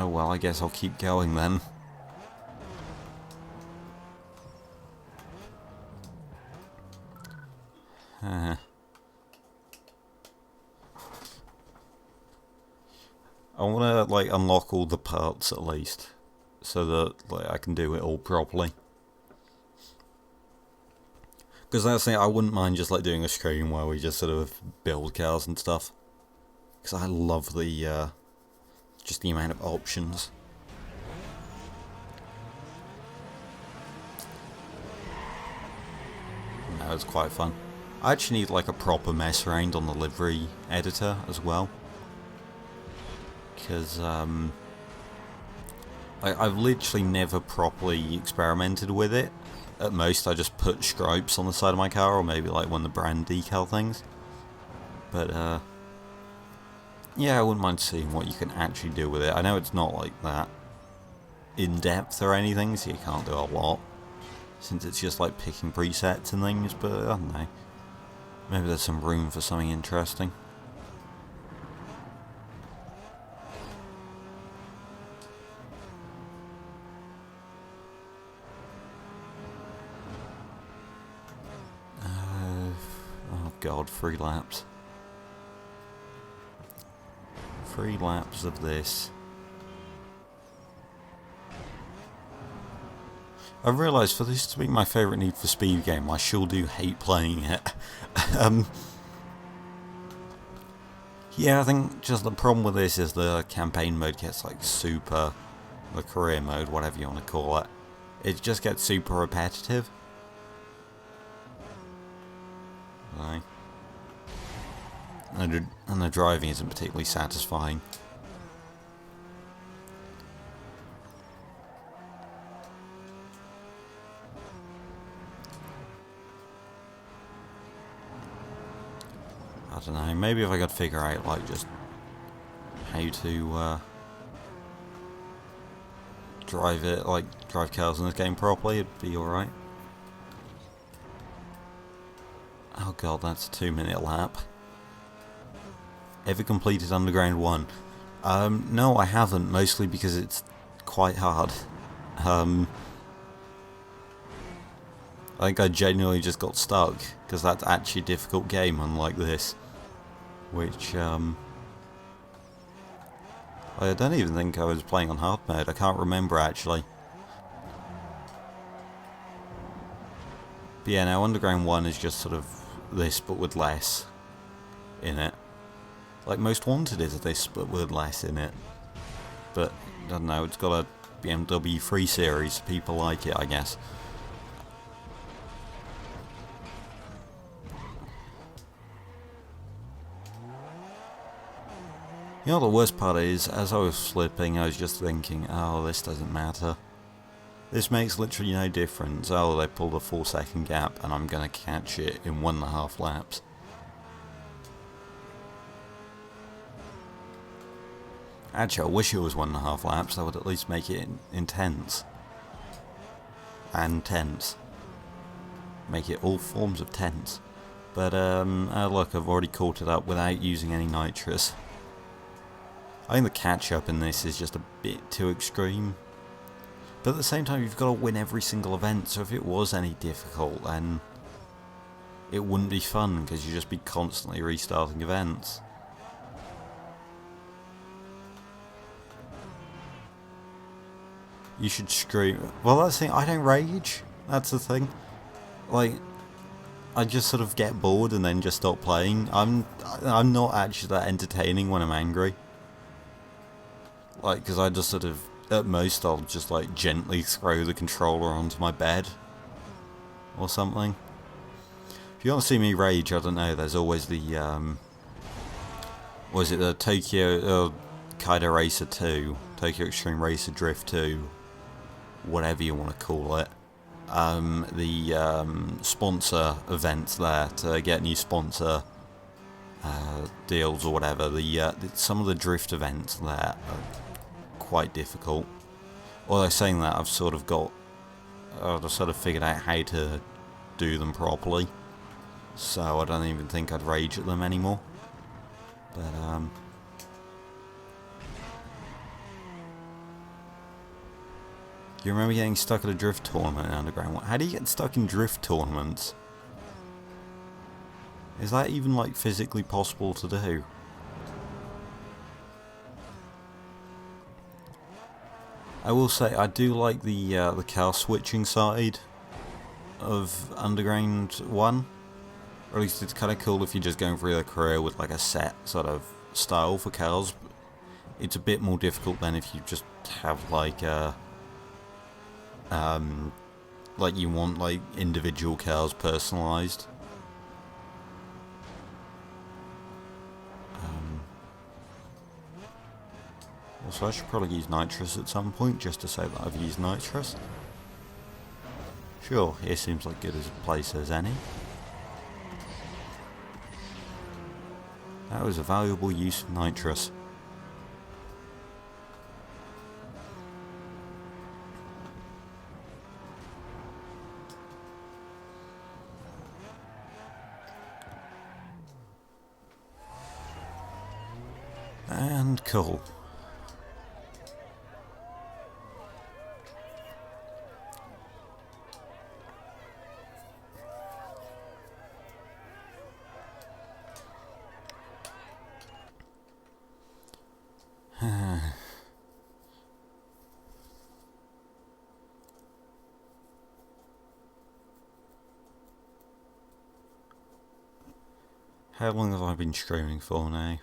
well, I guess I'll keep going then. I want to like unlock all the parts at least, so that like I can do it all properly. Because that's the thing, I wouldn't mind just like doing a stream where we just sort of build cars and stuff. Because I love the just the amount of options. That was quite fun. I actually need like a proper mess around on the livery editor as well. Because I've literally never properly experimented with it. At most I just put stripes on the side of my car, or maybe like one of the brand decal things. But yeah, I wouldn't mind seeing what you can actually do with it. I know it's not like that in depth or anything, so you can't do a lot, since it's just like picking presets and things, but I don't know. Maybe there's some room for something interesting. Oh god, 3 laps. 3 laps of this. I've realised for this to be my favourite Need for Speed game, I sure do hate playing it. Yeah, I think just the problem with this is the campaign mode gets like super, the career mode, whatever you want to call it. It just gets super repetitive. Right. And the driving isn't particularly satisfying. I don't know, maybe if I could figure out like just how to drive cars in this game properly, it'd be alright. Oh god, that's a 2-minute lap. Ever completed Underground 1? No, I haven't, mostly because it's quite hard. I think I genuinely just got stuck, because that's actually a difficult game, unlike this. Which, I don't even think I was playing on hard mode, I can't remember actually. But yeah, now Underground 1 is just sort of this, but with less in it. Like Most Wanted is this, but with less in it. But, I don't know, it's got a BMW 3 Series, people like it, I guess. You know, the worst part is, as I was flipping, I was just thinking, oh, this doesn't matter. This makes literally no difference. Oh, they pulled a 4-second gap, and I'm gonna catch it in 1.5 laps. Actually, I wish it was 1.5 laps, that would at least make it intense. And tense. Make it all forms of tense. But, look, I've already caught it up without using any nitrous. I think the catch-up in this is just a bit too extreme. But at the same time, you've got to win every single event, so if it was any difficult, then it wouldn't be fun, because you'd just be constantly restarting events. You should scream. Well, that's the thing, I don't rage. That's the thing. Like, I just sort of get bored and then just stop playing. I'm not actually that entertaining when I'm angry. Like, because I just sort of, at most, I'll just like gently throw the controller onto my bed. Or something. If you want to see me rage, I don't know, there's always the, was it the Tokyo, Kaido Racer 2, Tokyo Extreme Racer Drift 2, whatever you want to call it. The sponsor events there, to get new sponsor deals or whatever, some of the drift events there are quite difficult. Although saying that, I've sort of figured out how to do them properly, so I don't even think I'd rage at them anymore. But you remember getting stuck at a drift tournament in Underground? How do you get stuck in drift tournaments? Is that even like physically possible to do? I will say I do like the car switching side of Underground 1. Or at least it's kind of cool if you're just going through a career with like a set sort of style for cars. it's a bit more difficult than if you just have like a like you want like individual cars personalized. Also, I should probably use nitrous at some point just to say that I've used nitrous. Sure, here seems like good as a place as any. That was a valuable use of nitrous. And cool. How long have I been streaming for now?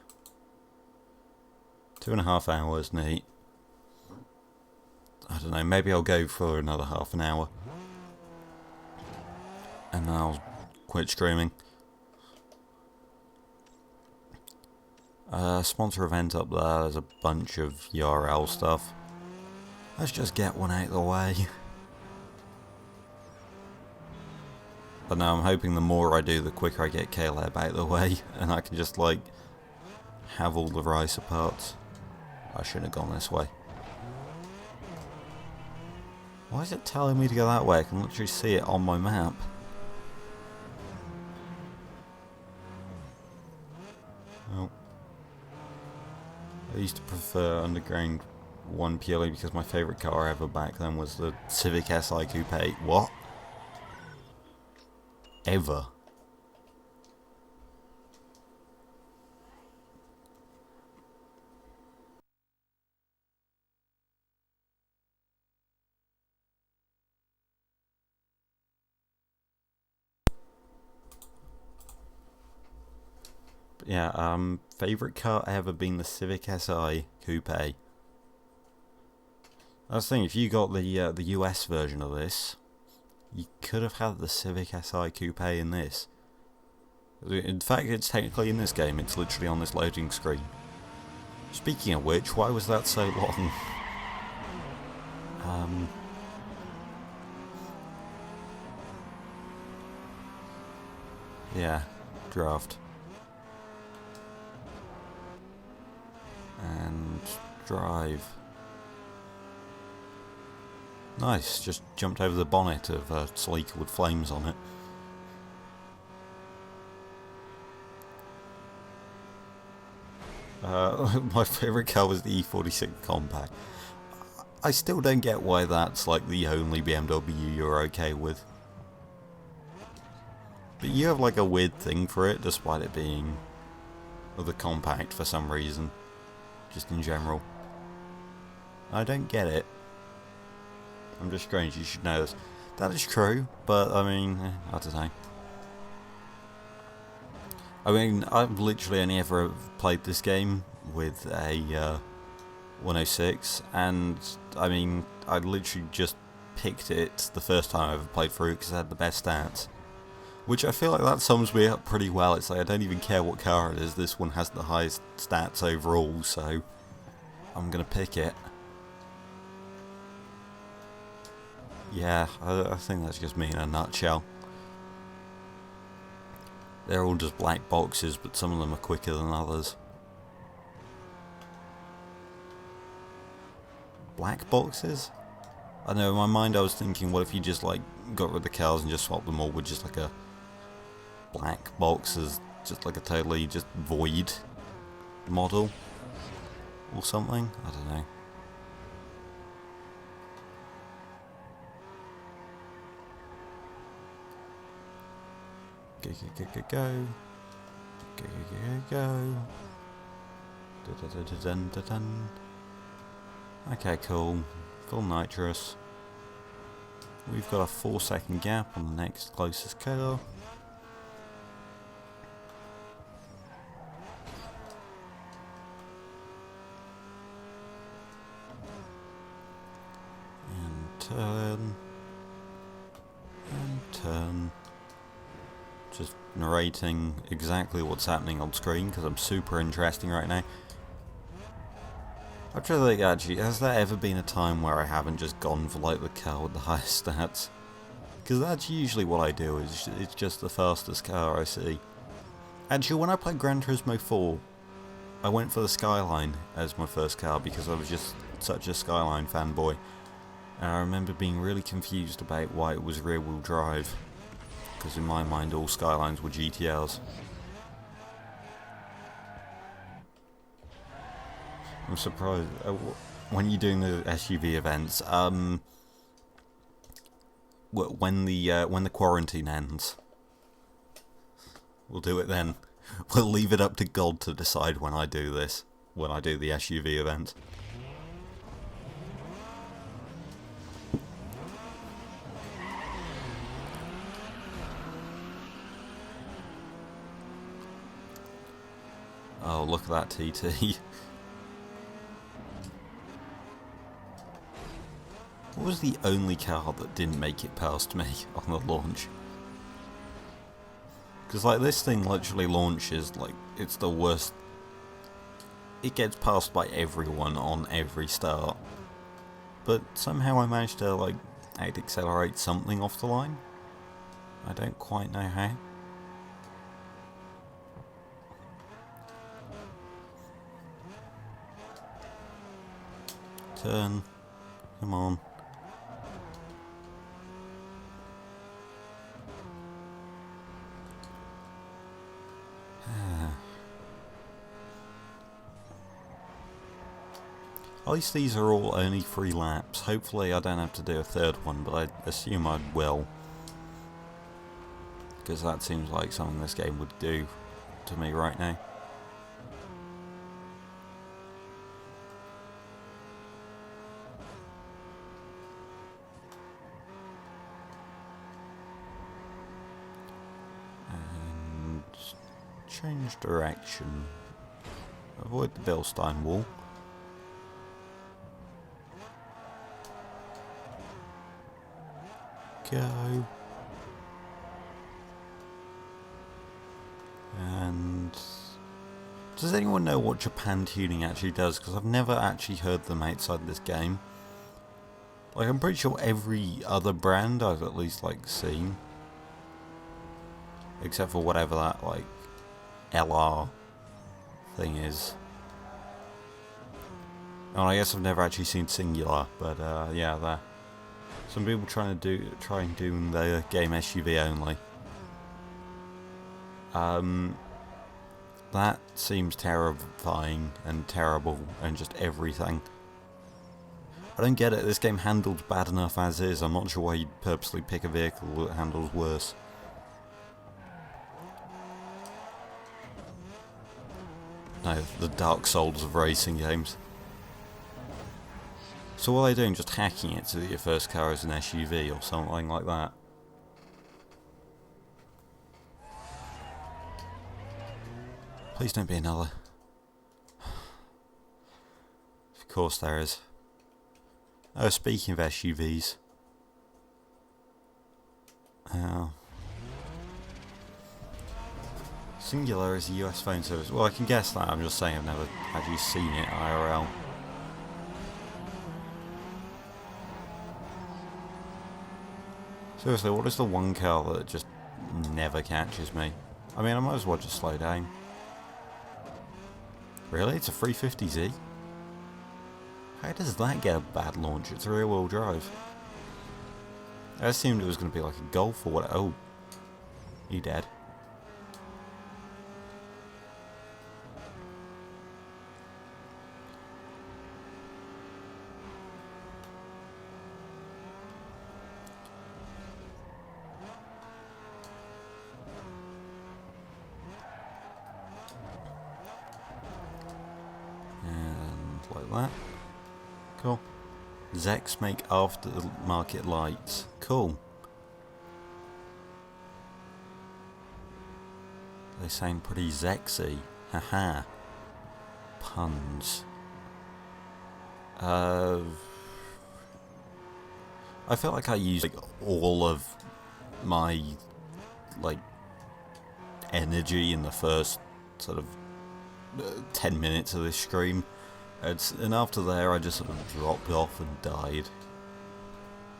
2.5 hours, neat. I don't know, maybe I'll go for another half an hour. And then I'll quit streaming. Sponsor event up there, there's a bunch of URL stuff. Let's just get one out of the way. But now I'm hoping the more I do, the quicker I get Caleb out of the way, and I can just like have all the ricer parts. I shouldn't have gone this way. Why is it telling me to go that way? I can literally see it on my map. Oh. I used to prefer Underground 1 purely because my favourite car ever back then was the Civic Si Coupe. What? Ever. But yeah, favourite car ever being the Civic Si Coupe. I was thinking, if you got the US version of this, you could have had the Civic Si Coupe in this. In fact, it's technically in this game, it's literally on this loading screen. Speaking of which, why was that so long? Yeah, draft. And drive. Nice, just jumped over the bonnet of a Sleeker with flames on it. My favourite car was the E46 Compact. I still don't get why that's like the only BMW you're okay with. But you have like a weird thing for it, despite it being the Compact for some reason. Just in general. I don't get it. I'm just strange, you should know this. That is true, but I mean, I don't know. I mean, I've literally only ever played this game with a 106, and I mean, I literally just picked it the first time I ever played through because it had the best stats. Which I feel like that sums me up pretty well. It's like I don't even care what car it is, this one has the highest stats overall, so I'm gonna pick it. Yeah, I think that's just me in a nutshell. They're all just black boxes, but some of them are quicker than others. Black boxes? I know, in my mind I was thinking, what if you just like got rid of the cars and just swapped them all with just like a black box as just like a totally just void model or something? I don't know. Go, go, go, go, go. Go, go, go, go. Dun, dun, dun, dun, dun, dun. Okay, cool. Full nitrous. We've got a 4-second gap on the next closest car. Turn. And turn. Just narrating exactly what's happening on screen because I'm super interesting right now. I'm trying to think actually, has there ever been a time where I haven't just gone for like the car with the highest stats? Because that's usually what I do, is it's just the fastest car I see. Actually, when I played Gran Turismo 4, I went for the Skyline as my first car because I was just such a Skyline fanboy. And I remember being really confused about why it was rear wheel drive. Because in my mind all Skylines were GTRs. I'm surprised when you're doing the SUV events. When the quarantine ends, we'll do it then. We'll leave it up to God to decide when I do this. When I do the SUV event. Oh, look at that TT. What was the only car that didn't make it past me on the launch? Because like this thing literally launches like it's the worst. It gets passed by everyone on every start. But somehow I managed to like out-accelerate something off the line. I don't quite know how. Turn. Come on. At least these are all only 3 laps. Hopefully I don't have to do a third one, but I assume I will. Because that seems like something this game would do to me right now. And change direction. Avoid the Bilstein wall. Go. And does anyone know what Japan tuning actually does? Because I've never actually heard them outside this game. Like I'm pretty sure every other brand I've at least like seen, except for whatever that like LR thing is. Oh, I guess I've never actually seen Singular, but yeah, there. Some people try and do the game SUV only. That seems terrifying and terrible and just everything. I don't get it. This game handles bad enough as is. I'm not sure why you'd purposely pick a vehicle that handles worse. No, the Dark Souls of racing games. So what are they doing? Just hacking it so that your first car is an SUV or something like that? Please don't be another. Of course there is. Oh, speaking of SUVs. Singular is a US phone service. Well, I can guess that. I'm just saying I've never actually seen it IRL. Seriously, what is the one car that just never catches me? I mean, I might as well just slow down. Really? It's a 350Z? How does that get a bad launch? It's a rear-wheel drive. I assumed it was going to be like a Golf or what? Oh. You dead. Like that. Cool. Zex make aftermarket lights. Cool. They sound pretty Zexy. Haha. Puns. I feel like I used like all of my like energy in the first sort of 10 minutes of this stream, and after there I just sort of dropped off and died.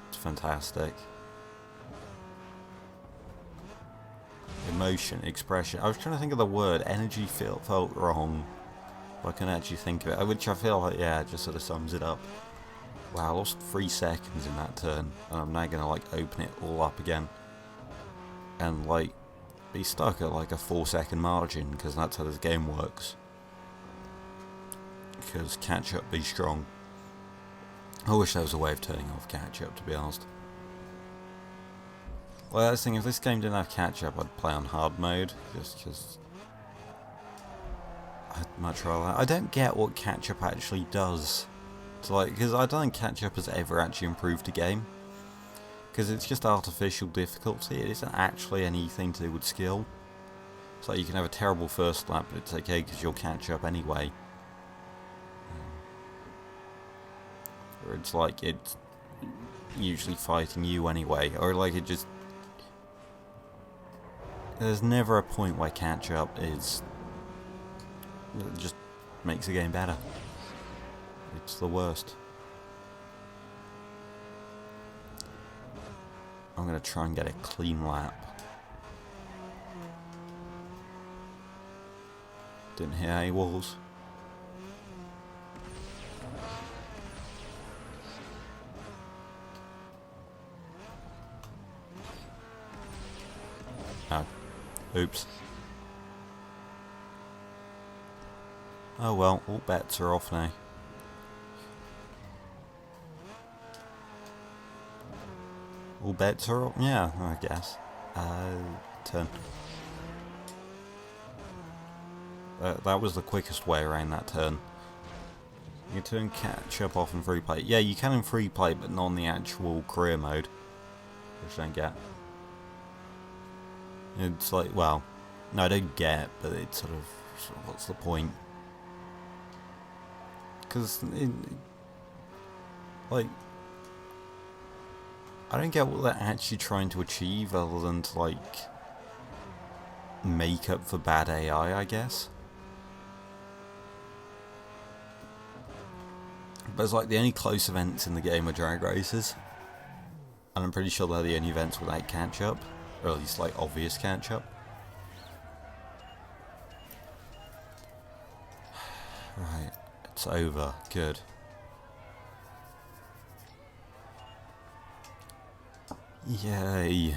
It's fantastic. Emotion, expression. I was trying to think of the word. Energy felt wrong. But I can actually think of it, which I feel like, yeah, it just sort of sums it up. Wow, I lost 3 seconds in that turn, and I'm now gonna like open it all up again. And like, be stuck at like a 4-second margin, because that's how this game works. Because catch up, be strong. I wish there was a way of turning off catch up, to be honest. Well, that's the thing, if this game didn't have catch up, I'd play on hard mode, just because I'd much rather that. I don't get what catch up actually does. So like, because I don't think catch up has ever actually improved the game. Because it's just artificial difficulty, it isn't actually anything to do with skill. So you can have a terrible first lap, but it's okay because you'll catch up anyway. Or it's like, it's usually fighting you anyway, or like it just... There's never a point where catch up is... It just makes the game better. It's the worst. I'm gonna try and get a clean lap. Didn't hit any walls. Oh. Oops. Oh well, all bets are off now. All bets are off? Yeah, I guess. Turn. That was the quickest way around that turn. You turn catch up off in free play. Yeah, you can in free play, but not in the actual career mode. Which I don't get. It's like, well, no, I don't get, but it's sort of what's the point? Because, like, I don't get what they're actually trying to achieve other than to, like, make up for bad AI, I guess. But it's like the only close events in the game are drag races. And I'm pretty sure they're the only events without catch-up. Or at least, like, obvious catch-up. Right, it's over. Good. Yay.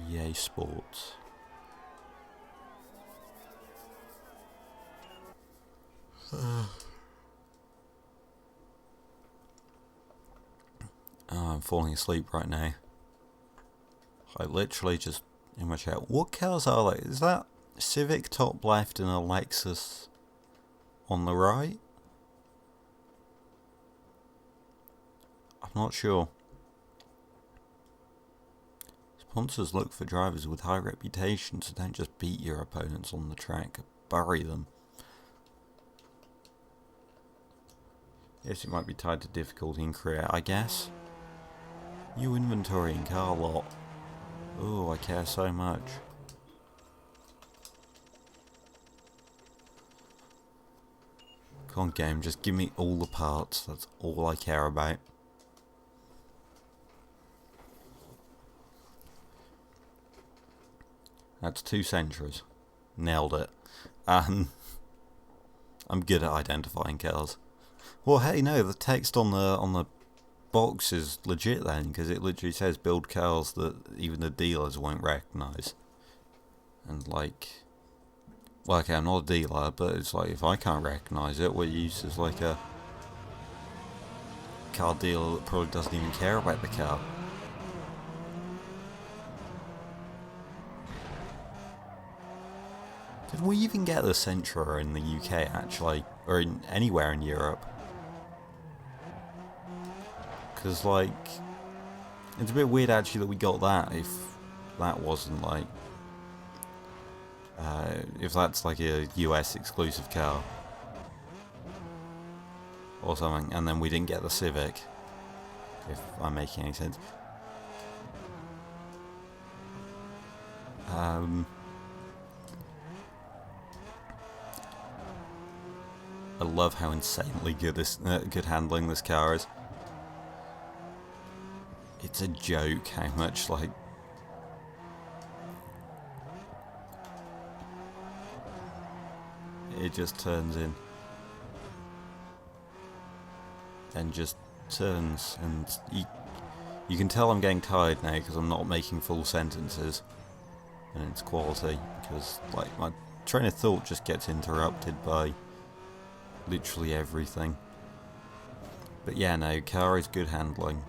Yay, sports. Oh, I'm falling asleep right now. I literally just in my chat. What cars are they? Is that Civic top left and a Lexus on the right? I'm not sure. Sponsors look for drivers with high reputations, so don't just beat your opponents on the track, bury them. Yes, it might be tied to difficulty in career, I guess. New inventory and car lot. Oh, I care so much. Come on, game, just give me all the parts. That's all I care about. That's 2 Sentras. Nailed it. I'm good at identifying cars. Well, hey, no, the text on the box is legit then, because it literally says build cars that even the dealers won't recognise. And like, well, okay, I'm not a dealer, but it's like if I can't recognise it, what use is like a car dealer that probably doesn't even care about the car. Did we even get the Sentra in the UK actually, or in anywhere in Europe? Because like, it's a bit weird actually that we got that if that wasn't like, if that's like a US exclusive car. or something, and then we didn't get the Civic, if I'm making any sense. I love how insanely good good handling this car is. It's a joke how much, like, it just turns in and just turns, and you can tell I'm getting tired now because I'm not making full sentences, and it's quality, because like my train of thought just gets interrupted by literally everything. But yeah, no, car is good handling.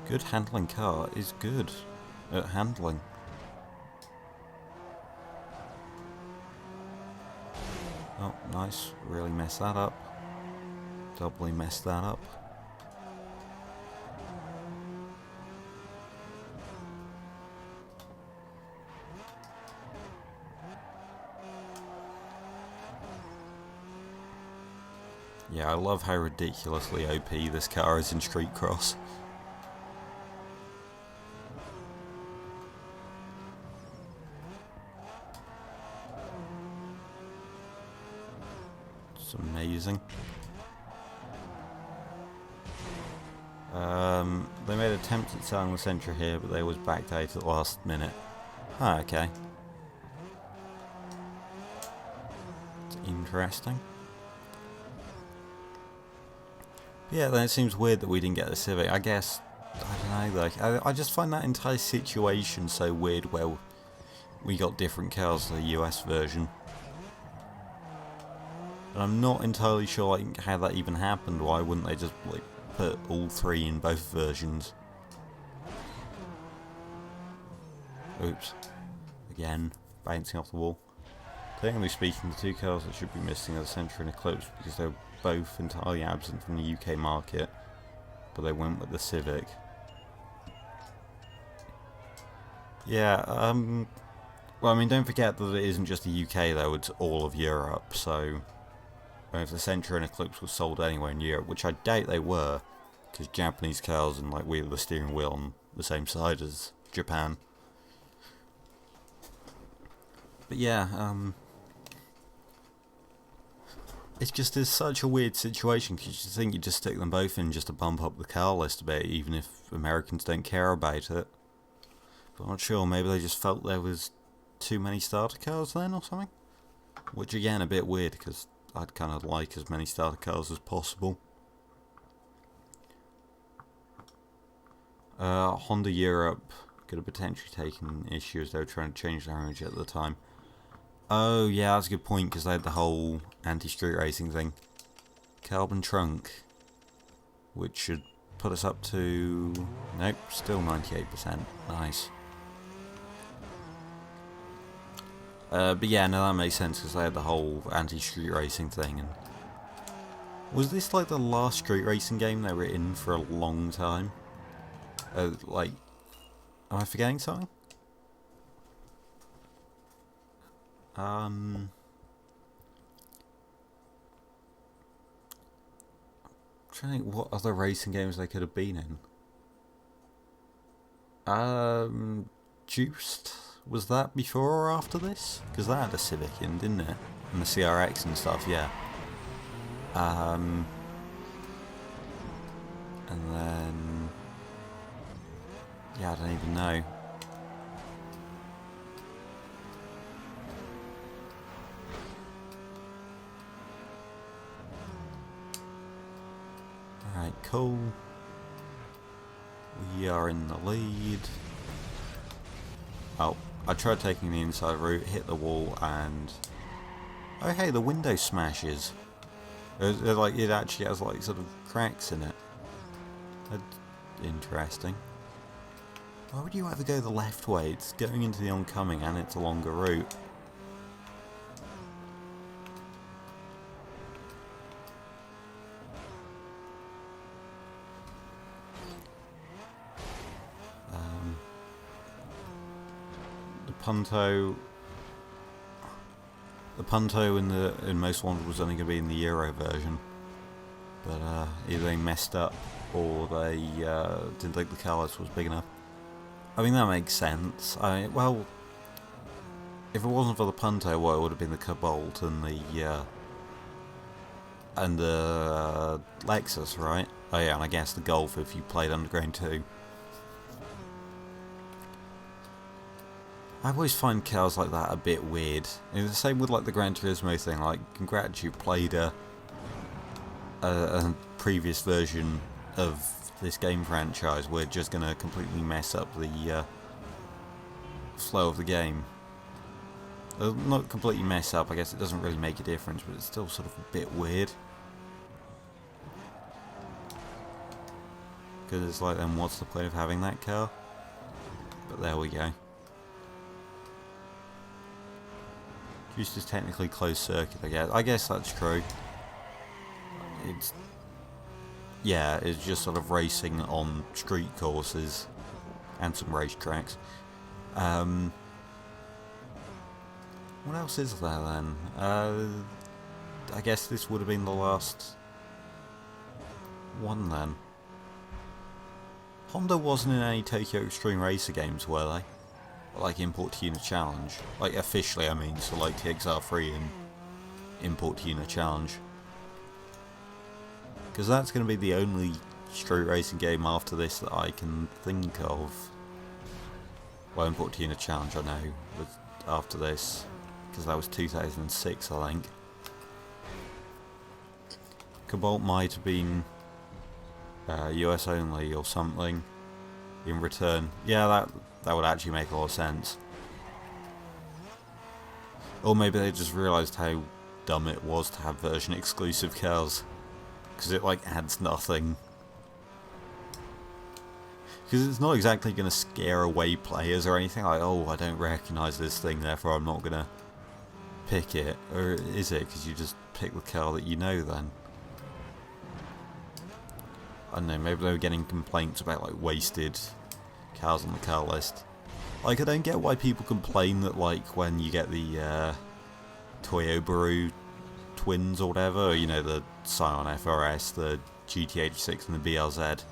Good handling car is good at handling. Oh, nice. Really messed that up. Doubly messed that up. Yeah, I love how ridiculously OP this car is in Street Cross. It's amazing. They made attempts at selling the Sentra here, but they was backed out at the last minute. Ah, okay. It's interesting. Yeah, then it seems weird that we didn't get the Civic. I guess, I don't know, like, I just find that entire situation so weird where we got different cars to the US version. And I'm not entirely sure like how that even happened. Why wouldn't they just like put all three in both versions? Oops. Again, bouncing off the wall. Technically speaking, the two cars that should be missing are the Sentra and Eclipse because they're both entirely absent from the UK market, but they went with the Civic. Yeah, well, I mean, don't forget that it isn't just the UK though, it's all of Europe, so if the Sentra and Eclipse were sold anywhere in Europe, which I doubt they were, because Japanese cars and like wheel the steering wheel on the same side as Japan. But yeah, it just is such a weird situation because you think you just stick them both in just to bump up the car list a bit, even if Americans don't care about it. But I'm not sure, maybe they just felt there was too many starter cars then or something? Which again, a bit weird because I'd kind of like as many starter cars as possible. Honda Europe could have potentially taken issue as they were trying to change their image at the time. Oh yeah, that's a good point because they had the whole anti-street racing thing. Carbon trunk, which should put us up to... Nope, still 98%. Nice. But yeah, no, that makes sense because they had the whole anti-street racing thing. And was this like the last street racing game they were in for a long time? Like, am I forgetting something? Trying to think what other racing games they could have been in. Juiced? Was that before or after this? Because that had a Civic in, didn't it? And the CRX and stuff, yeah. And then... yeah, I don't even know. Alright, cool. We are in the lead. Oh, I tried taking the inside route, hit the wall, and... oh hey, the window smashes. Like, it actually has like sort of cracks in it. That's interesting. Why would you ever go the left way? It's going into the oncoming and it's a longer route. The Punto in most ones was only going to be in the Euro version, but either they messed up or they didn't think the catalyst was big enough. I mean, that makes sense. Well, if it wasn't for the Punto, well, it would have been the Cobalt and the Lexus, right? Oh yeah, and I guess the Golf if you played Underground 2. I always find cars like that a bit weird. And the same with like the Gran Turismo thing. Like, congrats, you played a previous version of this game franchise. We're just gonna completely mess up the flow of the game. Not completely mess up. I guess it doesn't really make a difference, but it's still sort of a bit weird. Because it's like, then what's the point of having that car? But there we go. Just is technically closed circuit, I guess. I guess that's true. Yeah, it's just sort of racing on street courses and some racetracks. What else is there then? I guess this would have been the last one then. Honda wasn't in any Tokyo Extreme Racer games, were they? Like Import Tuner Challenge. Like officially, I mean, so like TXR3 and Import Tuner Challenge. Because that's going to be the only street racing game after this that I can think of. Well, Import Tuner Challenge I know was after this. Because that was 2006, I think. Cobalt might have been US only or something. In return. Yeah, that would actually make a lot of sense. Or maybe they just realised how dumb it was to have version exclusive cars. Because it like adds nothing. Because it's not exactly going to scare away players or anything like, oh, I don't recognise this thing, therefore I'm not going to pick it. Or is it? Because you just pick the car that you know then. I don't know, maybe they were getting complaints about like wasted cars on the car list. Like, I don't get why people complain that like when you get the Toyo Baru twins or whatever, you know, the Scion FRS, the GTH6 and the BRZ.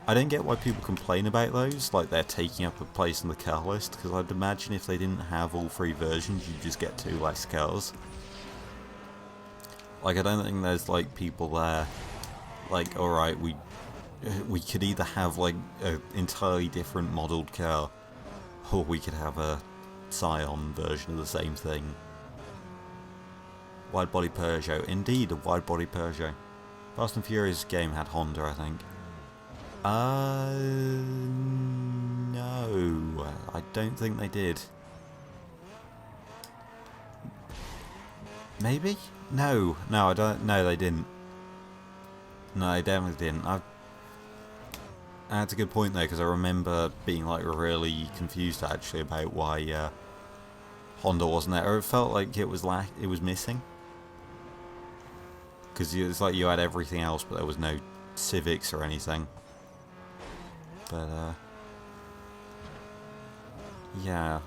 I don't get why people complain about those, like they're taking up a place on the car list, because I'd imagine if they didn't have all three versions, you'd just get 2 less cars. Like, I don't think there's like people there like, alright, we could either have like an entirely different modelled car, or we could have a Scion version of the same thing. Wide body Peugeot, indeed a wide body Peugeot. Fast and Furious game had Honda, I think. No, I don't think they did. Maybe? No, I don't. No, they didn't. No, they definitely didn't. That's a good point though, because I remember being like really confused actually about why Honda wasn't there. Or it felt like it was missing. Because it's like you had everything else, but there was no Civics or anything. But yeah.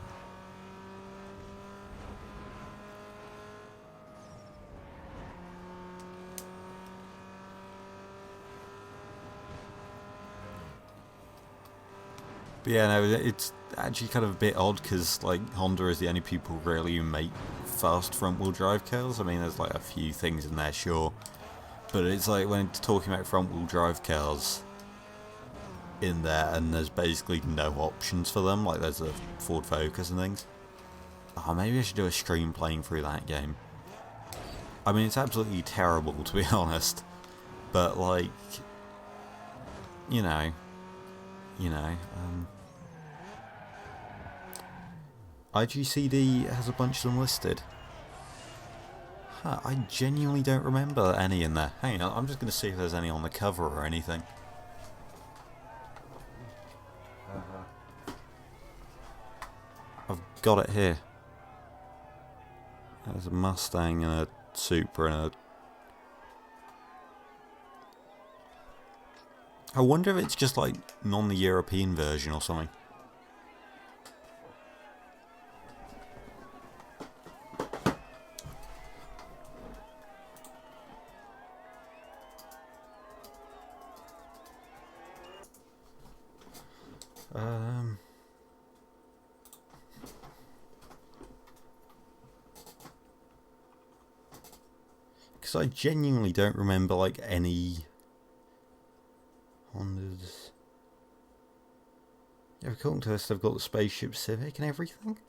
But yeah, no, it's actually kind of a bit odd because like Honda is the only people really who make fast front-wheel drive cars. I mean, there's like a few things in there, sure, but it's like when talking about front-wheel drive cars in there, and there's basically no options for them. Like there's a Ford Focus and things. Oh, maybe I should do a stream playing through that game. I mean, it's absolutely terrible to be honest, but like, you know. IGCD has a bunch of them listed. Huh, I genuinely don't remember any in there. Hang on, I'm just going to see if there's any on the cover or anything. I've got it here. There's a Mustang and a Supra and a... I wonder if it's just like non the European version or something. Because I genuinely don't remember like any Hondas. Yeah, according to this, they've got the Spaceship Civic and everything.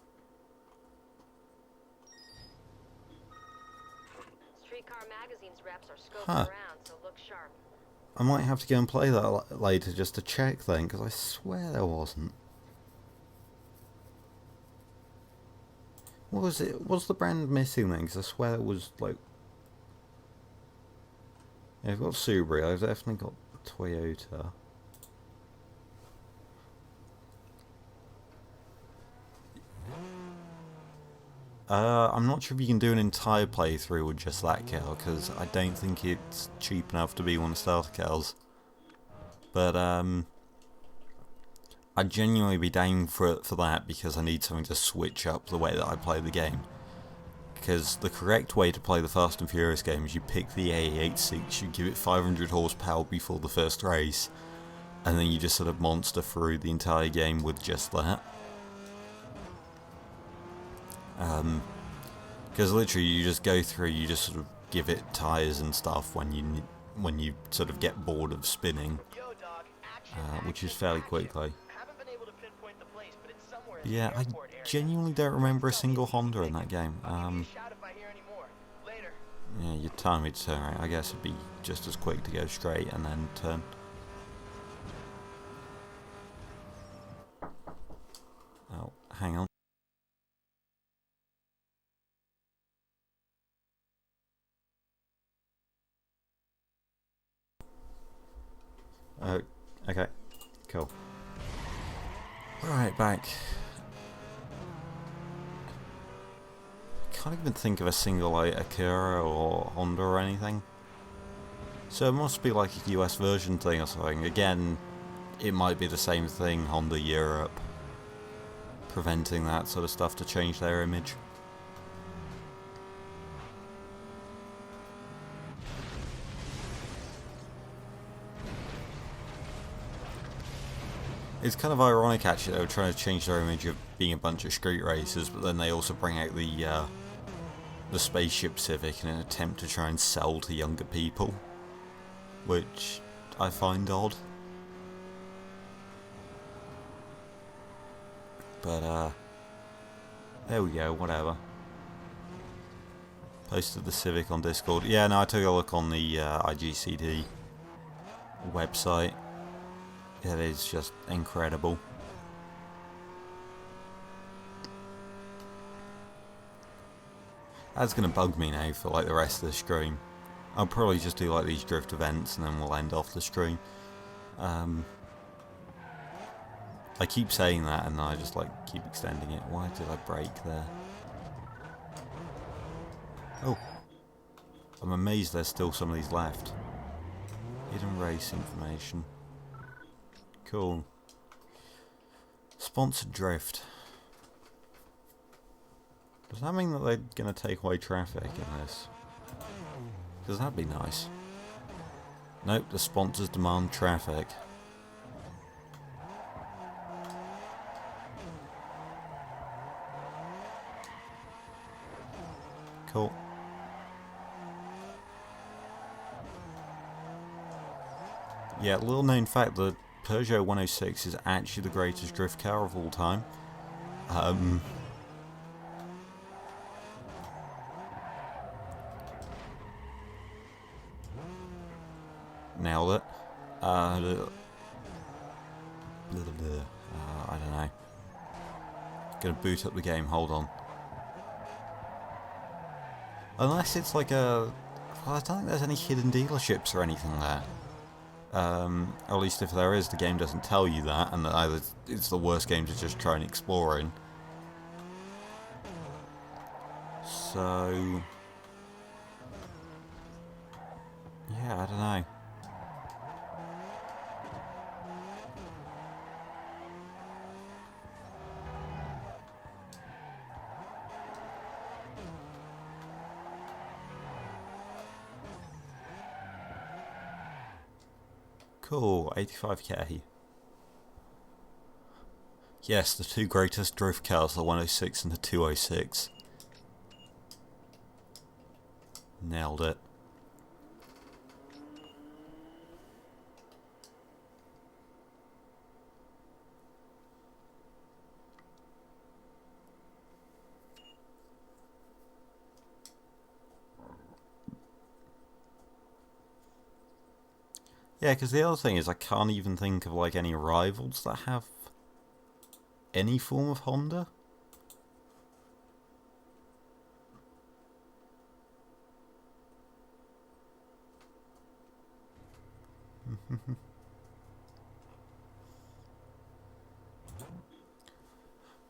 Streetcar Magazine's reps are scoping Huh. around, so look sharp. I might have to go and play that later just to check then, because I swear there wasn't. What was it? Was the brand missing then? Because I swear it was like... Yeah, I've got Subaru, I've definitely got Toyota. I'm not sure if you can do an entire playthrough with just that car, because I don't think it's cheap enough to be one of the starter cars. But, I'd genuinely be down for that, because I need something to switch up the way that I play the game. Because the correct way to play the Fast and Furious game is you pick the A86, you give it 500 horsepower before the first race, and then you just sort of monster through the entire game with just that. Because literally you just go through, you just sort of give it tyres and stuff when you sort of get bored of spinning, which is fairly quickly. But yeah, I genuinely don't remember a single Honda in that game. Yeah, you're telling me to turn right. I guess it'd be just as quick to go straight and then turn. Oh, hang on. Okay, cool. Right, back. Can't even think of a single like Acura or Honda or anything. So it must be like a US version thing or something. Again, it might be the same thing, Honda Europe, preventing that sort of stuff to change their image. It's kind of ironic actually, they were trying to change their image of being a bunch of street racers, but then they also bring out the Spaceship Civic in an attempt to try and sell to younger people, which I find odd. But there we go, whatever. Posted the Civic on Discord. Yeah, no, I took a look on the IGCD website. It is just incredible. That's gonna bug me now for like the rest of the stream. I'll probably just do like these drift events and then we'll end off the stream. I keep saying that and then I just like keep extending it. Why did I break there? Oh, I'm amazed there's still some of these left. Hidden race information. Cool. Sponsored drift. Does that mean that they're going to take away traffic in this? Because that'd be nice. Nope, the sponsors demand traffic. Cool. Yeah, little known fact, the Peugeot 106 is actually the greatest drift car of all time. Nailed it. I don't know. Gonna boot up the game, hold on. Unless it's like a... Well, I don't think there's any hidden dealerships or anything there. Or at least if there is, the game doesn't tell you that, and that either it's the worst game to just try and explore in. So... yeah, I don't know. Cool, 85k. Yes, the two greatest drift cars, the 106 and the 206. Nailed it. Yeah, because the other thing is I can't even think of like any rivals that have any form of Honda.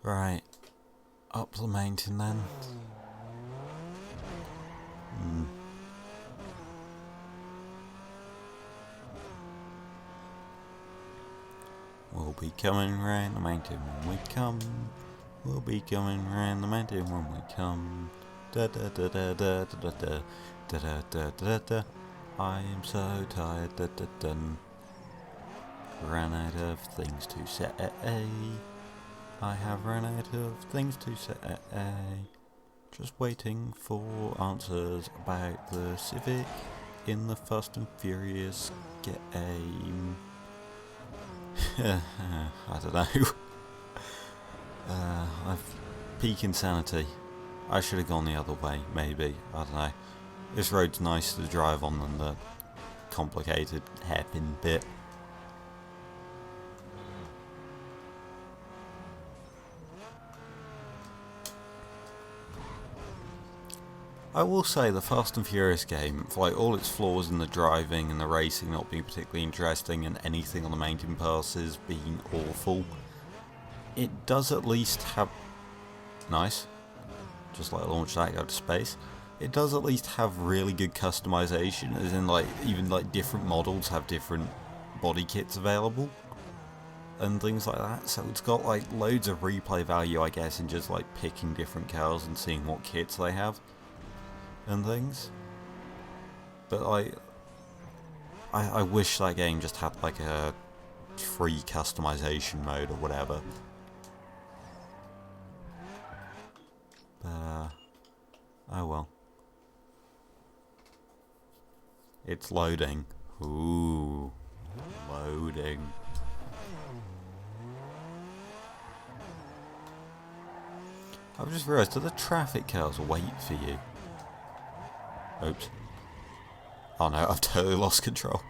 Right, up the mountain then. We'll be coming round the mountain when we come. We'll be coming round the mountain when we come. Da da da da da da da da da da da da. I am so tired. Da da da. Ran out of things to say. I have run out of things to say. Just waiting for answers about the Civic in the Fast and Furious game. I don't know. I've peak insanity. I should have gone the other way, maybe. I don't know. This road's nice to drive on than the complicated hairpin bit. I will say the Fast and Furious game, for like all its flaws in the driving and the racing not being particularly interesting and anything on the mountain passes being awful, it does at least have... Nice. Just like launch that, go to space. It does at least have really good customization, as in like even like different models have different body kits available and things like that, so it's got like loads of replay value I guess in just like picking different cars and seeing what kits they have and things. But I wish that game just had like a free customization mode or whatever. But oh well. It's loading. Ooh, loading. I've just realised, do the traffic cars wait for you? Oops. Oh no, I've totally lost control.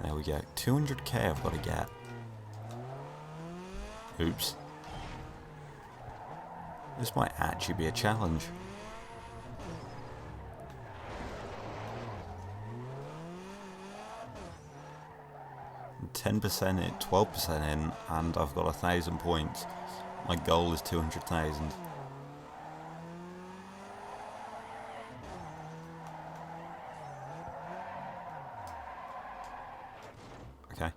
There we go. 200k I've got to get. Oops. This might actually be a challenge. I'm 10% in, 12% in, and I've got 1,000 points. My goal is 200,000. Okay.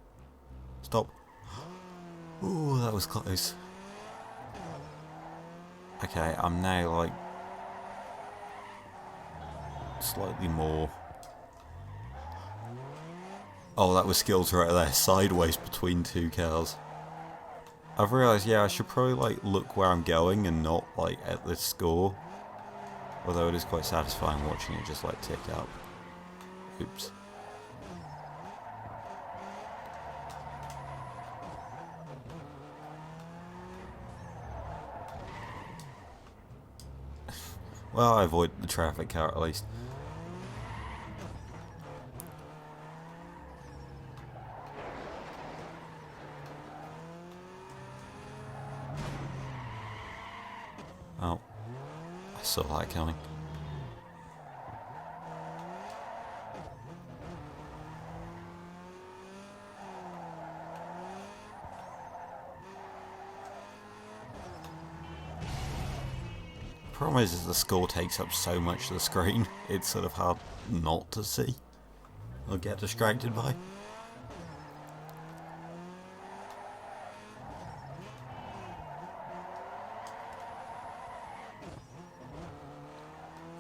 Stop. Ooh, that was close. Okay, I'm now like slightly more. Oh, that was skills right there, sideways between two cars. I've realised, yeah, I should probably like look where I'm going and not like at the score. Although it is quite satisfying watching it just like tick up. Oops. Well, I avoided the traffic car at least. Oh, I saw that coming. The problem is the score takes up so much of the screen, it's sort of hard not to see or get distracted by.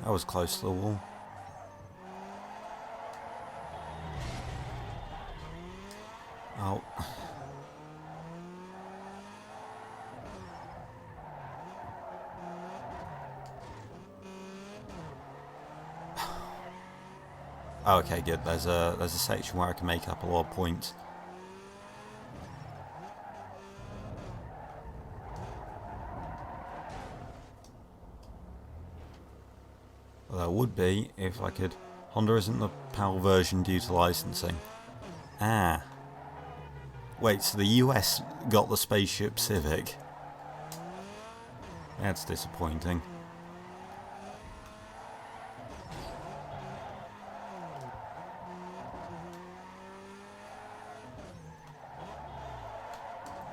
I was close to the wall. Oh. Oh, okay, good. There's a section where I can make up a lot of points. Well, that would be if I could. Honda isn't the PAL version due to licensing. Ah. Wait, so the US got the Spaceship Civic? That's disappointing.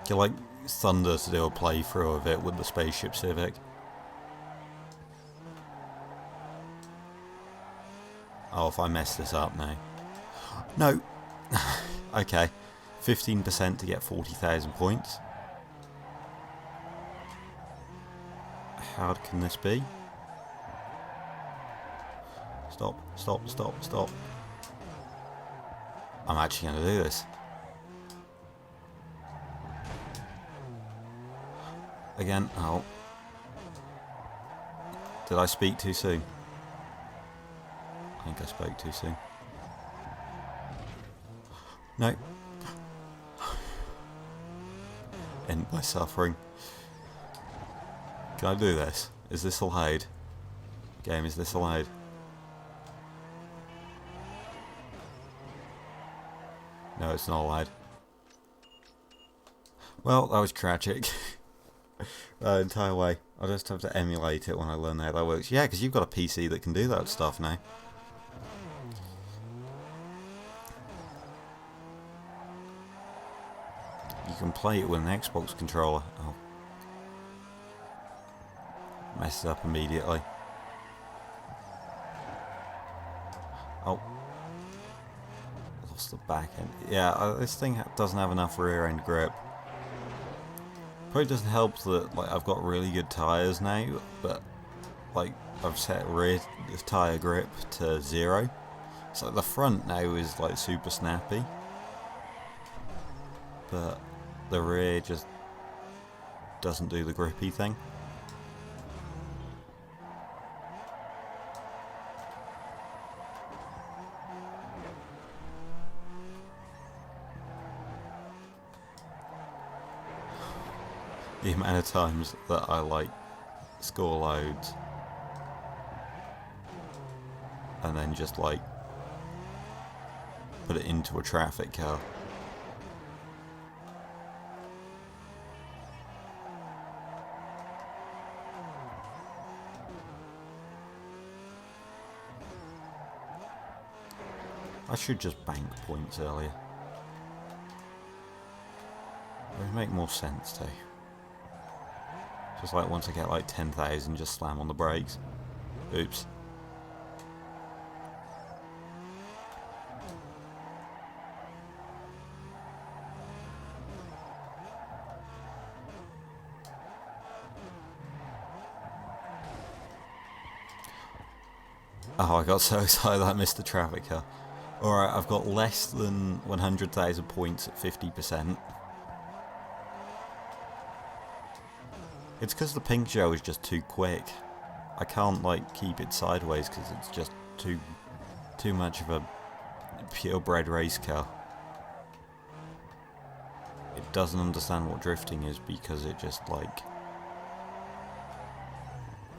You like Thunder to do a playthrough of it with the Spaceship Civic. Oh, if I mess this up now. No! Okay. 15% to get 40,000 points. How hard can this be? Stop, stop, stop, stop. I'm actually going to do this. Again, oh. Did I speak too soon? I think I spoke too soon. No. End my suffering. Can I do this? Is this allowed? Game, is this allowed? No, it's not allowed. Well, that was tragic. The entire way. I'll just have to emulate it when I learn how that works. Yeah, because you've got a PC that can do that stuff now. You can play it with an Xbox controller. Oh. Messes up immediately. Oh. Lost the back end. Yeah, this thing doesn't have enough rear end grip. Probably doesn't help that like I've got really good tyres now, but like I've set rear tyre grip to 0. So the front now is like super snappy, but the rear just doesn't do the grippy thing. The amount of times that I like score loads and then just like put it into a traffic car. I should just bank points earlier. It would make more sense too. Just like once I get like 10,000, just slam on the brakes. Oops. Oh, I got so excited that I missed the traffic car. Alright, I've got less than 100,000 points at 50%. It's because the pink gel is just too quick. I can't like keep it sideways because it's just too much of a purebred race car. It doesn't understand what drifting is because it just like,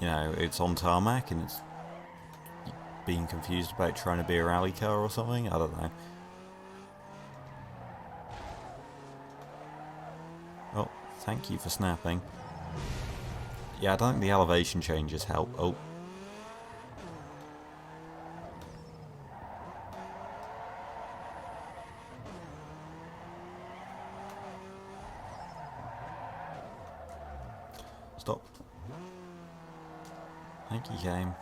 you know, it's on tarmac and it's being confused about trying to be a rally car or something. I don't know. Oh, thank you for snapping. Yeah, I don't think the elevation changes help. Oh. Stop. Thank you, game.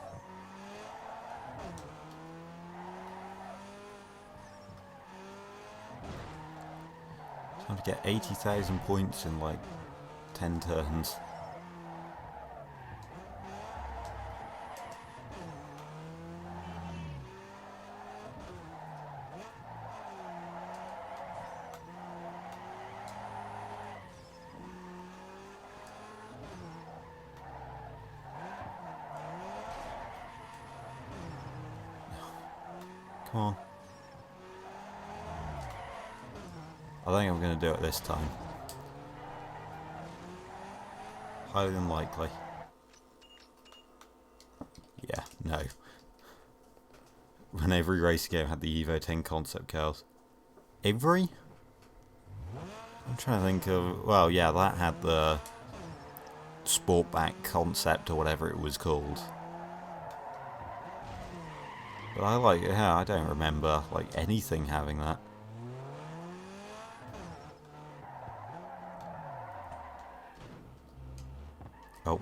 Time to get 80,000 points in like 10 turns. Come on. I think I'm going to do it this time. Highly unlikely. Yeah, no. When every race game had the Evo 10 concept cars. Every? I'm trying to think of... Well, yeah, that had the Sportback concept or whatever it was called. But I don't remember like anything having that. Oh.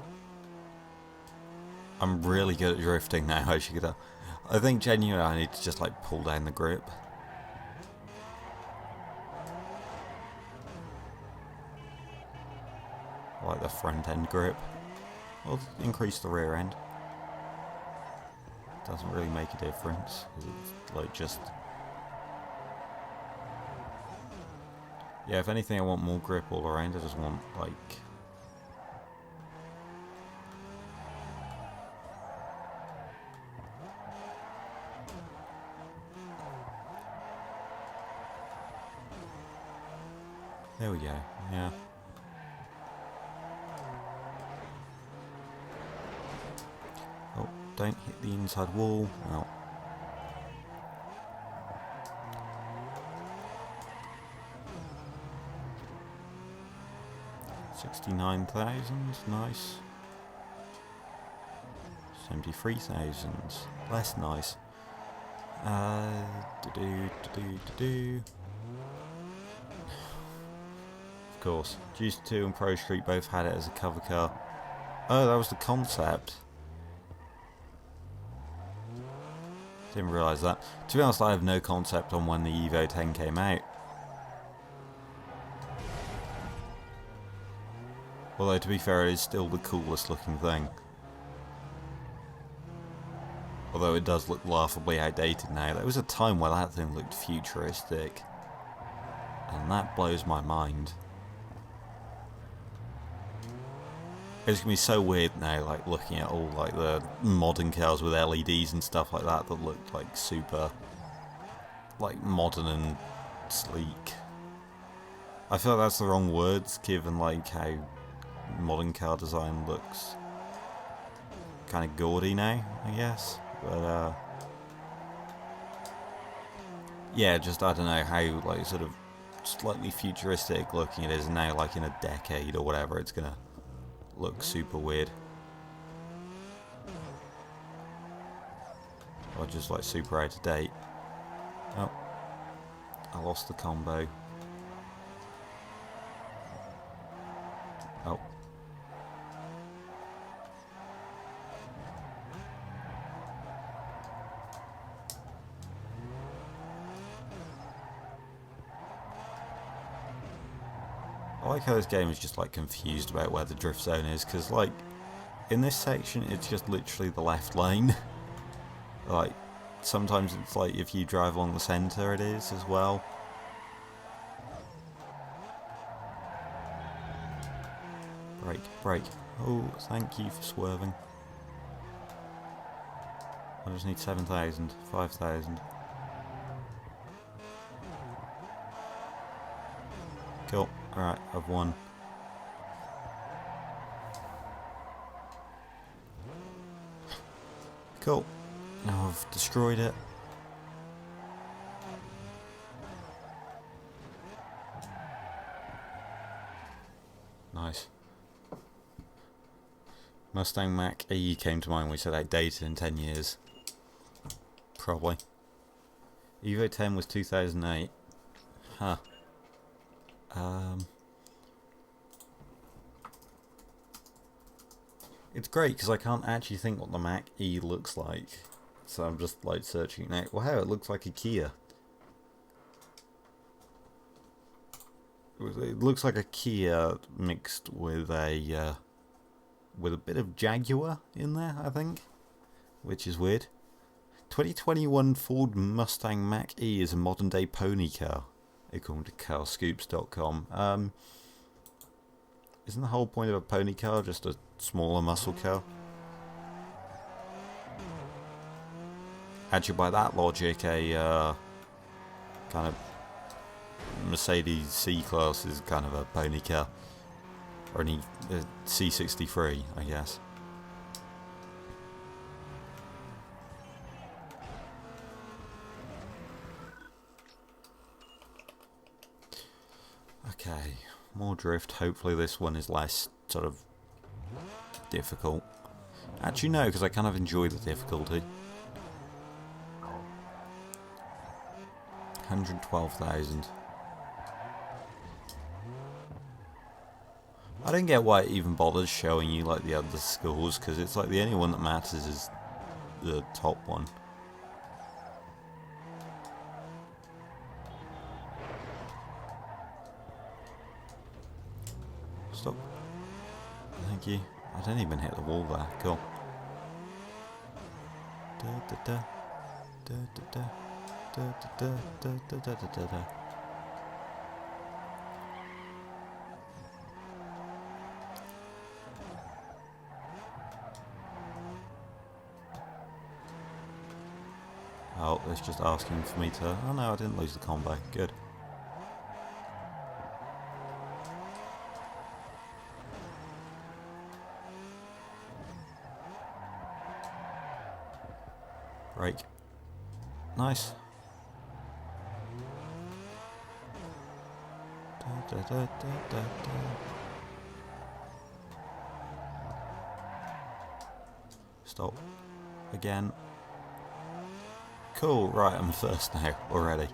I'm really good at drifting now, as you can tell. I think genuinely I need to just like pull down the grip. Like the front end grip. Or increase the rear end. Doesn't really make a difference. It's like just... Yeah, if anything I want more grip all around. I just want like... There we go, yeah. Oh, don't hit the inside wall. Oh. $69,000, nice. 73,000, less nice. Of course, Juice 2 and Pro Street both had it as a cover car. Oh, that was the concept. Didn't realise that. To be honest, I have no concept on when the Evo 10 came out. Although, to be fair, it is still the coolest looking thing. Although it does look laughably outdated now. There was a time where that thing looked futuristic. And that blows my mind. It's gonna be so weird now, like looking at all like the modern cars with LEDs and stuff like that that look like super, like modern and sleek. I feel like that's the wrong words, given like how modern car design looks kind of gaudy now, I guess. But yeah, just I don't know how like sort of slightly futuristic looking it is now. Like in a decade or whatever, it's gonna look super weird. Or just like super out of date. Oh, I lost the combo. Oh. I like how this game is just like confused about where the drift zone is, because like in this section it's just literally the left lane. Like sometimes it's like if you drive along the centre it is as well. Brake, brake. Oh, thank you for swerving. I just need 7,000, 5,000. Cool. Alright, I've won. Cool. Now I've destroyed it. Nice. Mustang Mach-E came to mind when we said outdated in 10 years. Probably. Evo 10 was 2008. Huh. It's great because I can't actually think what the Mach-E looks like. So I'm just like searching it now. Wow, it looks like a Kia. It looks like a Kia mixed with a bit of Jaguar in there, I think, which is weird. 2021 Ford Mustang Mach-E is a modern day pony car, according to carscoops.com. Isn't the whole point of a pony car just a smaller muscle car? Actually, by that logic, a kind of Mercedes C-Class is kind of a pony car. Or an C63, I guess. Okay, more drift. Hopefully this one is less sort of difficult. Actually no, because I kind of enjoy the difficulty. 112,000. I don't get why it even bothers showing you like the other scores, because it's like the only one that matters is the top one. Stop. Thank you. I didn't even hit the wall there. Cool. Da, da, da. Da, da, da. Da, da, da, da, da, da, da, da. Oh, it's just asking for me to... Oh no, I didn't lose the combo. Good. Break. Nice. Da, da, da, da, da, da. Stop. Again. Cool, right, I'm first now, already.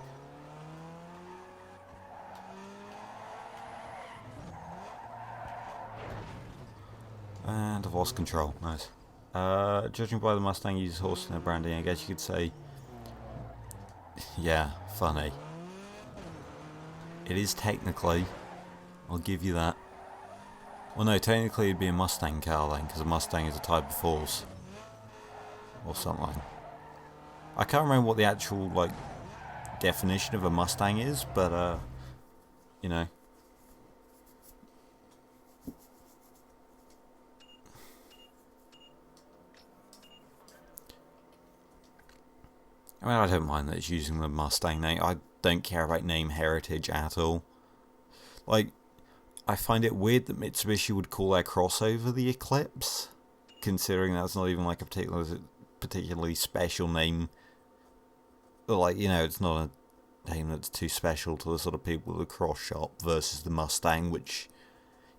And I've lost control, nice. Judging by the Mustang uses horse in their branding, I guess you could say... yeah, funny. It is technically, I'll give you that. Well no, technically it'd be a Mustang car then, because a Mustang is a type of horse. Or something. I can't remember what the actual, like, definition of a Mustang is, but, you know. I mean, I don't mind that it's using the Mustang name. I don't care about name heritage at all. Like, I find it weird that Mitsubishi would call their crossover the Eclipse, considering that's not even, like, a particularly special name. Like, you know, it's not a name that's too special to the sort of people at the cross shop versus the Mustang, which,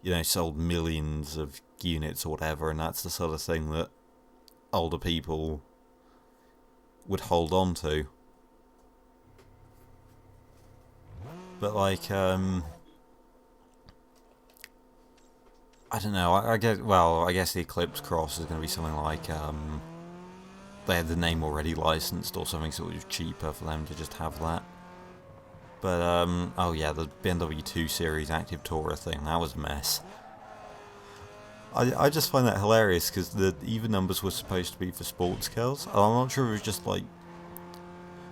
you know, sold millions of units or whatever, and that's the sort of thing that older people would hold on to. But, like, I don't know, I guess the Eclipse Cross is going to be something like, they had the name already licensed or something, so it was cheaper for them to just have that. But, oh yeah, the BMW 2 Series Active Tourer thing, that was a mess. I just find that hilarious, because the even numbers were supposed to be for sports cars. I'm not sure if it was just, like...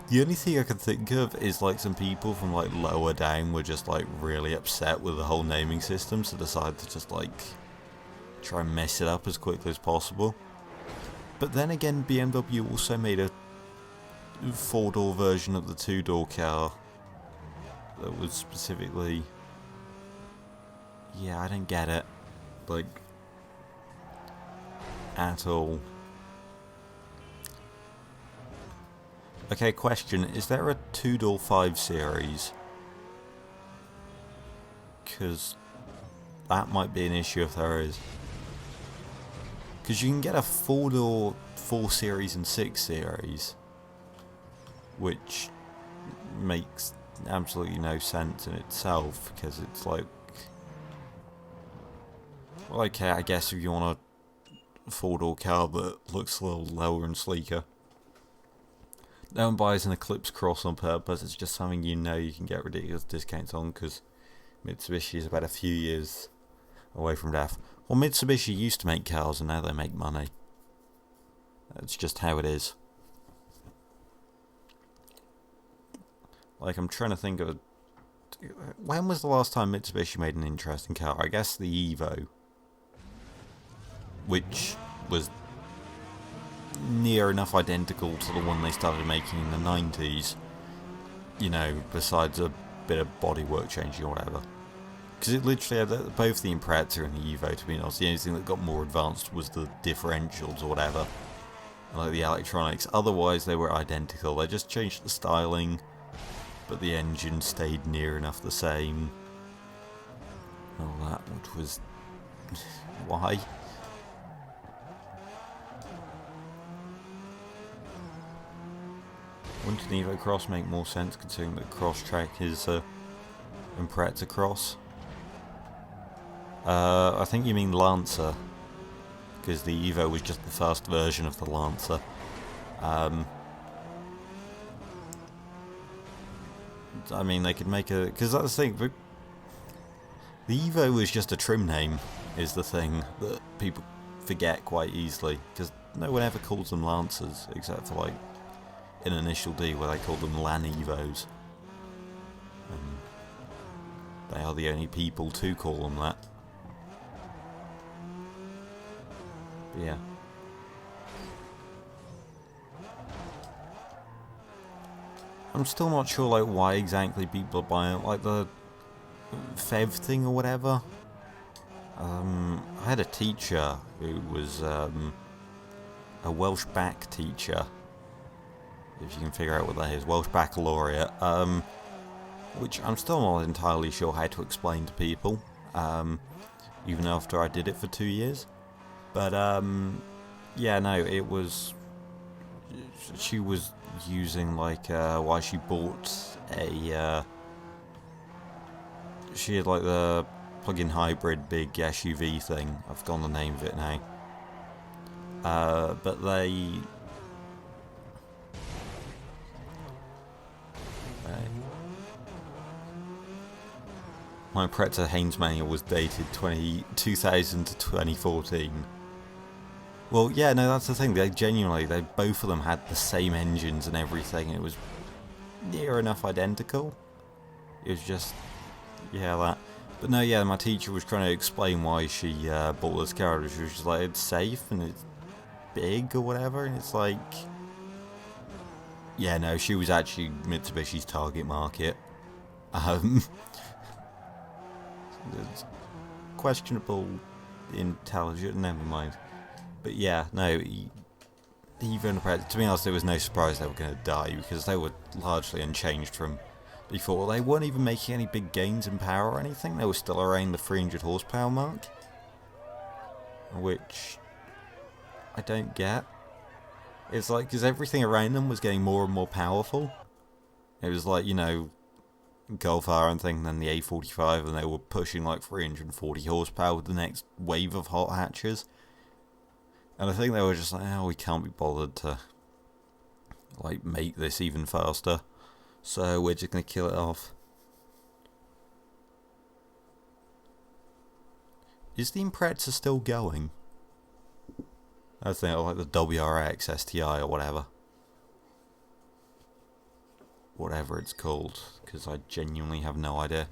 The only thing I could think of is, like, some people from, like, lower down were just, like, really upset with the whole naming system, so decided to just, like, try and mess it up as quickly as possible. But then again, BMW also made a 4-door version of the 2-door car that was specifically... Yeah, I don't get it. Like, at all. Okay, question. Is there a 2-door 5 Series? Because that might be an issue if there is. Because you can get a 4-door 4 Series and 6 Series, which makes absolutely no sense in itself, because it's like... Well, okay, I guess if you want a 4-door car that looks a little lower and sleeker. No one buys an Eclipse Cross on purpose, it's just something you know you can get ridiculous discounts on, because Mitsubishi is about a few years away from death. Well, Mitsubishi used to make cars and now they make money. That's just how it is. Like, I'm trying to think of... When was the last time Mitsubishi made an interesting car? I guess the Evo. Which was near enough identical to the one they started making in the 90s. You know, besides a bit of bodywork changing or whatever. Because it literally had both the Impreza and the Evo, to be honest. The only thing that got more advanced was the differentials or whatever. Like the electronics. Otherwise, they were identical. They just changed the styling, but the engine stayed near enough the same. All that, which was... why? Wouldn't an Evo Cross make more sense considering that Crosstrek is Impreza Cross? I think you mean Lancer, because the Evo was just the first version of the Lancer. I mean, they could make a... because that's the thing, the Evo is just a trim name, is the thing that people forget quite easily, because no one ever calls them Lancers, except for like in Initial D where they call them Lan Evos. They are the only people to call them that. But yeah. I'm still not sure like why exactly people are buying like the Fev thing or whatever. I had a teacher who was a Welsh back teacher, if you can figure out what that is, Welsh baccalaureate, which I'm still not entirely sure how to explain to people, even after I did it for 2 years. But yeah, no, it was, she was using like why she bought a she had like the plug-in hybrid big SUV thing. I've forgotten the name of it now. But they my Impreza Haynes manual was dated 2000 to 2014. Well, yeah, no, that's the thing. They both of them had the same engines and everything. It was near enough identical. It was just, yeah, that. But no, yeah, my teacher was trying to explain why she bought this car. She was just like, it's safe and it's big or whatever. And it's like, yeah, no, she was actually Mitsubishi's target market. It's questionable intelligence, never mind. But yeah, no, even to be honest, there was no surprise they were going to die because they were largely unchanged from before. They weren't even making any big gains in power or anything. They were still around the 300 horsepower mark, which I don't get. It's like, because everything around them was getting more and more powerful. It was like, you know, Golf R and thing, then the A45, and they were pushing like 340 horsepower with the next wave of hot hatches. And I think they were just like, oh, we can't be bothered to like make this even faster, so we're just going to kill it off. Is the Impreza still going? I think like the WRX STI or whatever. Whatever it's called, because I genuinely have no idea.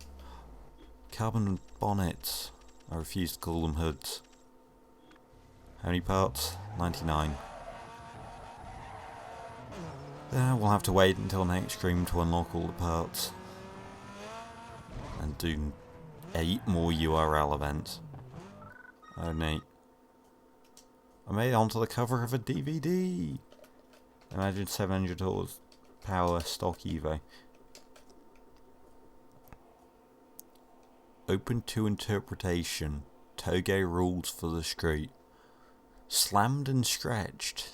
Carbon bonnets. I refuse to call them hoods. How many parts? 99. We'll have to wait until next stream to unlock all the parts. And do 8 more URL events. Oh neat. I made it onto the cover of a DVD! Imagine 700 horsepower stock Evo. Open to interpretation. Toge rules for the street. Slammed and stretched.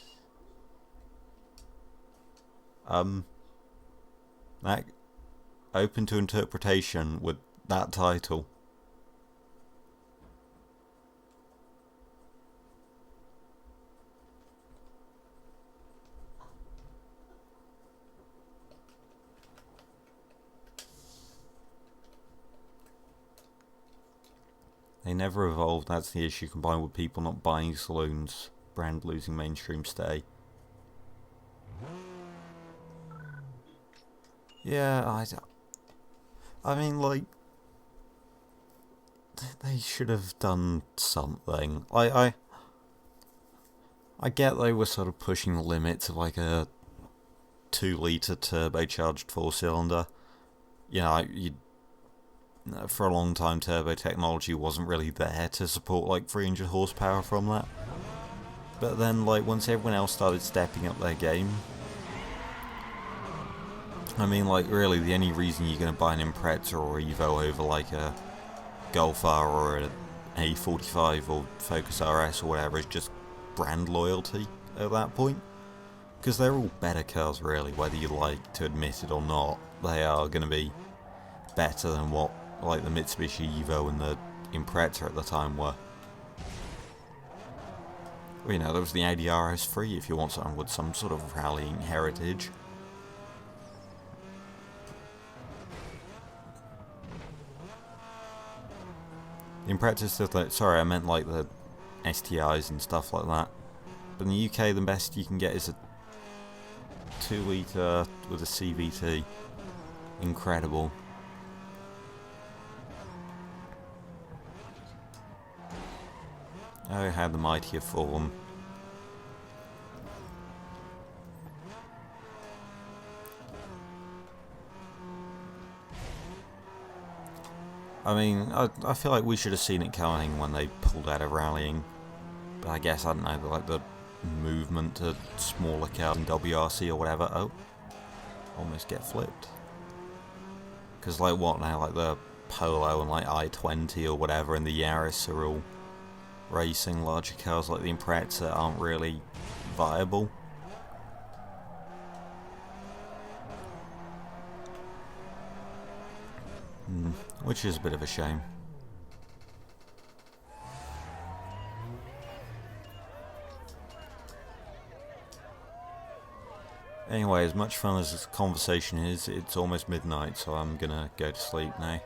That open to interpretation with that title. They never evolved, that's the issue, combined with people not buying saloons, brand losing mainstream stay. Yeah, I mean, like, they should have done something. I get they were sort of pushing the limits of like a 2-litre turbocharged 4-cylinder. You know, for a long time turbo technology wasn't really there to support like 300 horsepower from that. But then like once everyone else started stepping up their game, I mean like really the only reason you're going to buy an Impreza or Evo over like a Golf R or an A45 or Focus RS or whatever is just brand loyalty at that point. Because they're all better cars really, whether you like to admit it or not. They are going to be better than what like the Mitsubishi Evo and the Impreza at the time were. Well, you know, there was the Audi RS3 if you want something with some sort of rallying heritage. The Impreza stuff, like, sorry, I meant like the STIs and stuff like that. But in the UK, the best you can get is a 2-litre with a CVT. Incredible. Oh, how the mighty have fallen. I mean, I feel like we should have seen it coming when they pulled out of rallying. But I guess, I don't know, like the movement to smaller cars in WRC or whatever. Oh, almost get flipped. Because like what now, like the Polo and like I-20 or whatever and the Yaris are all racing. Larger cars like the Impreza aren't really viable. Which is a bit of a shame. Anyway, as much fun as this conversation is, it's almost midnight, so I'm gonna go to sleep now.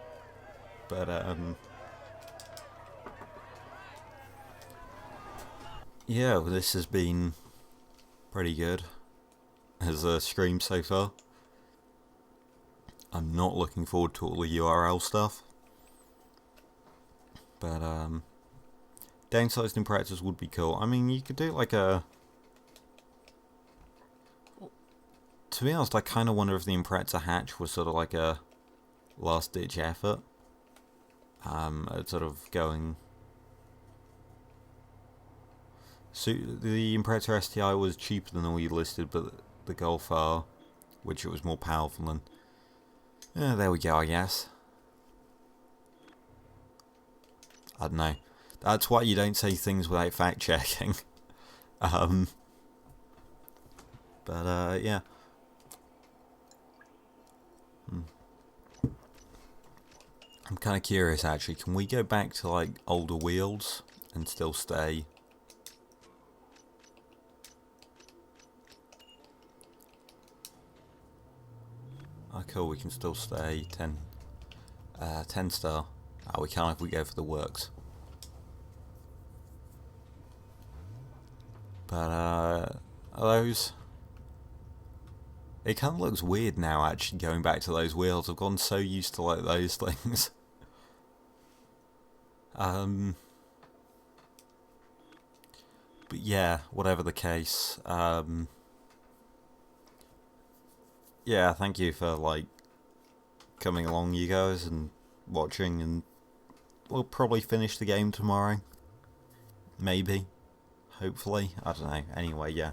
But, yeah, well, this has been pretty good as a stream so far. I'm not looking forward to all the URL stuff. But, downsized Imprezas would be cool. I mean, you could do like a... To be honest, I kind of wonder if the Impreza hatch was sort of like a last-ditch effort. At sort of going... So the Impreza STI was cheaper than all you listed, but the Golf R, which it was more powerful than... there we go, I guess. I don't know. That's why you don't say things without fact-checking. But, yeah. I'm kind of curious, actually. Can we go back to, like, older wheels and still stay... Oh, cool, we can still stay 10 star. Oh, we can't if we go for the works. But, are those... It kind of looks weird now, actually, going back to those wheels. I've gotten so used to, like, those things. But yeah, whatever the case, yeah, thank you for, like, coming along, you guys, and watching, and we'll probably finish the game tomorrow. Maybe. Hopefully. I don't know. Anyway, yeah.